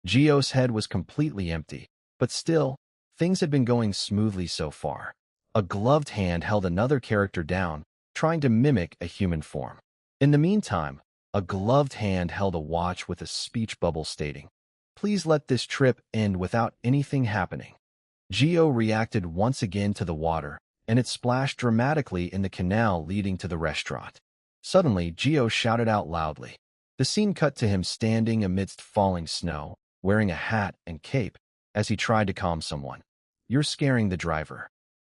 Gio's head was completely empty, but still, things had been going smoothly so far. A gloved hand held another character down, trying to mimic a human form. In the meantime, a gloved hand held a watch with a speech bubble stating, "Please let this trip end without anything happening." Gio reacted once again to the water, and it splashed dramatically in the canal leading to the restaurant. Suddenly, Gio shouted out loudly. The scene cut to him standing amidst falling snow, wearing a hat and cape, as he tried to calm someone. "You're scaring the driver."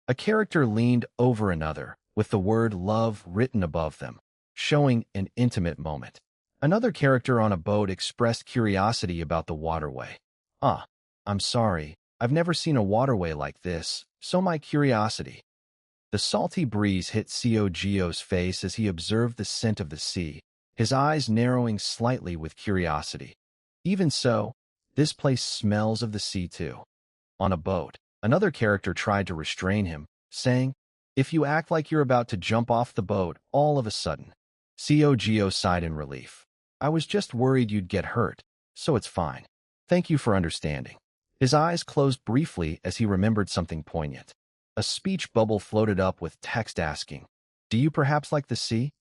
A character leaned over another, with the word love written above them, showing an intimate moment. Another character on a boat expressed curiosity about the waterway. I'm sorry, I've never seen a waterway like this, so my curiosity." The salty breeze hit Gio's face as he observed the scent of the sea, his eyes narrowing slightly with curiosity. "Even so, this place smells of the sea too." On a boat, another character tried to restrain him, saying, "If you act like you're about to jump off the boat all of a sudden." Gio sighed in relief. "I was just worried you'd get hurt, so it's fine. Thank you for understanding." His eyes closed briefly as he remembered something poignant. A speech bubble floated up with text asking, "Do you perhaps like the sea?"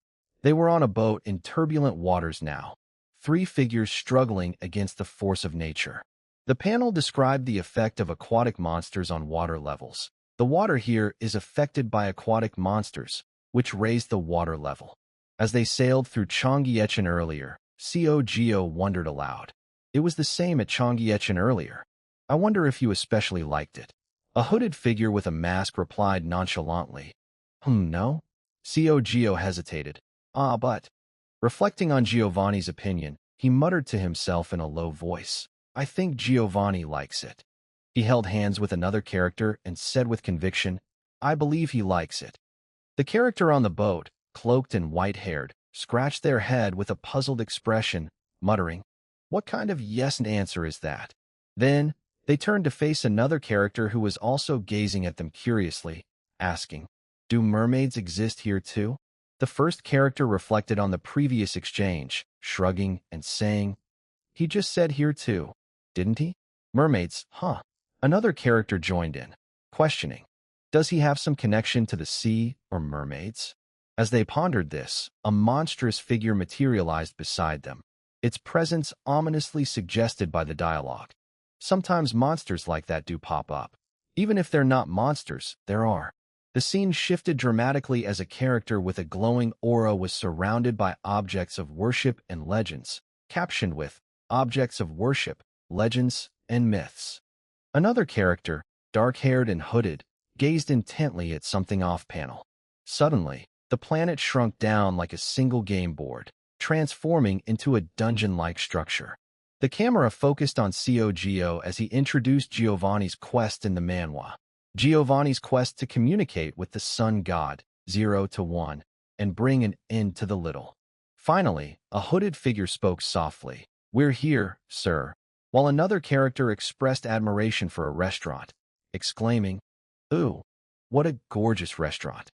They were on a boat in turbulent waters now, three figures struggling against the force of nature. The panel described the effect of aquatic monsters on water levels. The water here is affected by aquatic monsters, which raise the water level. As they sailed through Cheongyecheon earlier, Gio wondered aloud. "It was the same at Cheongyecheon earlier. I wonder if you especially liked it." A hooded figure with a mask replied nonchalantly, No. Gio hesitated. But. Reflecting on Giovanni's opinion, he muttered to himself in a low voice, "I think Giovanni likes it." He held hands with another character and said with conviction, "I believe he likes it." The character on the boat, cloaked and white-haired, scratched their head with a puzzled expression, muttering, "What kind of yes answer is that?" Then, they turned to face another character who was also gazing at them curiously, asking, "Do mermaids exist here too?" The first character reflected on the previous exchange, shrugging and saying, "He just said here too, didn't he? Mermaids, huh?" Another character joined in, questioning, "Does he have some connection to the sea or mermaids?" As they pondered this, a monstrous figure materialized beside them, its presence ominously suggested by the dialogue. Sometimes monsters like that do pop up. Even if they're not monsters, there are. The scene shifted dramatically as a character with a glowing aura was surrounded by objects of worship and legends, captioned with objects of worship, legends, and myths. Another character, dark-haired and hooded, gazed intently at something off-panel. Suddenly, the planet shrunk down like a single game board, transforming into a dungeon-like structure. The camera focused on Cogio as he introduced Giovanni's quest in the manhwa. Giovanni's quest to communicate with the sun god, 0 to 1, and bring an end to the little. Finally, a hooded figure spoke softly. "We're here, sir," while another character expressed admiration for a restaurant, exclaiming, "Ooh, what a gorgeous restaurant."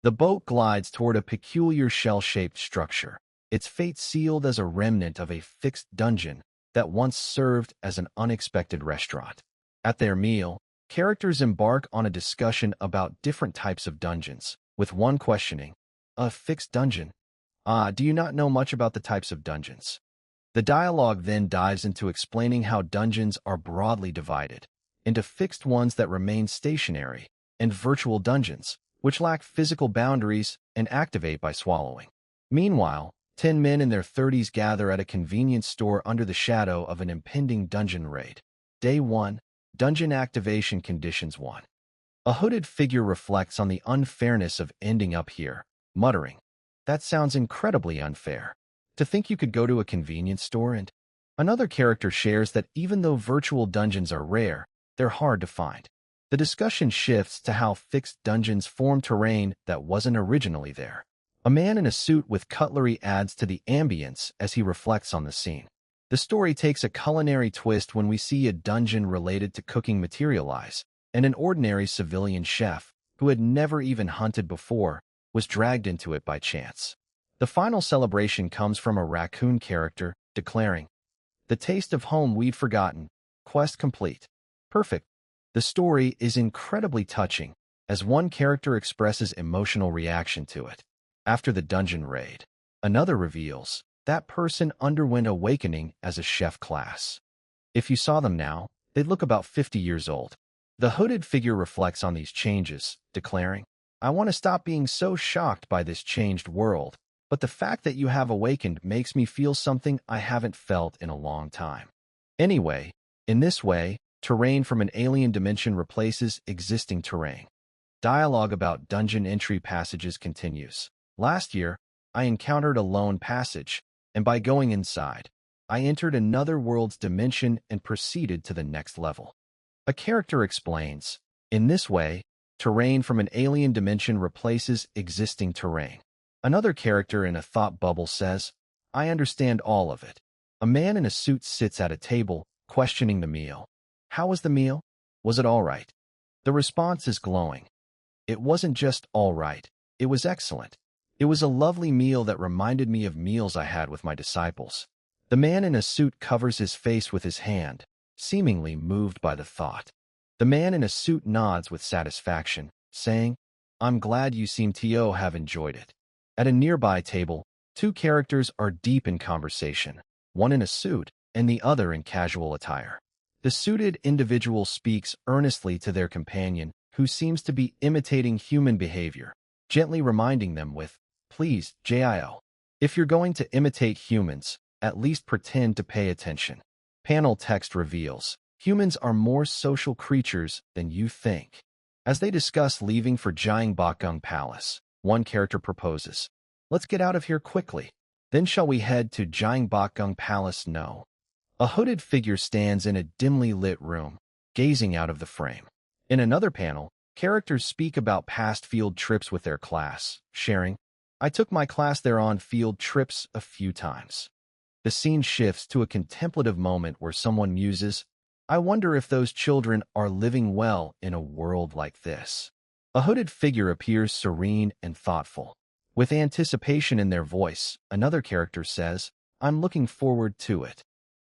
The boat glides toward a peculiar shell-shaped structure, its fate sealed as a remnant of a fixed dungeon that once served as an unexpected restaurant. At their meal, characters embark on a discussion about different types of dungeons, with one questioning, "A fixed dungeon? Do you not know much about the types of dungeons?" The dialogue then dives into explaining how dungeons are broadly divided into fixed ones that remain stationary and virtual dungeons, which lack physical boundaries and activate by swallowing. Meanwhile, 10 men in their 30s gather at a convenience store under the shadow of an impending dungeon raid. Day 1. Dungeon Activation Conditions 1. A hooded figure reflects on the unfairness of ending up here, muttering, "That sounds incredibly unfair. To think you could go to a convenience store and..." Another character shares that even though virtual dungeons are rare, they're hard to find. The discussion shifts to how fixed dungeons form terrain that wasn't originally there. A man in a suit with cutlery adds to the ambience as he reflects on the scene. The story takes a culinary twist when we see a dungeon related to cooking materialize, and an ordinary civilian chef, who had never even hunted before, was dragged into it by chance. The final celebration comes from a raccoon character, declaring, "The taste of home we'd forgotten. Quest complete." Perfect. The story is incredibly touching, as one character expresses emotional reaction to it. After the dungeon raid, another reveals that person underwent awakening as a chef class. If you saw them now, they'd look about 50 years old. The hooded figure reflects on these changes, declaring, "I want to stop being so shocked by this changed world, but the fact that you have awakened makes me feel something I haven't felt in a long time." Anyway, in this way, terrain from an alien dimension replaces existing terrain. Dialogue about dungeon entry passages continues. Last year, I encountered a lone passage, and by going inside, I entered another world's dimension and proceeded to the next level. A character explains, "In this way, terrain from an alien dimension replaces existing terrain." Another character in a thought bubble says, "I understand all of it." A man in a suit sits at a table, questioning the meal. "How was the meal? Was it all right?" The response is glowing. "It wasn't just all right, it was excellent. It was a lovely meal that reminded me of meals I had with my disciples." The man in a suit covers his face with his hand, seemingly moved by the thought. The man in a suit nods with satisfaction, saying, "I'm glad you seem to have enjoyed it." At a nearby table, two characters are deep in conversation, one in a suit and the other in casual attire. The suited individual speaks earnestly to their companion, who seems to be imitating human behavior, gently reminding them with, "Please, Jio. If you're going to imitate humans, at least pretend to pay attention." Panel text reveals, "Humans are more social creatures than you think." As they discuss leaving for Gyeongbokgung Palace, one character proposes, "Let's get out of here quickly. Then shall we head to Gyeongbokgung Palace?" No. A hooded figure stands in a dimly lit room, gazing out of the frame. In another panel, characters speak about past field trips with their class, sharing, "I took my class there on field trips a few times." The scene shifts to a contemplative moment where someone muses, "I wonder if those children are living well in a world like this." A hooded figure appears serene and thoughtful. With anticipation in their voice, another character says, "I'm looking forward to it."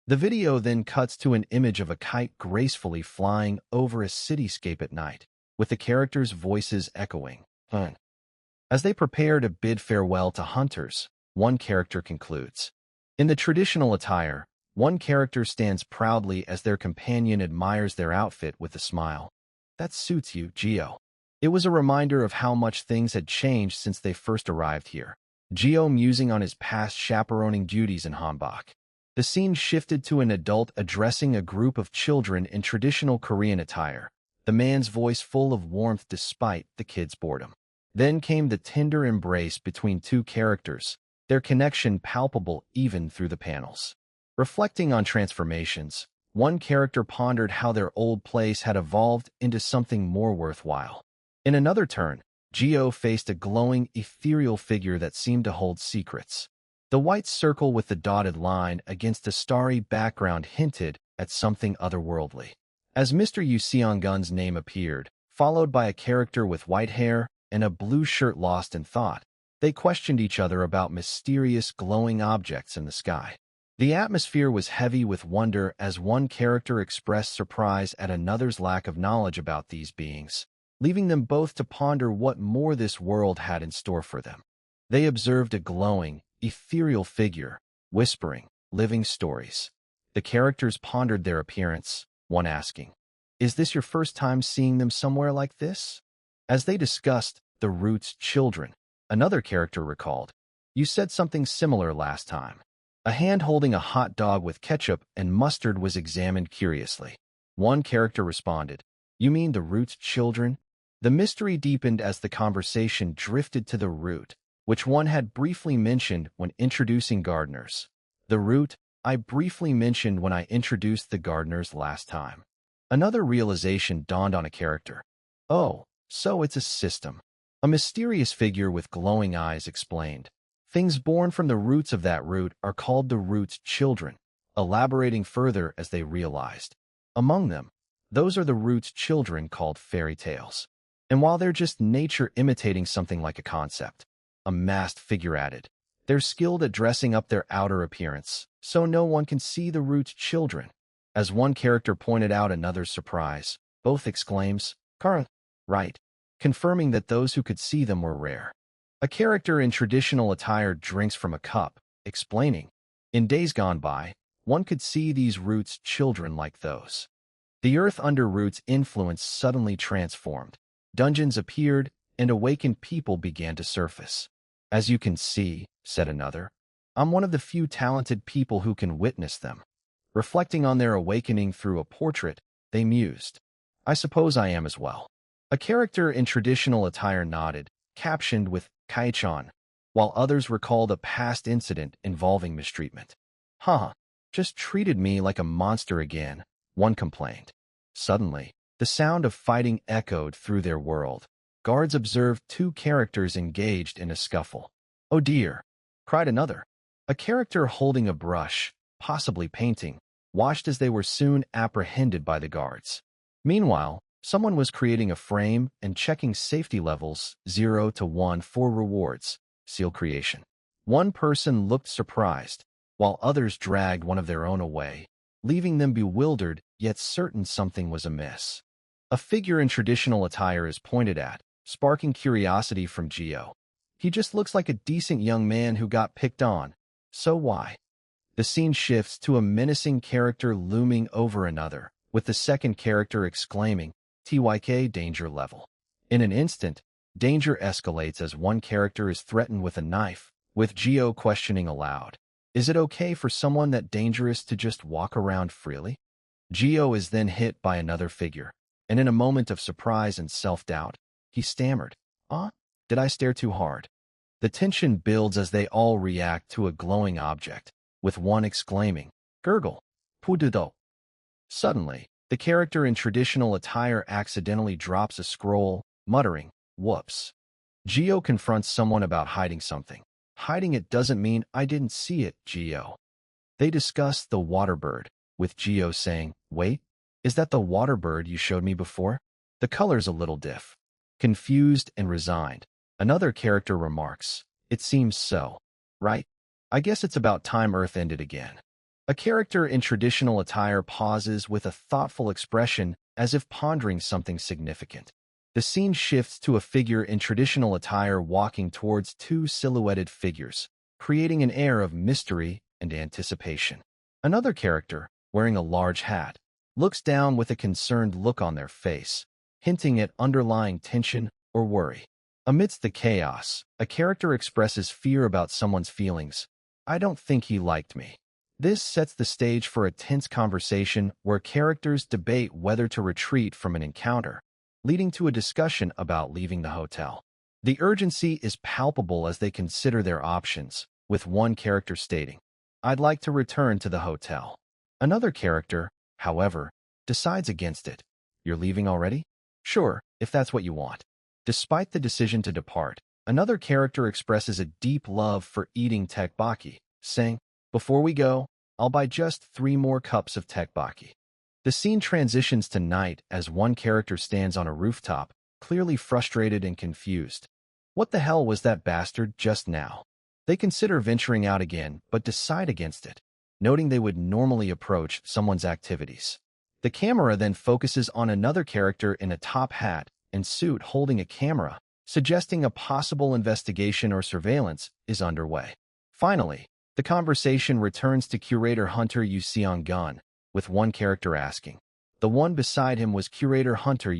The video then cuts to an image of a kite gracefully flying over a cityscape at night, with the characters' voices echoing, "Fun." As they prepare to bid farewell to hunters, one character concludes. In the traditional attire, one character stands proudly as their companion admires their outfit with a smile. That suits you, Gio. It was a reminder of how much things had changed since they first arrived here. Gio musing on his past chaperoning duties in Hanbok. The scene shifted to an adult addressing a group of children in traditional Korean attire, the man's voice full of warmth despite the kids' boredom. Then came the tender embrace between two characters, their connection palpable even through the panels. Reflecting on transformations, one character pondered how their old place had evolved into something more worthwhile. In another turn, Gio faced a glowing, ethereal figure that seemed to hold secrets. The white circle with the dotted line against a starry background hinted at something otherworldly. As Mr. Yu Seong-gun's name appeared, followed by a character with white hair and a blue shirt lost in thought, they questioned each other about mysterious glowing objects in the sky. The atmosphere was heavy with wonder as one character expressed surprise at another's lack of knowledge about these beings, leaving them both to ponder what more this world had in store for them. They observed a glowing, ethereal figure, whispering, living stories. The characters pondered their appearance, one asking, "Is this your first time seeing them somewhere like this?" As they discussed the Roots children, another character recalled, "You said something similar last time." A hand holding a hot dog with ketchup and mustard was examined curiously. One character responded, "You mean the Roots children?" The mystery deepened as the conversation drifted to the root, which one had briefly mentioned when introducing gardeners. The root I briefly mentioned when I introduced the gardeners last time. Another realization dawned on a character. Oh, so it's a system. A mysterious figure with glowing eyes explained. Things born from the roots of that root are called the root's children, elaborating further as they realized. Among them, those are the root's children called fairy tales. And while they're just nature imitating something like a concept, a masked figure added, they're skilled at dressing up their outer appearance, so no one can see the root's children. As one character pointed out another's surprise, both exclaims, "Kara, right," confirming that those who could see them were rare. A character in traditional attire drinks from a cup, explaining, "In days gone by, one could see these roots children like those." The earth under roots' influence suddenly transformed. Dungeons appeared, and awakened people began to surface. "As you can see," said another, "I'm one of the few talented people who can witness them." Reflecting on their awakening through a portrait, they mused, "I suppose I am as well." A character in traditional attire nodded, captioned with Kaichan, while others recalled a past incident involving mistreatment. "Huh, just treated me like a monster again," one complained. Suddenly, the sound of fighting echoed through their world. Guards observed two characters engaged in a scuffle. "Oh dear," cried another. A character holding a brush, possibly painting, watched as they were soon apprehended by the guards. Meanwhile, someone was creating a frame and checking safety levels 0 to 1 for rewards, seal creation. One person looked surprised, while others dragged one of their own away, leaving them bewildered yet certain something was amiss. A figure in traditional attire is pointed at, sparking curiosity from Gio. "He just looks like a decent young man who got picked on, so why?" The scene shifts to a menacing character looming over another, with the second character exclaiming, "TYK danger level." In an instant, danger escalates as one character is threatened with a knife, with Gio questioning aloud, "Is it okay for someone that dangerous to just walk around freely?" Gio is then hit by another figure, and in a moment of surprise and self-doubt, he stammered, did I stare too hard?" The tension builds as they all react to a glowing object, with one exclaiming, "Gurgle, pududo." Suddenly, the character in traditional attire accidentally drops a scroll, muttering, "Whoops." Gio confronts someone about hiding something. "Hiding it doesn't mean I didn't see it, Gio." They discuss the water bird, with Gio saying, "Wait, is that the water bird you showed me before? The color's a little diff." Confused and resigned, another character remarks, "It seems so, right? I guess it's about time Earth ended again." A character in traditional attire pauses with a thoughtful expression as if pondering something significant. The scene shifts to a figure in traditional attire walking towards two silhouetted figures, creating an air of mystery and anticipation. Another character, wearing a large hat, looks down with a concerned look on their face, hinting at underlying tension or worry. Amidst the chaos, a character expresses fear about someone's feelings. "I don't think he liked me." This sets the stage for a tense conversation where characters debate whether to retreat from an encounter, leading to a discussion about leaving the hotel. The urgency is palpable as they consider their options, with one character stating, "I'd like to return to the hotel." Another character, however, decides against it. "You're leaving already? Sure, if that's what you want." Despite the decision to depart, another character expresses a deep love for eating tteokbokki, saying, "Before we go, I'll buy just 3 more cups of tteokbokki." The scene transitions to night as one character stands on a rooftop, clearly frustrated and confused. What the hell was that bastard just now? They consider venturing out again, but decide against it, noting they would normally approach someone's activities. The camera then focuses on another character in a top hat and suit holding a camera, suggesting a possible investigation or surveillance is underway. Finally, the conversation returns to Curator Hunter Gun, with one character asking. The one beside him was Curator Hunter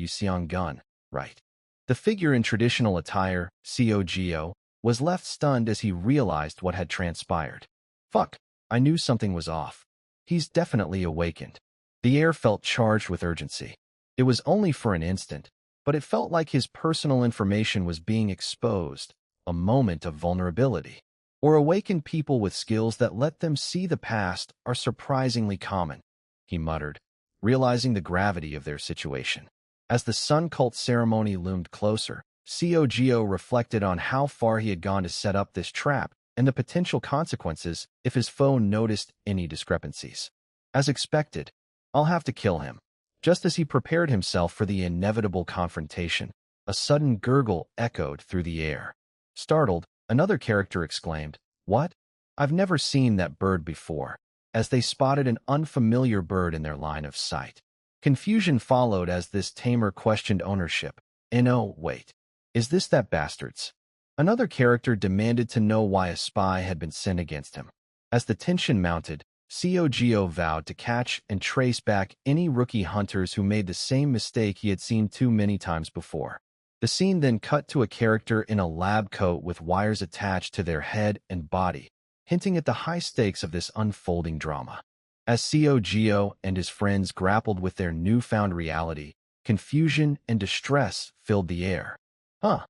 Gun, right? The figure in traditional attire, Cogo, was left stunned as he realized what had transpired. "Fuck, I knew something was off. He's definitely awakened." The air felt charged with urgency. It was only for an instant, but it felt like his personal information was being exposed, a moment of vulnerability. Or awakened people with skills that let them see the past are surprisingly common, he muttered, realizing the gravity of their situation. As the sun cult ceremony loomed closer, Cogo reflected on how far he had gone to set up this trap and the potential consequences if his foe noticed any discrepancies. As expected, "I'll have to kill him." Just as he prepared himself for the inevitable confrontation, a sudden gurgle echoed through the air. Startled, another character exclaimed, "What? I've never seen that bird before," as they spotted an unfamiliar bird in their line of sight. Confusion followed as this tamer questioned ownership. "No, wait. Is this that bastard's?" Another character demanded to know why a spy had been sent against him. As the tension mounted, Cogo vowed to catch and trace back any rookie hunters who made the same mistake he had seen too many times before. The scene then cut to a character in a lab coat with wires attached to their head and body, hinting at the high stakes of this unfolding drama. As Cogo and his friends grappled with their newfound reality, confusion and distress filled the air. "Huh?"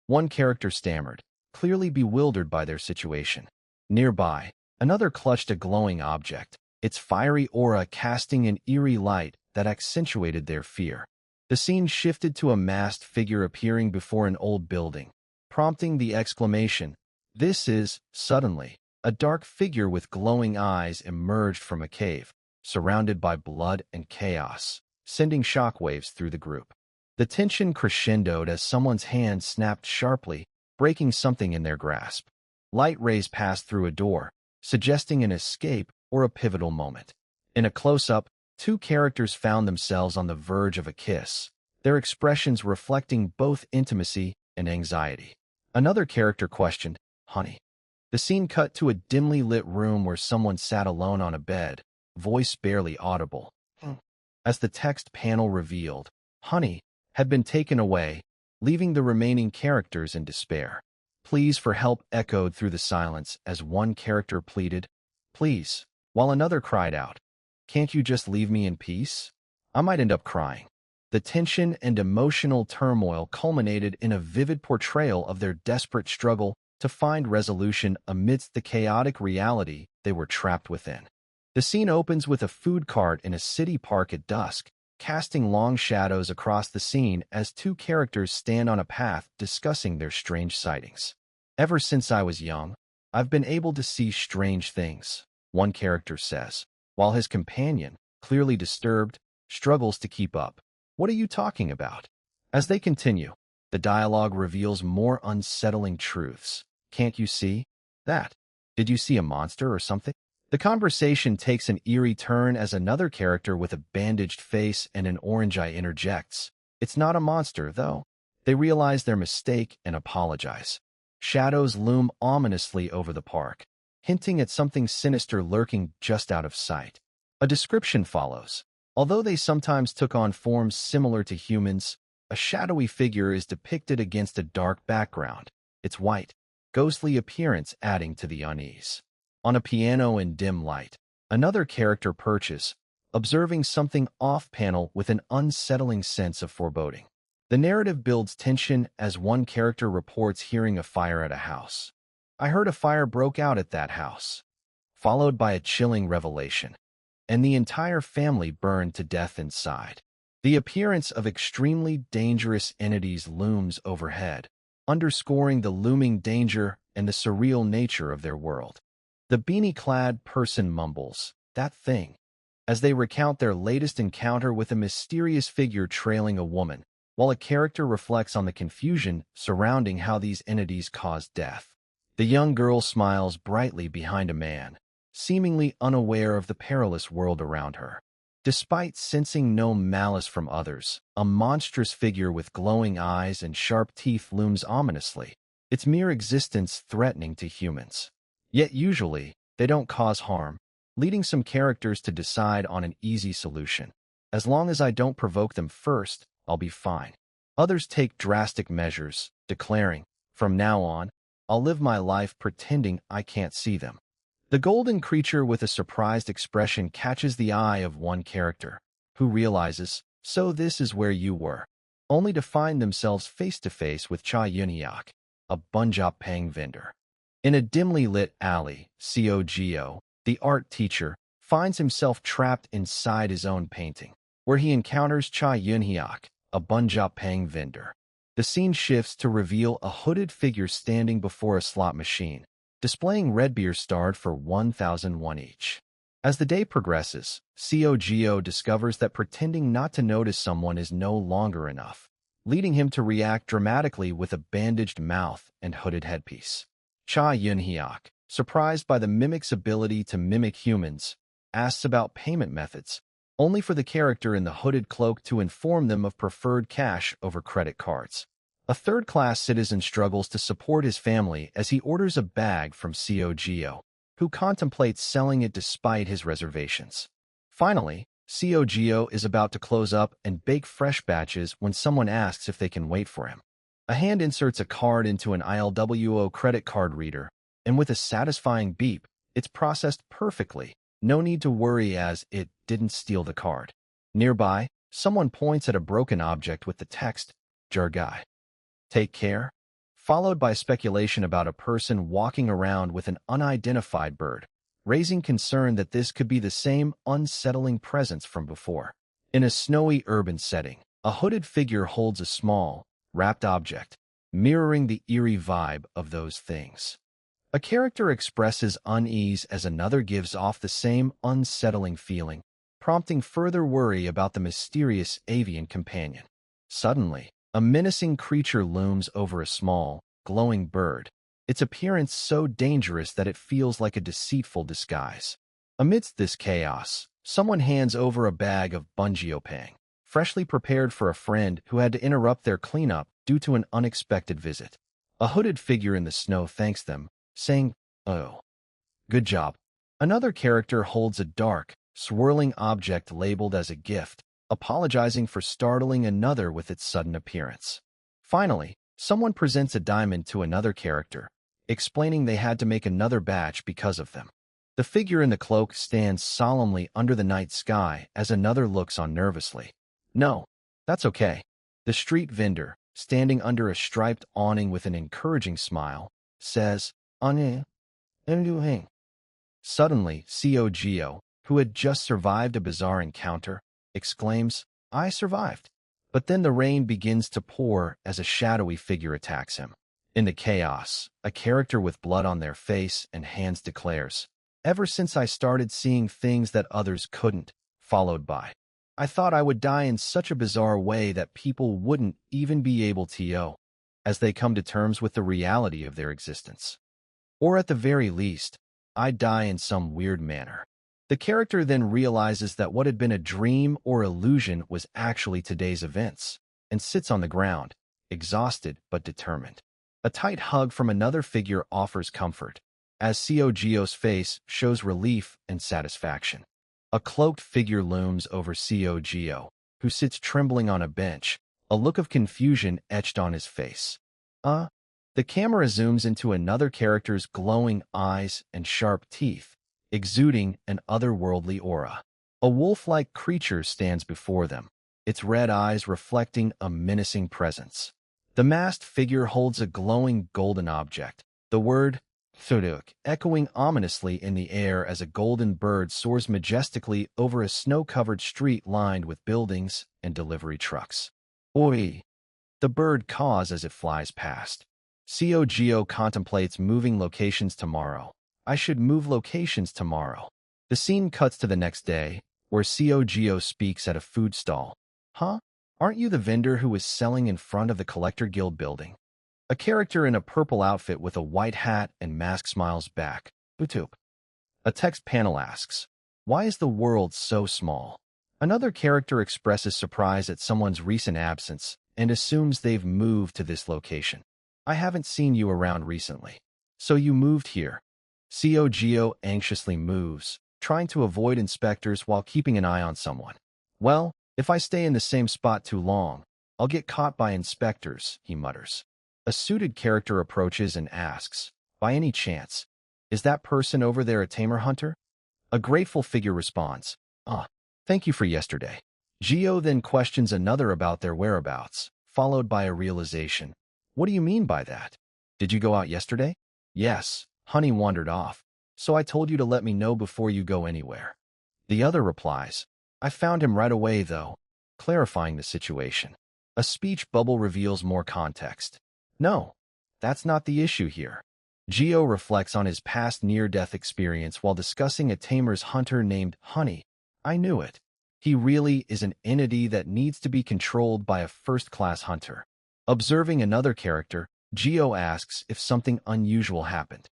One character stammered, clearly bewildered by their situation. Nearby, another clutched a glowing object, its fiery aura casting an eerie light that accentuated their fear. The scene shifted to a masked figure appearing before an old building, prompting the exclamation, "This is," suddenly. A dark figure with glowing eyes emerged from a cave, surrounded by blood and chaos, sending shockwaves through the group. The tension crescendoed as someone's hand snapped sharply, breaking something in their grasp. Light rays passed through a door, suggesting an escape or a pivotal moment. In a close-up, 2 characters found themselves on the verge of a kiss, their expressions reflecting both intimacy and anxiety. Another character questioned, "Honey?" The scene cut to a dimly lit room where someone sat alone on a bed, voice barely audible. As the text panel revealed, "Honey" had been taken away, leaving the remaining characters in despair. Pleas for help echoed through the silence as one character pleaded, "Please," while another cried out, "Can't you just leave me in peace? I might end up crying." The tension and emotional turmoil culminated in a vivid portrayal of their desperate struggle to find resolution amidst the chaotic reality they were trapped within. The scene opens with a food cart in a city park at dusk, casting long shadows across the scene as 2 characters stand on a path discussing their strange sightings. "Ever since I was young, I've been able to see strange things," one character says, while his companion, clearly disturbed, struggles to keep up. "What are you talking about?" As they continue, the dialogue reveals more unsettling truths. "Can't you see that? Did you see a monster or something?" The conversation takes an eerie turn as another character with a bandaged face and an orange eye interjects. "It's not a monster, though. They realize their mistake and apologize. Shadows loom ominously over the park, hinting at something sinister lurking just out of sight. A description follows. Although they sometimes took on forms similar to humans, a shadowy figure is depicted against a dark background, its white, ghostly appearance adding to the unease. On a piano in dim light, another character perches, observing something off-panel with an unsettling sense of foreboding. The narrative builds tension as one character reports hearing a fire at a house. "I heard a fire broke out at that house," followed by a chilling revelation, "and the entire family burned to death inside." The appearance of extremely dangerous entities looms overhead, underscoring the looming danger and the surreal nature of their world. The beanie-clad person mumbles, "That thing," as they recount their latest encounter with a mysterious figure trailing a woman, while a character reflects on the confusion surrounding how these entities cause death. The young girl smiles brightly behind a man, seemingly unaware of the perilous world around her. Despite sensing no malice from others, a monstrous figure with glowing eyes and sharp teeth looms ominously, its mere existence threatening to humans. Yet usually, they don't cause harm, leading some characters to decide on an easy solution. "As long as I don't provoke them first, I'll be fine." Others take drastic measures, declaring, "From now on, I'll live my life pretending I can't see them." The golden creature with a surprised expression catches the eye of one character, who realizes, "So this is where you were," only to find themselves face-to-face with Cha Yunhyuk, a bunjap pang vendor. In a dimly lit alley, Cogeo, the art teacher, finds himself trapped inside his own painting, where he encounters Cha Yunhyuk, a bunjap pang vendor. The scene shifts to reveal a hooded figure standing before a slot machine, displaying red beer starred for 1,001 each. As the day progresses, Cogeo discovers that pretending not to notice someone is no longer enough, leading him to react dramatically with a bandaged mouth and hooded headpiece. Cha Yunhyuk, surprised by the mimic's ability to mimic humans, asks about payment methods, only for the character in the hooded cloak to inform them of preferred cash over credit cards. A third-class citizen struggles to support his family as he orders a bag from Cogeo, who contemplates selling it despite his reservations. Finally, Cogeo is about to close up and bake fresh batches when someone asks if they can wait for him. A hand inserts a card into an ILWO credit card reader, and with a satisfying beep, it's processed perfectly. No need to worry as it didn't steal the card. Nearby, someone points at a broken object with the text, "Jargai. Take care," followed by speculation about a person walking around with an unidentified bird, raising concern that this could be the same unsettling presence from before. In a snowy urban setting, a hooded figure holds a small, wrapped object, mirroring the eerie vibe of those things. A character expresses unease as another gives off the same unsettling feeling, prompting further worry about the mysterious avian companion. Suddenly, a menacing creature looms over a small, glowing bird, its appearance so dangerous that it feels like a deceitful disguise. Amidst this chaos, someone hands over a bag of bungeopang, freshly prepared for a friend who had to interrupt their cleanup due to an unexpected visit. A hooded figure in the snow thanks them, saying, "Oh, good job." Another character holds a dark, swirling object labeled as a gift, apologizing for startling another with its sudden appearance. Finally, someone presents a diamond to another character, explaining they had to make another batch because of them. The figure in the cloak stands solemnly under the night sky as another looks on nervously. "No, that's okay." The street vendor, standing under a striped awning with an encouraging smile, says, "Ane, hang." Suddenly, Cogeo, who had just survived a bizarre encounter, exclaims, "I survived." But then the rain begins to pour as a shadowy figure attacks him. In the chaos, a character with blood on their face and hands declares, "Ever since I started seeing things that others couldn't," followed by, "I thought I would die in such a bizarre way that people wouldn't even be able to," as they come to terms with the reality of their existence. Or at the very least, I die in some weird manner. The character then realizes that what had been a dream or illusion was actually today's events, and sits on the ground, exhausted but determined. A tight hug from another figure offers comfort, as Seo Gio's face shows relief and satisfaction. A cloaked figure looms over Seo Gio, who sits trembling on a bench, a look of confusion etched on his face. The camera zooms into another character's glowing eyes and sharp teeth, exuding an otherworldly aura. A wolf-like creature stands before them, its red eyes reflecting a menacing presence. The masked figure holds a glowing golden object, the word Thuduk echoing ominously in the air as a golden bird soars majestically over a snow-covered street lined with buildings and delivery trucks. Oi! The bird caws as it flies past. Seo Gio contemplates moving locations tomorrow. I should move locations tomorrow. The scene cuts to the next day, where Seo Gio speaks at a food stall. Huh? Aren't you the vendor who was selling in front of the Collector Guild building? A character in a purple outfit with a white hat and mask smiles back. Utup. A text panel asks, why is the world so small? Another character expresses surprise at someone's recent absence and assumes they've moved to this location. I haven't seen you around recently. So you moved here. Seo Gio anxiously moves, trying to avoid inspectors while keeping an eye on someone. Well, if I stay in the same spot too long, I'll get caught by inspectors, he mutters. A suited character approaches and asks, by any chance, is that person over there a tamer hunter? A grateful figure responds, thank you for yesterday. Gio then questions another about their whereabouts, followed by a realization. What do you mean by that? Did you go out yesterday? Yes, Honey wandered off, so I told you to let me know before you go anywhere. The other replies, I found him right away though, clarifying the situation. A speech bubble reveals more context. No, that's not the issue here. Gio reflects on his past near-death experience while discussing a tamer's hunter named Honey. I knew it. He really is an entity that needs to be controlled by a first-class hunter. Observing another character, Gio asks if something unusual happened.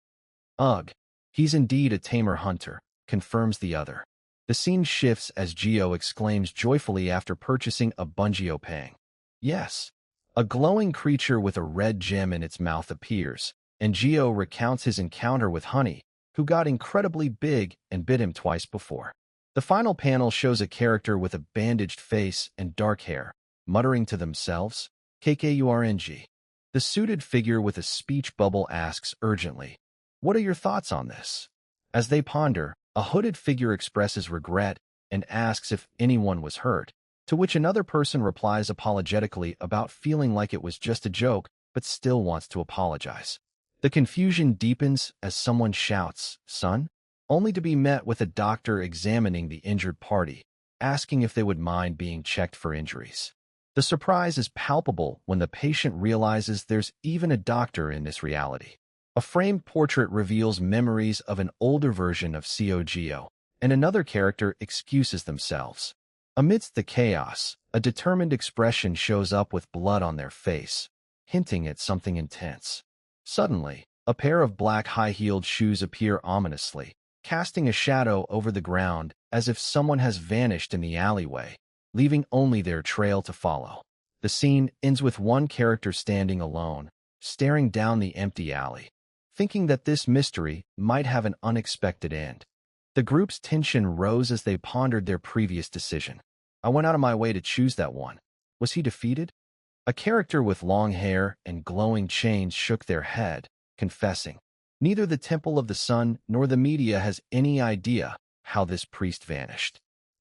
Ugh, he's indeed a tamer hunter, confirms the other. The scene shifts as Gio exclaims joyfully after purchasing a Bungeo Pang. Yes. A glowing creature with a red gem in its mouth appears, and Gio recounts his encounter with Honey, who got incredibly big and bit him twice before. The final panel shows a character with a bandaged face and dark hair, muttering to themselves, KKURNG. The suited figure with a speech bubble asks urgently, what are your thoughts on this? As they ponder, a hooded figure expresses regret and asks if anyone was hurt, to which another person replies apologetically about feeling like it was just a joke, but still wants to apologize. The confusion deepens as someone shouts, son, only to be met with a doctor examining the injured party, asking if they would mind being checked for injuries. The surprise is palpable when the patient realizes there's even a doctor in this reality. A framed portrait reveals memories of an older version of Seo Gio, and another character excuses themselves. Amidst the chaos, a determined expression shows up with blood on their face, hinting at something intense. Suddenly, a pair of black high-heeled shoes appear ominously, casting a shadow over the ground as if someone has vanished in the alleyway, leaving only their trail to follow. The scene ends with one character standing alone, staring down the empty alley, thinking that this mystery might have an unexpected end. The group's tension rose as they pondered their previous decision. I went out of my way to choose that one. Was he defeated? A character with long hair and glowing chains shook their head, confessing, neither the Temple of the Sun nor the media has any idea how this priest vanished.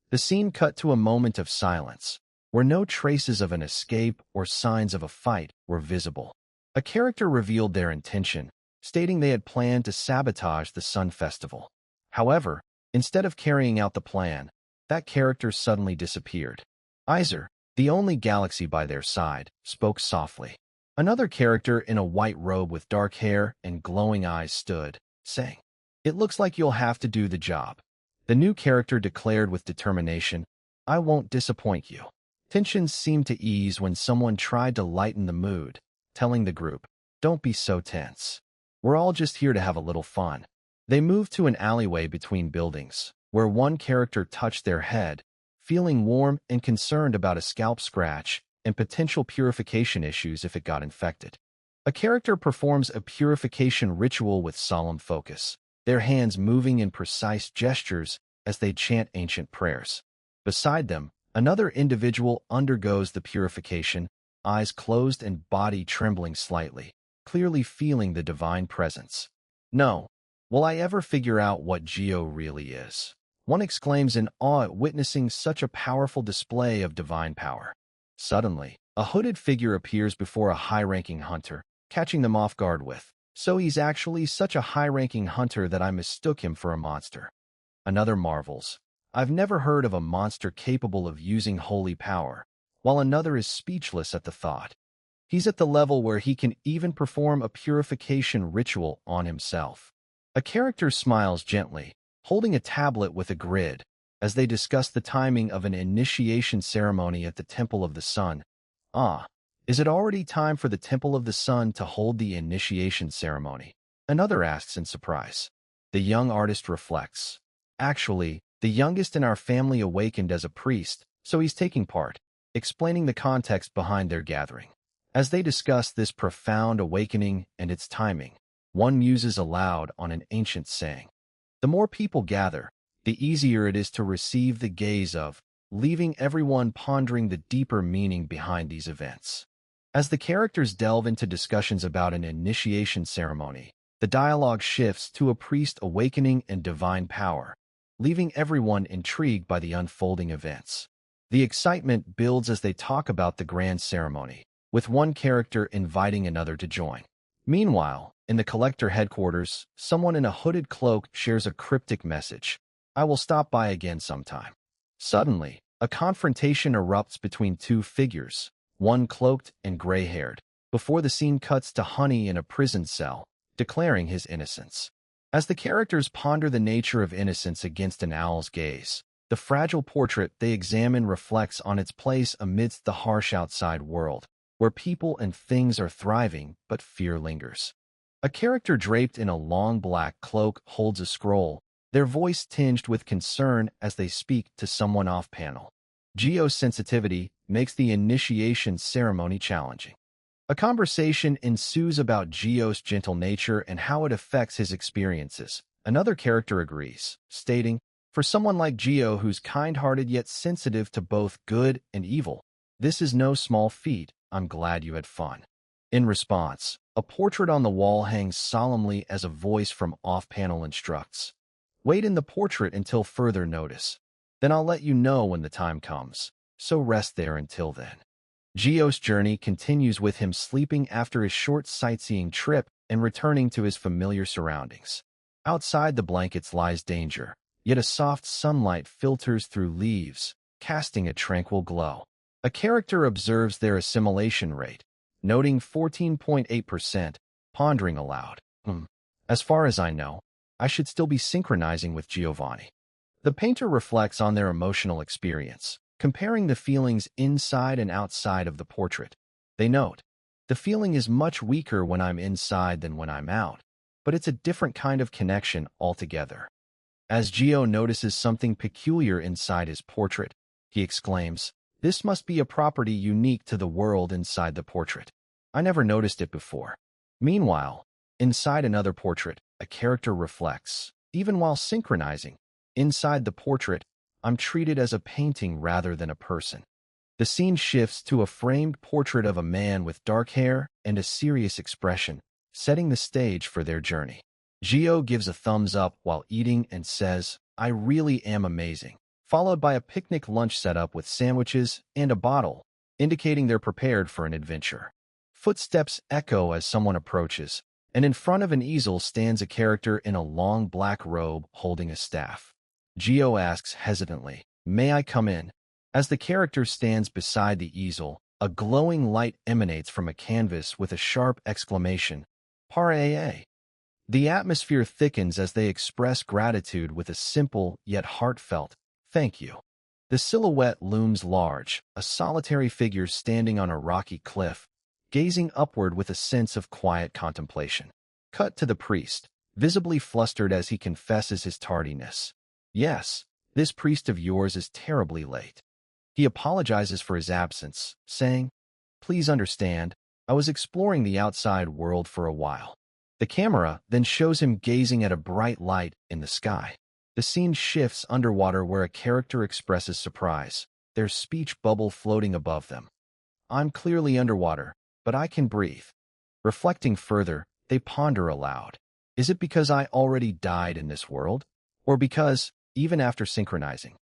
The scene cut to a moment of silence, where no traces of an escape or signs of a fight were visible. A character revealed their intention, stating they had planned to sabotage the Sun Festival. However, instead of carrying out the plan, that character suddenly disappeared. Iser, the only galaxy by their side, spoke softly. Another character in a white robe with dark hair and glowing eyes stood, saying, "It looks like you'll have to do the job." The new character declared with determination, "I won't disappoint you." Tensions seemed to ease when someone tried to lighten the mood, telling the group, "Don't be so tense. We're all just here to have a little fun." They moved to an alleyway between buildings, where one character touched their head, feeling warm and concerned about a scalp scratch and potential purification issues if it got infected. A character performs a purification ritual with solemn focus, their hands moving in precise gestures as they chant ancient prayers. Beside them, another individual undergoes the purification, eyes closed and body trembling slightly, clearly feeling the divine presence. No, will I ever figure out what Geo really is? One exclaims in awe at witnessing such a powerful display of divine power. Suddenly, a hooded figure appears before a high-ranking hunter, catching them off guard with, "So he's actually such a high-ranking hunter that I mistook him for a monster." Another marvels, "I've never heard of a monster capable of using holy power," while another is speechless at the thought. He's at the level where he can even perform a purification ritual on himself. A character smiles gently, holding a tablet with a grid, as they discuss the timing of an initiation ceremony at the Temple of the Sun. Ah, is it already time for the Temple of the Sun to hold the initiation ceremony? Another asks in surprise. The young artist reflects. Actually, the youngest in our family awakened as a priest, so he's taking part, explaining the context behind their gathering. As they discuss this profound awakening and its timing, one muses aloud on an ancient saying. The more people gather, the easier it is to receive the gaze of, leaving everyone pondering the deeper meaning behind these events. As the characters delve into discussions about an initiation ceremony, the dialogue shifts to a priest awakening and divine power, leaving everyone intrigued by the unfolding events. The excitement builds as they talk about the grand ceremony, with one character inviting another to join. Meanwhile, in the collector headquarters, someone in a hooded cloak shares a cryptic message. "I will stop by again sometime." Suddenly, a confrontation erupts between two figures, one cloaked and gray-haired, before the scene cuts to Honey in a prison cell, declaring his innocence. As the characters ponder the nature of innocence against an owl's gaze, the fragile portrait they examine reflects on its place amidst the harsh outside world, where people and things are thriving but fear lingers. A character draped in a long black cloak holds a scroll, their voice tinged with concern as they speak to someone off-panel. Geo's sensitivity makes the initiation ceremony challenging. A conversation ensues about Geo's gentle nature and how it affects his experiences. Another character agrees, stating, "For someone like Geo who's kind-hearted yet sensitive to both good and evil, this is no small feat. I'm glad you had fun." In response, a portrait on the wall hangs solemnly as a voice from off-panel instructs, "Wait in the portrait until further notice. Then I'll let you know when the time comes, so rest there until then." Geo's journey continues with him sleeping after his short sightseeing trip and returning to his familiar surroundings. Outside the blankets lies danger, yet a soft sunlight filters through leaves, casting a tranquil glow. A character observes their assimilation rate, noting 14.8%, pondering aloud, As far as I know, I should still be synchronizing with Giovanni." The painter reflects on their emotional experience, comparing the feelings inside and outside of the portrait. They note, "The feeling is much weaker when I'm inside than when I'm out, but it's a different kind of connection altogether." As Gio notices something peculiar inside his portrait, he exclaims, "This must be a property unique to the world inside the portrait. I never noticed it before." Meanwhile, inside another portrait, a character reflects, "Even while synchronizing, inside the portrait, I'm treated as a painting rather than a person." The scene shifts to a framed portrait of a man with dark hair and a serious expression, setting the stage for their journey. Gio gives a thumbs up while eating and says, "I really am amazing," followed by a picnic lunch setup with sandwiches and a bottle, indicating they're prepared for an adventure. Footsteps echo as someone approaches, and in front of an easel stands a character in a long black robe holding a staff. Gio asks hesitantly, "May I come in?" As the character stands beside the easel, a glowing light emanates from a canvas with a sharp exclamation, "Pare." The atmosphere thickens as they express gratitude with a simple yet heartfelt, "Thank you." The silhouette looms large, a solitary figure standing on a rocky cliff, gazing upward with a sense of quiet contemplation. Cut to the priest, visibly flustered as he confesses his tardiness. "Yes, this priest of yours is terribly late." He apologizes for his absence, saying, "Please understand, I was exploring the outside world for a while." The camera then shows him gazing at a bright light in the sky. The scene shifts underwater where a character expresses surprise, their speech bubble floating above them. "I'm clearly underwater, but I can breathe." Reflecting further, they ponder aloud. Is it because I already died in this world? Or because, even after synchronizing,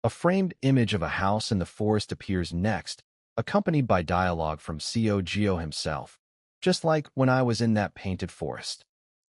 a framed image of a house in the forest appears next, accompanied by dialogue from Geo himself, just like when I was in that painted forest.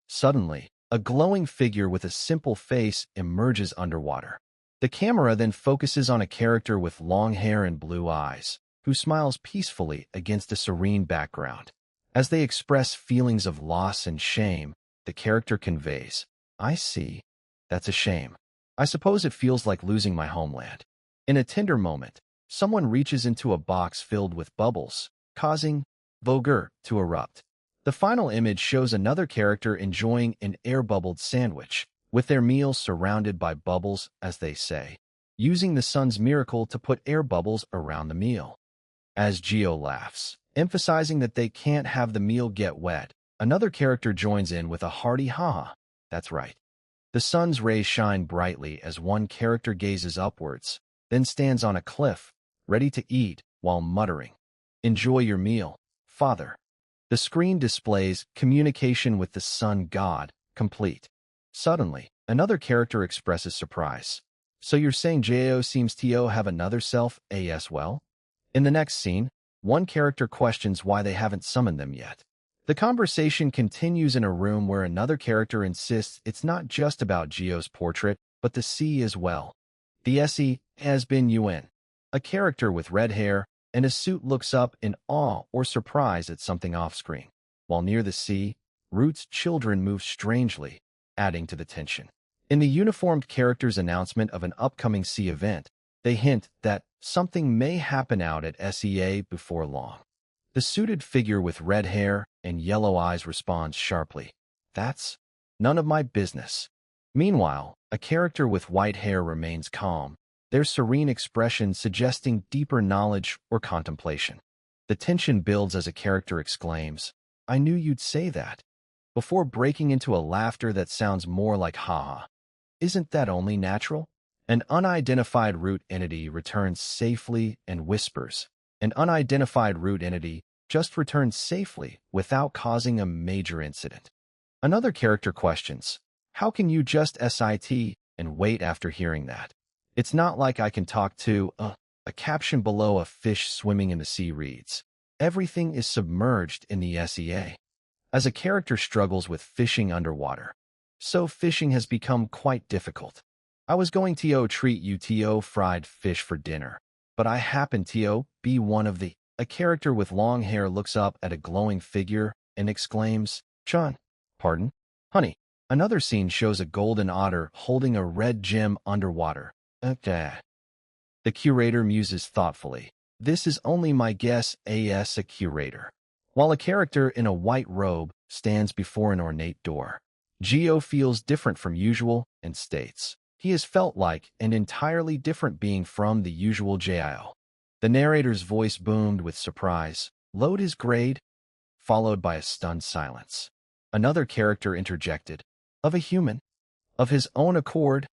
Suddenly, a glowing figure with a simple face emerges underwater. The camera then focuses on a character with long hair and blue eyes, who smiles peacefully against a serene background. As they express feelings of loss and shame, the character conveys, "I see. That's a shame. I suppose it feels like losing my homeland." In a tender moment, someone reaches into a box filled with bubbles, causing Voger to erupt. The final image shows another character enjoying an air-bubbled sandwich, with their meal surrounded by bubbles, as they say, using the sun's miracle to put air bubbles around the meal. As Geo laughs, emphasizing that they can't have the meal get wet, another character joins in with a hearty haha. That's right. The sun's rays shine brightly as one character gazes upwards, then stands on a cliff, ready to eat, while muttering, "Enjoy your meal, father." The screen displays communication with the sun god, complete. Suddenly, another character expresses surprise. "So you're saying Jo seems to have another self as well?" In the next scene, one character questions why they haven't summoned them yet. The conversation continues in a room where another character insists it's not just about Geo's portrait, but the sea as well. The SE has been UN. A character with red hair and a suit looks up in awe or surprise at something off-screen. While near the sea, Root's children move strangely, adding to the tension. In the uniformed character's announcement of an upcoming sea event, they hint that something may happen out at SEA before long. The suited figure with red hair and yellow eyes responds sharply, "That's none of my business." Meanwhile, a character with white hair remains calm, their serene expression suggesting deeper knowledge or contemplation. The tension builds as a character exclaims, "I knew you'd say that," before breaking into a laughter that sounds more like haha. Isn't that only natural? An unidentified root entity returns safely and whispers. An unidentified root entity just returns safely without causing a major incident. Another character questions, "How can you just sit and wait after hearing that? It's not like I can talk to a caption below a fish swimming in the sea reads, "Everything is submerged in the SEA." As a character struggles with fishing underwater, so fishing has become quite difficult. "I was going to treat you to fried fish for dinner, but I happen to be one of the..." A character with long hair looks up at a glowing figure and exclaims, "John, pardon? Honey." Another scene shows a golden otter holding a red gem underwater. Okay. The curator muses thoughtfully. "This is only my guess as a curator." While a character in a white robe stands before an ornate door. Geo feels different from usual and states, he has felt like an entirely different being from the usual Jio. The narrator's voice boomed with surprise. "Load his grade," followed by a stunned silence. Another character interjected, "Of a human, of his own accord,"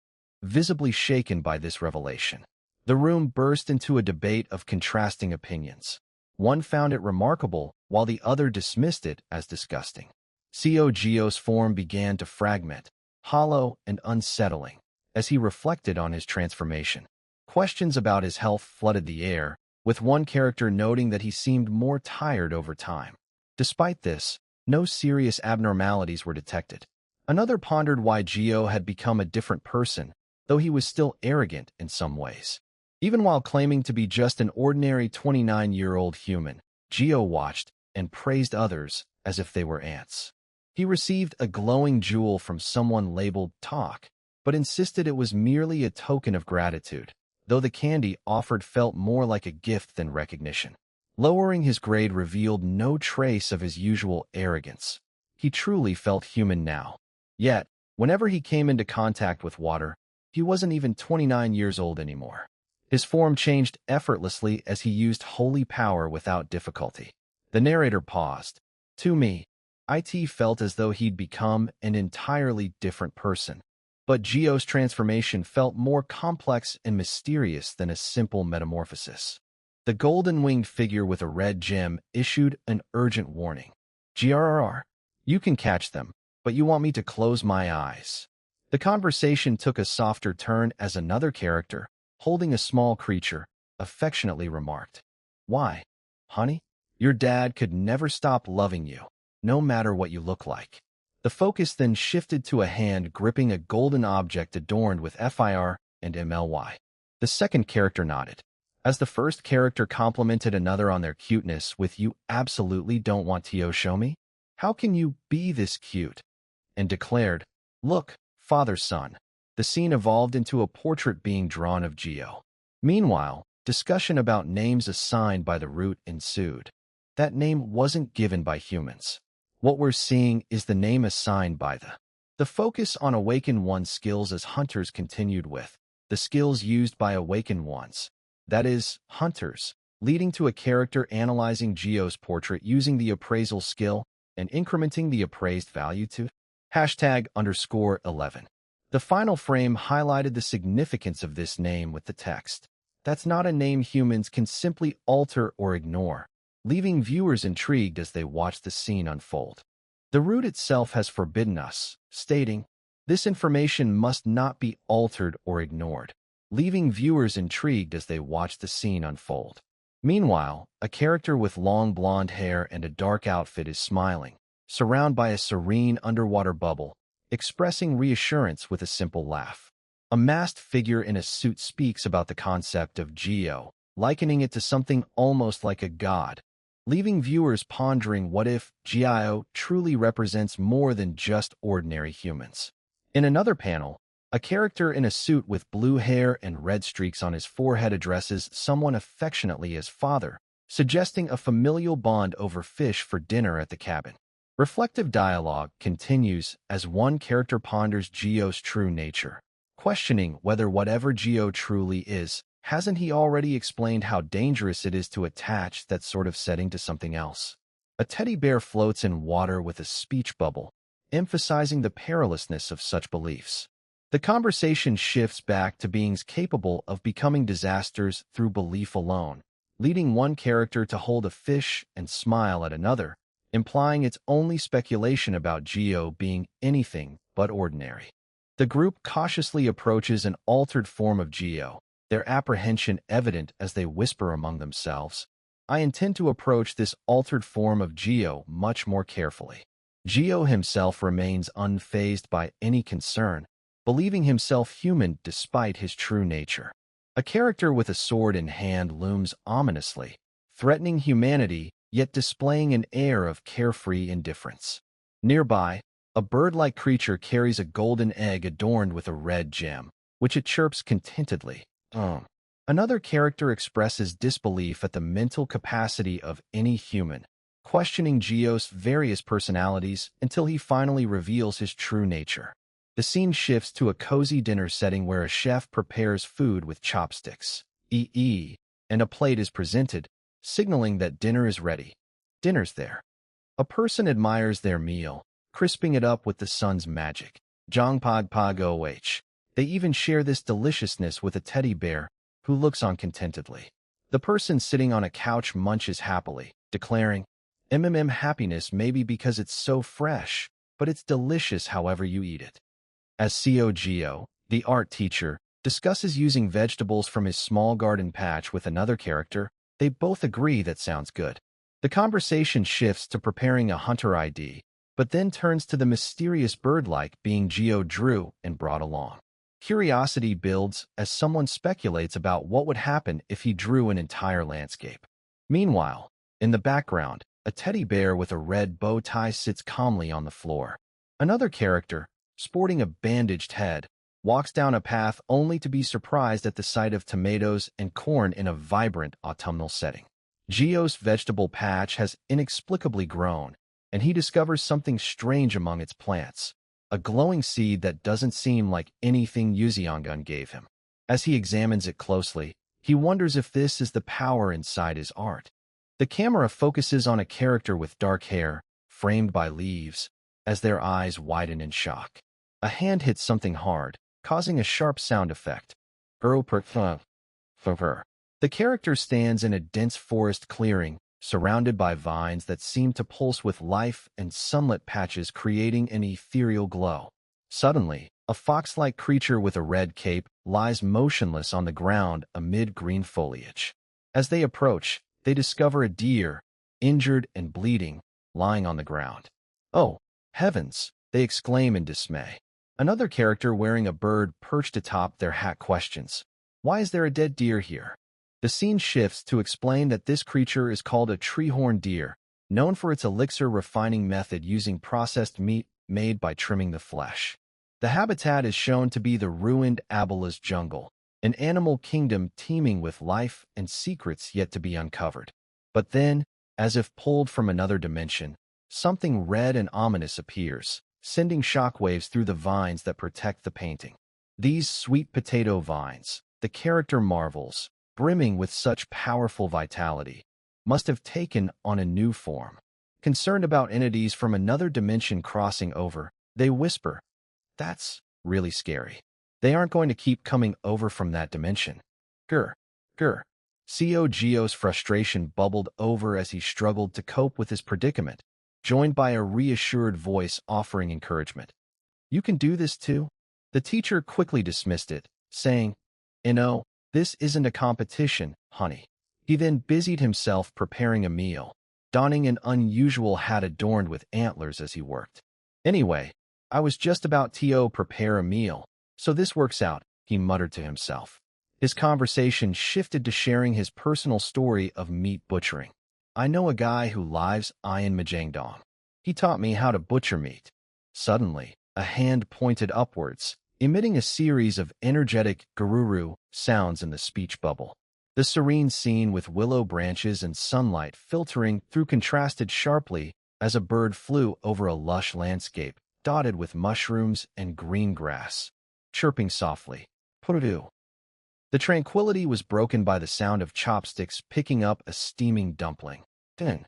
visibly shaken by this revelation. The room burst into a debate of contrasting opinions. One found it remarkable, while the other dismissed it as disgusting. Geo's form began to fragment, hollow and unsettling, as he reflected on his transformation. Questions about his health flooded the air, with one character noting that he seemed more tired over time. Despite this, no serious abnormalities were detected. Another pondered why Geo had become a different person, though he was still arrogant in some ways. Even while claiming to be just an ordinary 29-year-old human, Geo watched and praised others as if they were ants. He received a glowing jewel from someone labeled Talk, but insisted it was merely a token of gratitude, though the candy offered felt more like a gift than recognition. Lowering his grade revealed no trace of his usual arrogance. He truly felt human now. Yet, whenever he came into contact with water, he wasn't even 29 years old anymore. His form changed effortlessly as he used holy power without difficulty. The narrator paused. To me, it felt as though he'd become an entirely different person. But Gio's transformation felt more complex and mysterious than a simple metamorphosis. The golden-winged figure with a red gem issued an urgent warning. GRRR, you can catch them, but you want me to close my eyes. The conversation took a softer turn as another character, holding a small creature, affectionately remarked, "Why, honey? Your dad could never stop loving you, no matter what you look like." The focus then shifted to a hand gripping a golden object adorned with FIR and MLY. The second character nodded, as the first character complimented another on their cuteness with "You absolutely don't want to show me? How can you be this cute?" and declared, "Look, father-son." The scene evolved into a portrait being drawn of Gio. Meanwhile, discussion about names assigned by the root ensued. That name wasn't given by humans. What we're seeing is the name assigned by the focus on Awakened One's skills as hunters continued with the skills used by Awakened Ones, that is, hunters, leading to a character analyzing Gio's portrait using the appraisal skill and incrementing the appraised value to #_11. The final frame highlighted the significance of this name with the text. That's not a name humans can simply alter or ignore, leaving viewers intrigued as they watch the scene unfold. The root itself has forbidden us, stating, "This information must not be altered or ignored," leaving viewers intrigued as they watch the scene unfold. Meanwhile, a character with long blonde hair and a dark outfit is smiling, surrounded by a serene underwater bubble, expressing reassurance with a simple laugh. A masked figure in a suit speaks about the concept of Gio, likening it to something almost like a god, leaving viewers pondering what if Gio truly represents more than just ordinary humans. In another panel, a character in a suit with blue hair and red streaks on his forehead addresses someone affectionately as father, suggesting a familial bond over fish for dinner at the cabin. Reflective dialogue continues as one character ponders Gio's true nature, questioning whether whatever Gio truly is, hasn't he already explained how dangerous it is to attach that sort of setting to something else? A teddy bear floats in water with a speech bubble, emphasizing the perilousness of such beliefs. The conversation shifts back to beings capable of becoming disasters through belief alone, leading one character to hold a fish and smile at another, implying it's only speculation about Gio being anything but ordinary. The group cautiously approaches an altered form of Gio, their apprehension evident as they whisper among themselves, "I intend to approach this altered form of Gio much more carefully." Gio himself remains unfazed by any concern, believing himself human despite his true nature. A character with a sword in hand looms ominously, threatening humanity yet displaying an air of carefree indifference. Nearby, a bird-like creature carries a golden egg adorned with a red gem, which it chirps contentedly. Another character expresses disbelief at the mental capacity of any human, questioning Gio's various personalities until he finally reveals his true nature. The scene shifts to a cozy dinner setting where a chef prepares food with chopsticks, and a plate is presented, signaling that dinner is ready. Dinner's there. A person admires their meal, crisping it up with the sun's magic. Jongpagpag. They even share this deliciousness with a teddy bear, who looks on contentedly. The person sitting on a couch munches happily, declaring, happiness maybe because it's so fresh, but it's delicious however you eat it." As Co Gio, the art teacher, discusses using vegetables from his small garden patch with another character, they both agree that sounds good. The conversation shifts to preparing a hunter ID, but then turns to the mysterious bird-like being Gio drew and brought along. Curiosity builds as someone speculates about what would happen if he drew an entire landscape. Meanwhile, in the background, a teddy bear with a red bow tie sits calmly on the floor. Another character, sporting a bandaged head, walks down a path only to be surprised at the sight of tomatoes and corn in a vibrant autumnal setting. Gio's vegetable patch has inexplicably grown, and he discovers something strange among its plants, a glowing seed that doesn't seem like anything Yuziangun gave him. As he examines it closely, He wonders if this is the power inside his art. The camera focuses on a character with dark hair, framed by leaves, as their eyes widen in shock. A hand hits something hard, causing a sharp sound effect. The character stands in a dense forest clearing, surrounded by vines that seem to pulse with life and sunlit patches creating an ethereal glow. Suddenly, a fox-like creature with a red cape lies motionless on the ground amid green foliage. As they approach, they discover a deer, injured and bleeding, lying on the ground. "Oh, heavens!" they exclaim in dismay. Another character wearing a bird perched atop their hat questions, "Why is there a dead deer here?" The scene shifts to explain that this creature is called a treehorn deer, known for its elixir refining method using processed meat made by trimming the flesh. The habitat is shown to be the ruined Abela's jungle, an animal kingdom teeming with life and secrets yet to be uncovered. But then, as if pulled from another dimension, something red and ominous appears, sending shockwaves through the vines that protect the painting. These sweet potato vines, the character marvels, brimming with such powerful vitality, must have taken on a new form. Concerned about entities from another dimension crossing over, they whisper, "That's really scary. They aren't going to keep coming over from that dimension." Grr, grr. Gio's frustration bubbled over as he struggled to cope with his predicament, joined by a reassured voice offering encouragement. "You can do this too?" The teacher quickly dismissed it, saying, "This isn't a competition, honey." He then busied himself preparing a meal, donning an unusual hat adorned with antlers as he worked. "Anyway, I was just about to prepare a meal, so this works out," he muttered to himself. His conversation shifted to sharing his personal story of meat butchering. "I know a guy who lives in Majangdong. He taught me how to butcher meat." Suddenly, a hand pointed upwards, emitting a series of energetic gururu sounds in the speech bubble. The serene scene with willow branches and sunlight filtering through contrasted sharply as a bird flew over a lush landscape dotted with mushrooms and green grass, chirping softly. Puru. The tranquility was broken by the sound of chopsticks picking up a steaming dumpling. Then,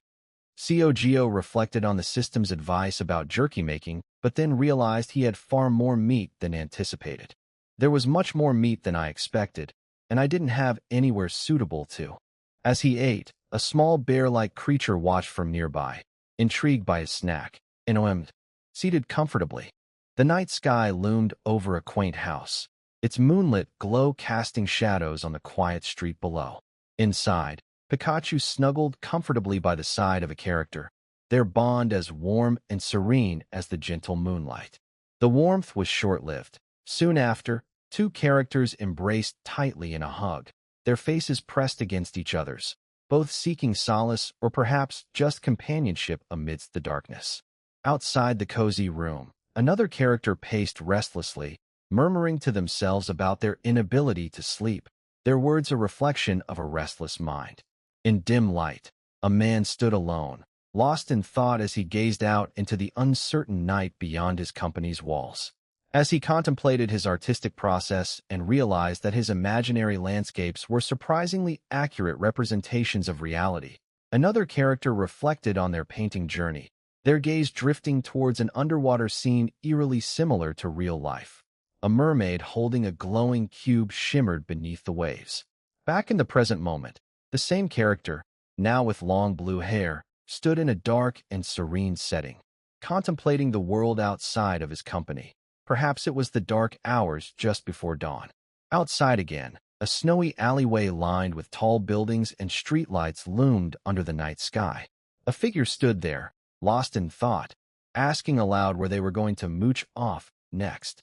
Gio reflected on the system's advice about jerky making, but then realized he had far more meat than anticipated. There was much more meat than I expected, and I didn't have anywhere suitable to. As he ate, a small bear-like creature watched from nearby, intrigued by his snack, and seated comfortably. The night sky loomed over a quaint house, its moonlit glow casting shadows on the quiet street below. Inside, Pikachu snuggled comfortably by the side of a character, their bond as warm and serene as the gentle moonlight. The warmth was short-lived. Soon after, two characters embraced tightly in a hug, their faces pressed against each other's, both seeking solace or perhaps just companionship amidst the darkness. Outside the cozy room, another character paced restlessly, murmuring to themselves about their inability to sleep, their words a reflection of a restless mind. In dim light, a man stood alone, lost in thought as he gazed out into the uncertain night beyond his company's walls. As he contemplated his artistic process and realized that his imaginary landscapes were surprisingly accurate representations of reality, another character reflected on their painting journey, their gaze drifting towards an underwater scene eerily similar to real life. A mermaid holding a glowing cube shimmered beneath the waves. Back in the present moment, the same character, now with long blue hair, stood in a dark and serene setting, contemplating the world outside of his company. Perhaps it was the dark hours just before dawn. Outside again, a snowy alleyway lined with tall buildings and streetlights loomed under the night sky. A figure stood there, lost in thought, asking aloud where they were going to mooch off next.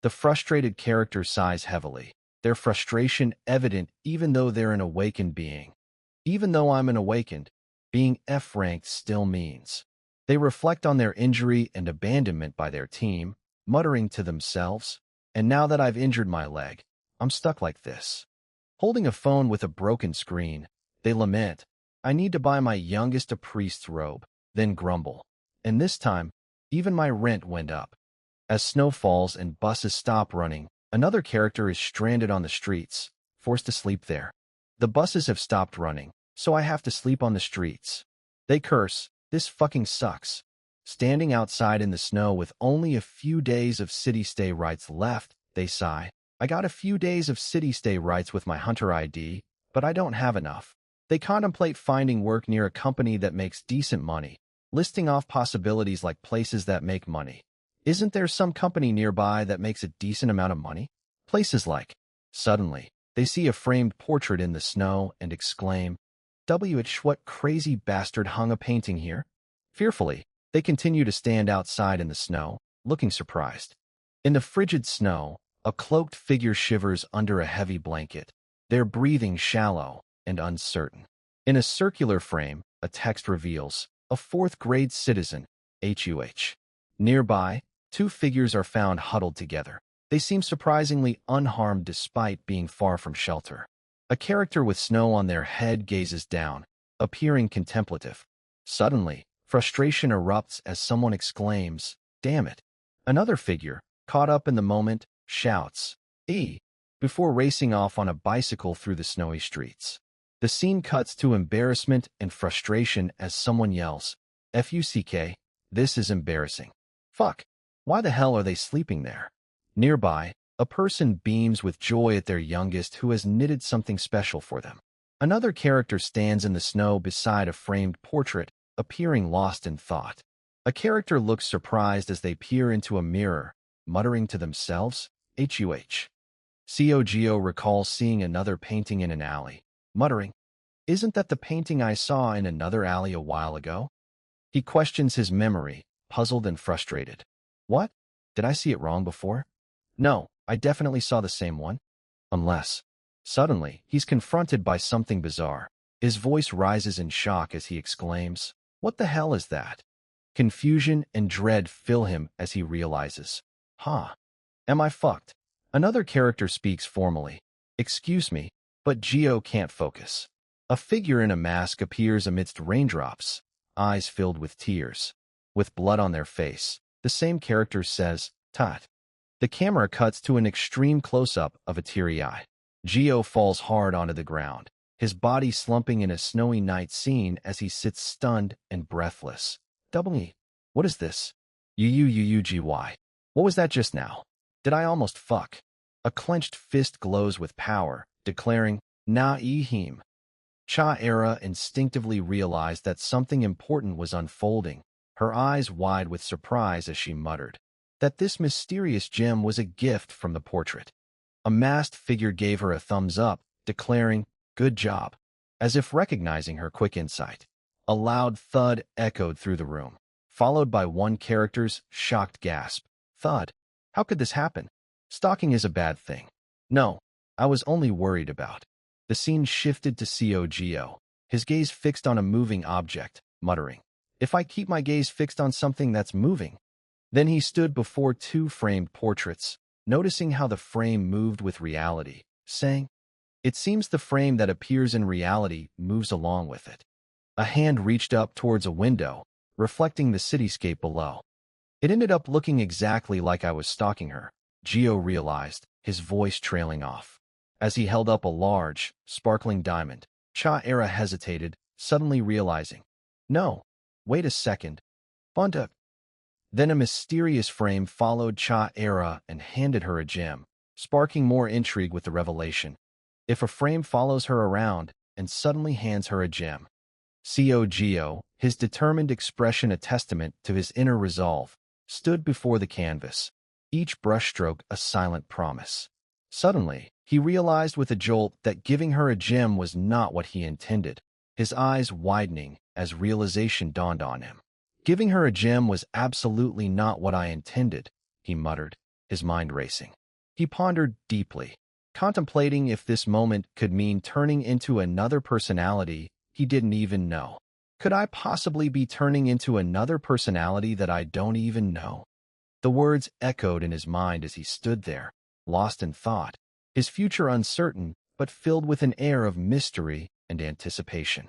The frustrated character sighs heavily, their frustration evident even though they're an awakened being. Even though I'm an awakened, being F-ranked still means. They reflect on their injury and abandonment by their team, muttering to themselves, "And now that I've injured my leg, I'm stuck like this." Holding a phone with a broken screen, they lament, "I need to buy my youngest a priest's robe," then grumble. "And this time, even my rent went up." As snow falls and buses stop running, another character is stranded on the streets, forced to sleep there. The buses have stopped running, so I have to sleep on the streets. They curse, this fucking sucks. Standing outside in the snow with only a few days of city stay rights left, they sigh. I got a few days of city stay rights with my Hunter ID, but I don't have enough. They contemplate finding work near a company that makes decent money, listing off possibilities like places that make money. Isn't there some company nearby that makes a decent amount of money? Places like. Suddenly, they see a framed portrait in the snow and exclaim, "WH, what crazy bastard hung a painting here?" Fearfully, they continue to stand outside in the snow, looking surprised. In the frigid snow, a cloaked figure shivers under a heavy blanket, their breathing shallow and uncertain. In a circular frame, a text reveals, "A fourth-grade citizen, HUH." Nearby, two figures are found huddled together. They seem surprisingly unharmed despite being far from shelter. A character with snow on their head gazes down, appearing contemplative. Suddenly, frustration erupts as someone exclaims, "Damn it." Another figure, caught up in the moment, shouts, "E!" before racing off on a bicycle through the snowy streets. The scene cuts to embarrassment and frustration as someone yells, "FUCK, this is embarrassing. Fuck, why the hell are they sleeping there?" Nearby, a person beams with joy at their youngest who has knitted something special for them. Another character stands in the snow beside a framed portrait, appearing lost in thought. A character looks surprised as they peer into a mirror, muttering to themselves, "HUH." Cogio recalls seeing another painting in an alley, muttering, "Isn't that the painting I saw in another alley a while ago?" He questions his memory, puzzled and frustrated. "What? Did I see it wrong before? No, I definitely saw the same one. Unless..." Suddenly, he's confronted by something bizarre. His voice rises in shock as he exclaims, "What the hell is that?" Confusion and dread fill him as he realizes, "Huh. Am I fucked?" Another character speaks formally, "Excuse me, but Gio can't focus." A figure in a mask appears amidst raindrops, eyes filled with tears. With blood on their face, the same character says, "Tut." The camera cuts to an extreme close-up of a teary eye. Gio falls hard onto the ground, his body slumping in a snowy night scene as he sits stunned and breathless. "W, what is this? UUUUGY. What was that just now? Did I almost fuck?" A clenched fist glows with power, declaring, "Na-e-him." Cha-era instinctively realized that something important was unfolding, her eyes wide with surprise as she muttered that this mysterious gem was a gift from the portrait. A masked figure gave her a thumbs up, declaring, "Good job," as if recognizing her quick insight. A loud thud echoed through the room, followed by one character's shocked gasp. "Thud? How could this happen? Stalking is a bad thing." "No, I was only worried about." The scene shifted to Cogio, his gaze fixed on a moving object, muttering, "If I keep my gaze fixed on something that's moving." Then he stood before two framed portraits, noticing how the frame moved with reality, saying, "It seems the frame that appears in reality moves along with it." A hand reached up towards a window, reflecting the cityscape below. It ended up looking exactly like I was stalking her, Gio realized, his voice trailing off. As he held up a large, sparkling diamond, Cha-era hesitated, suddenly realizing, "No, wait a second. Bunta." Then a mysterious frame followed Cha-era and handed her a gem, sparking more intrigue with the revelation. If a frame follows her around and suddenly hands her a gem. Cogio, his determined expression a testament to his inner resolve, stood before the canvas, each brushstroke a silent promise. Suddenly, he realized with a jolt that giving her a gem was not what he intended, his eyes widening as realization dawned on him. "Giving her a gem was absolutely not what I intended," he muttered, his mind racing. He pondered deeply, contemplating if this moment could mean turning into another personality he didn't even know. Could I possibly be turning into another personality that I don't even know? The words echoed in his mind as he stood there, lost in thought, his future uncertain but filled with an air of mystery and anticipation.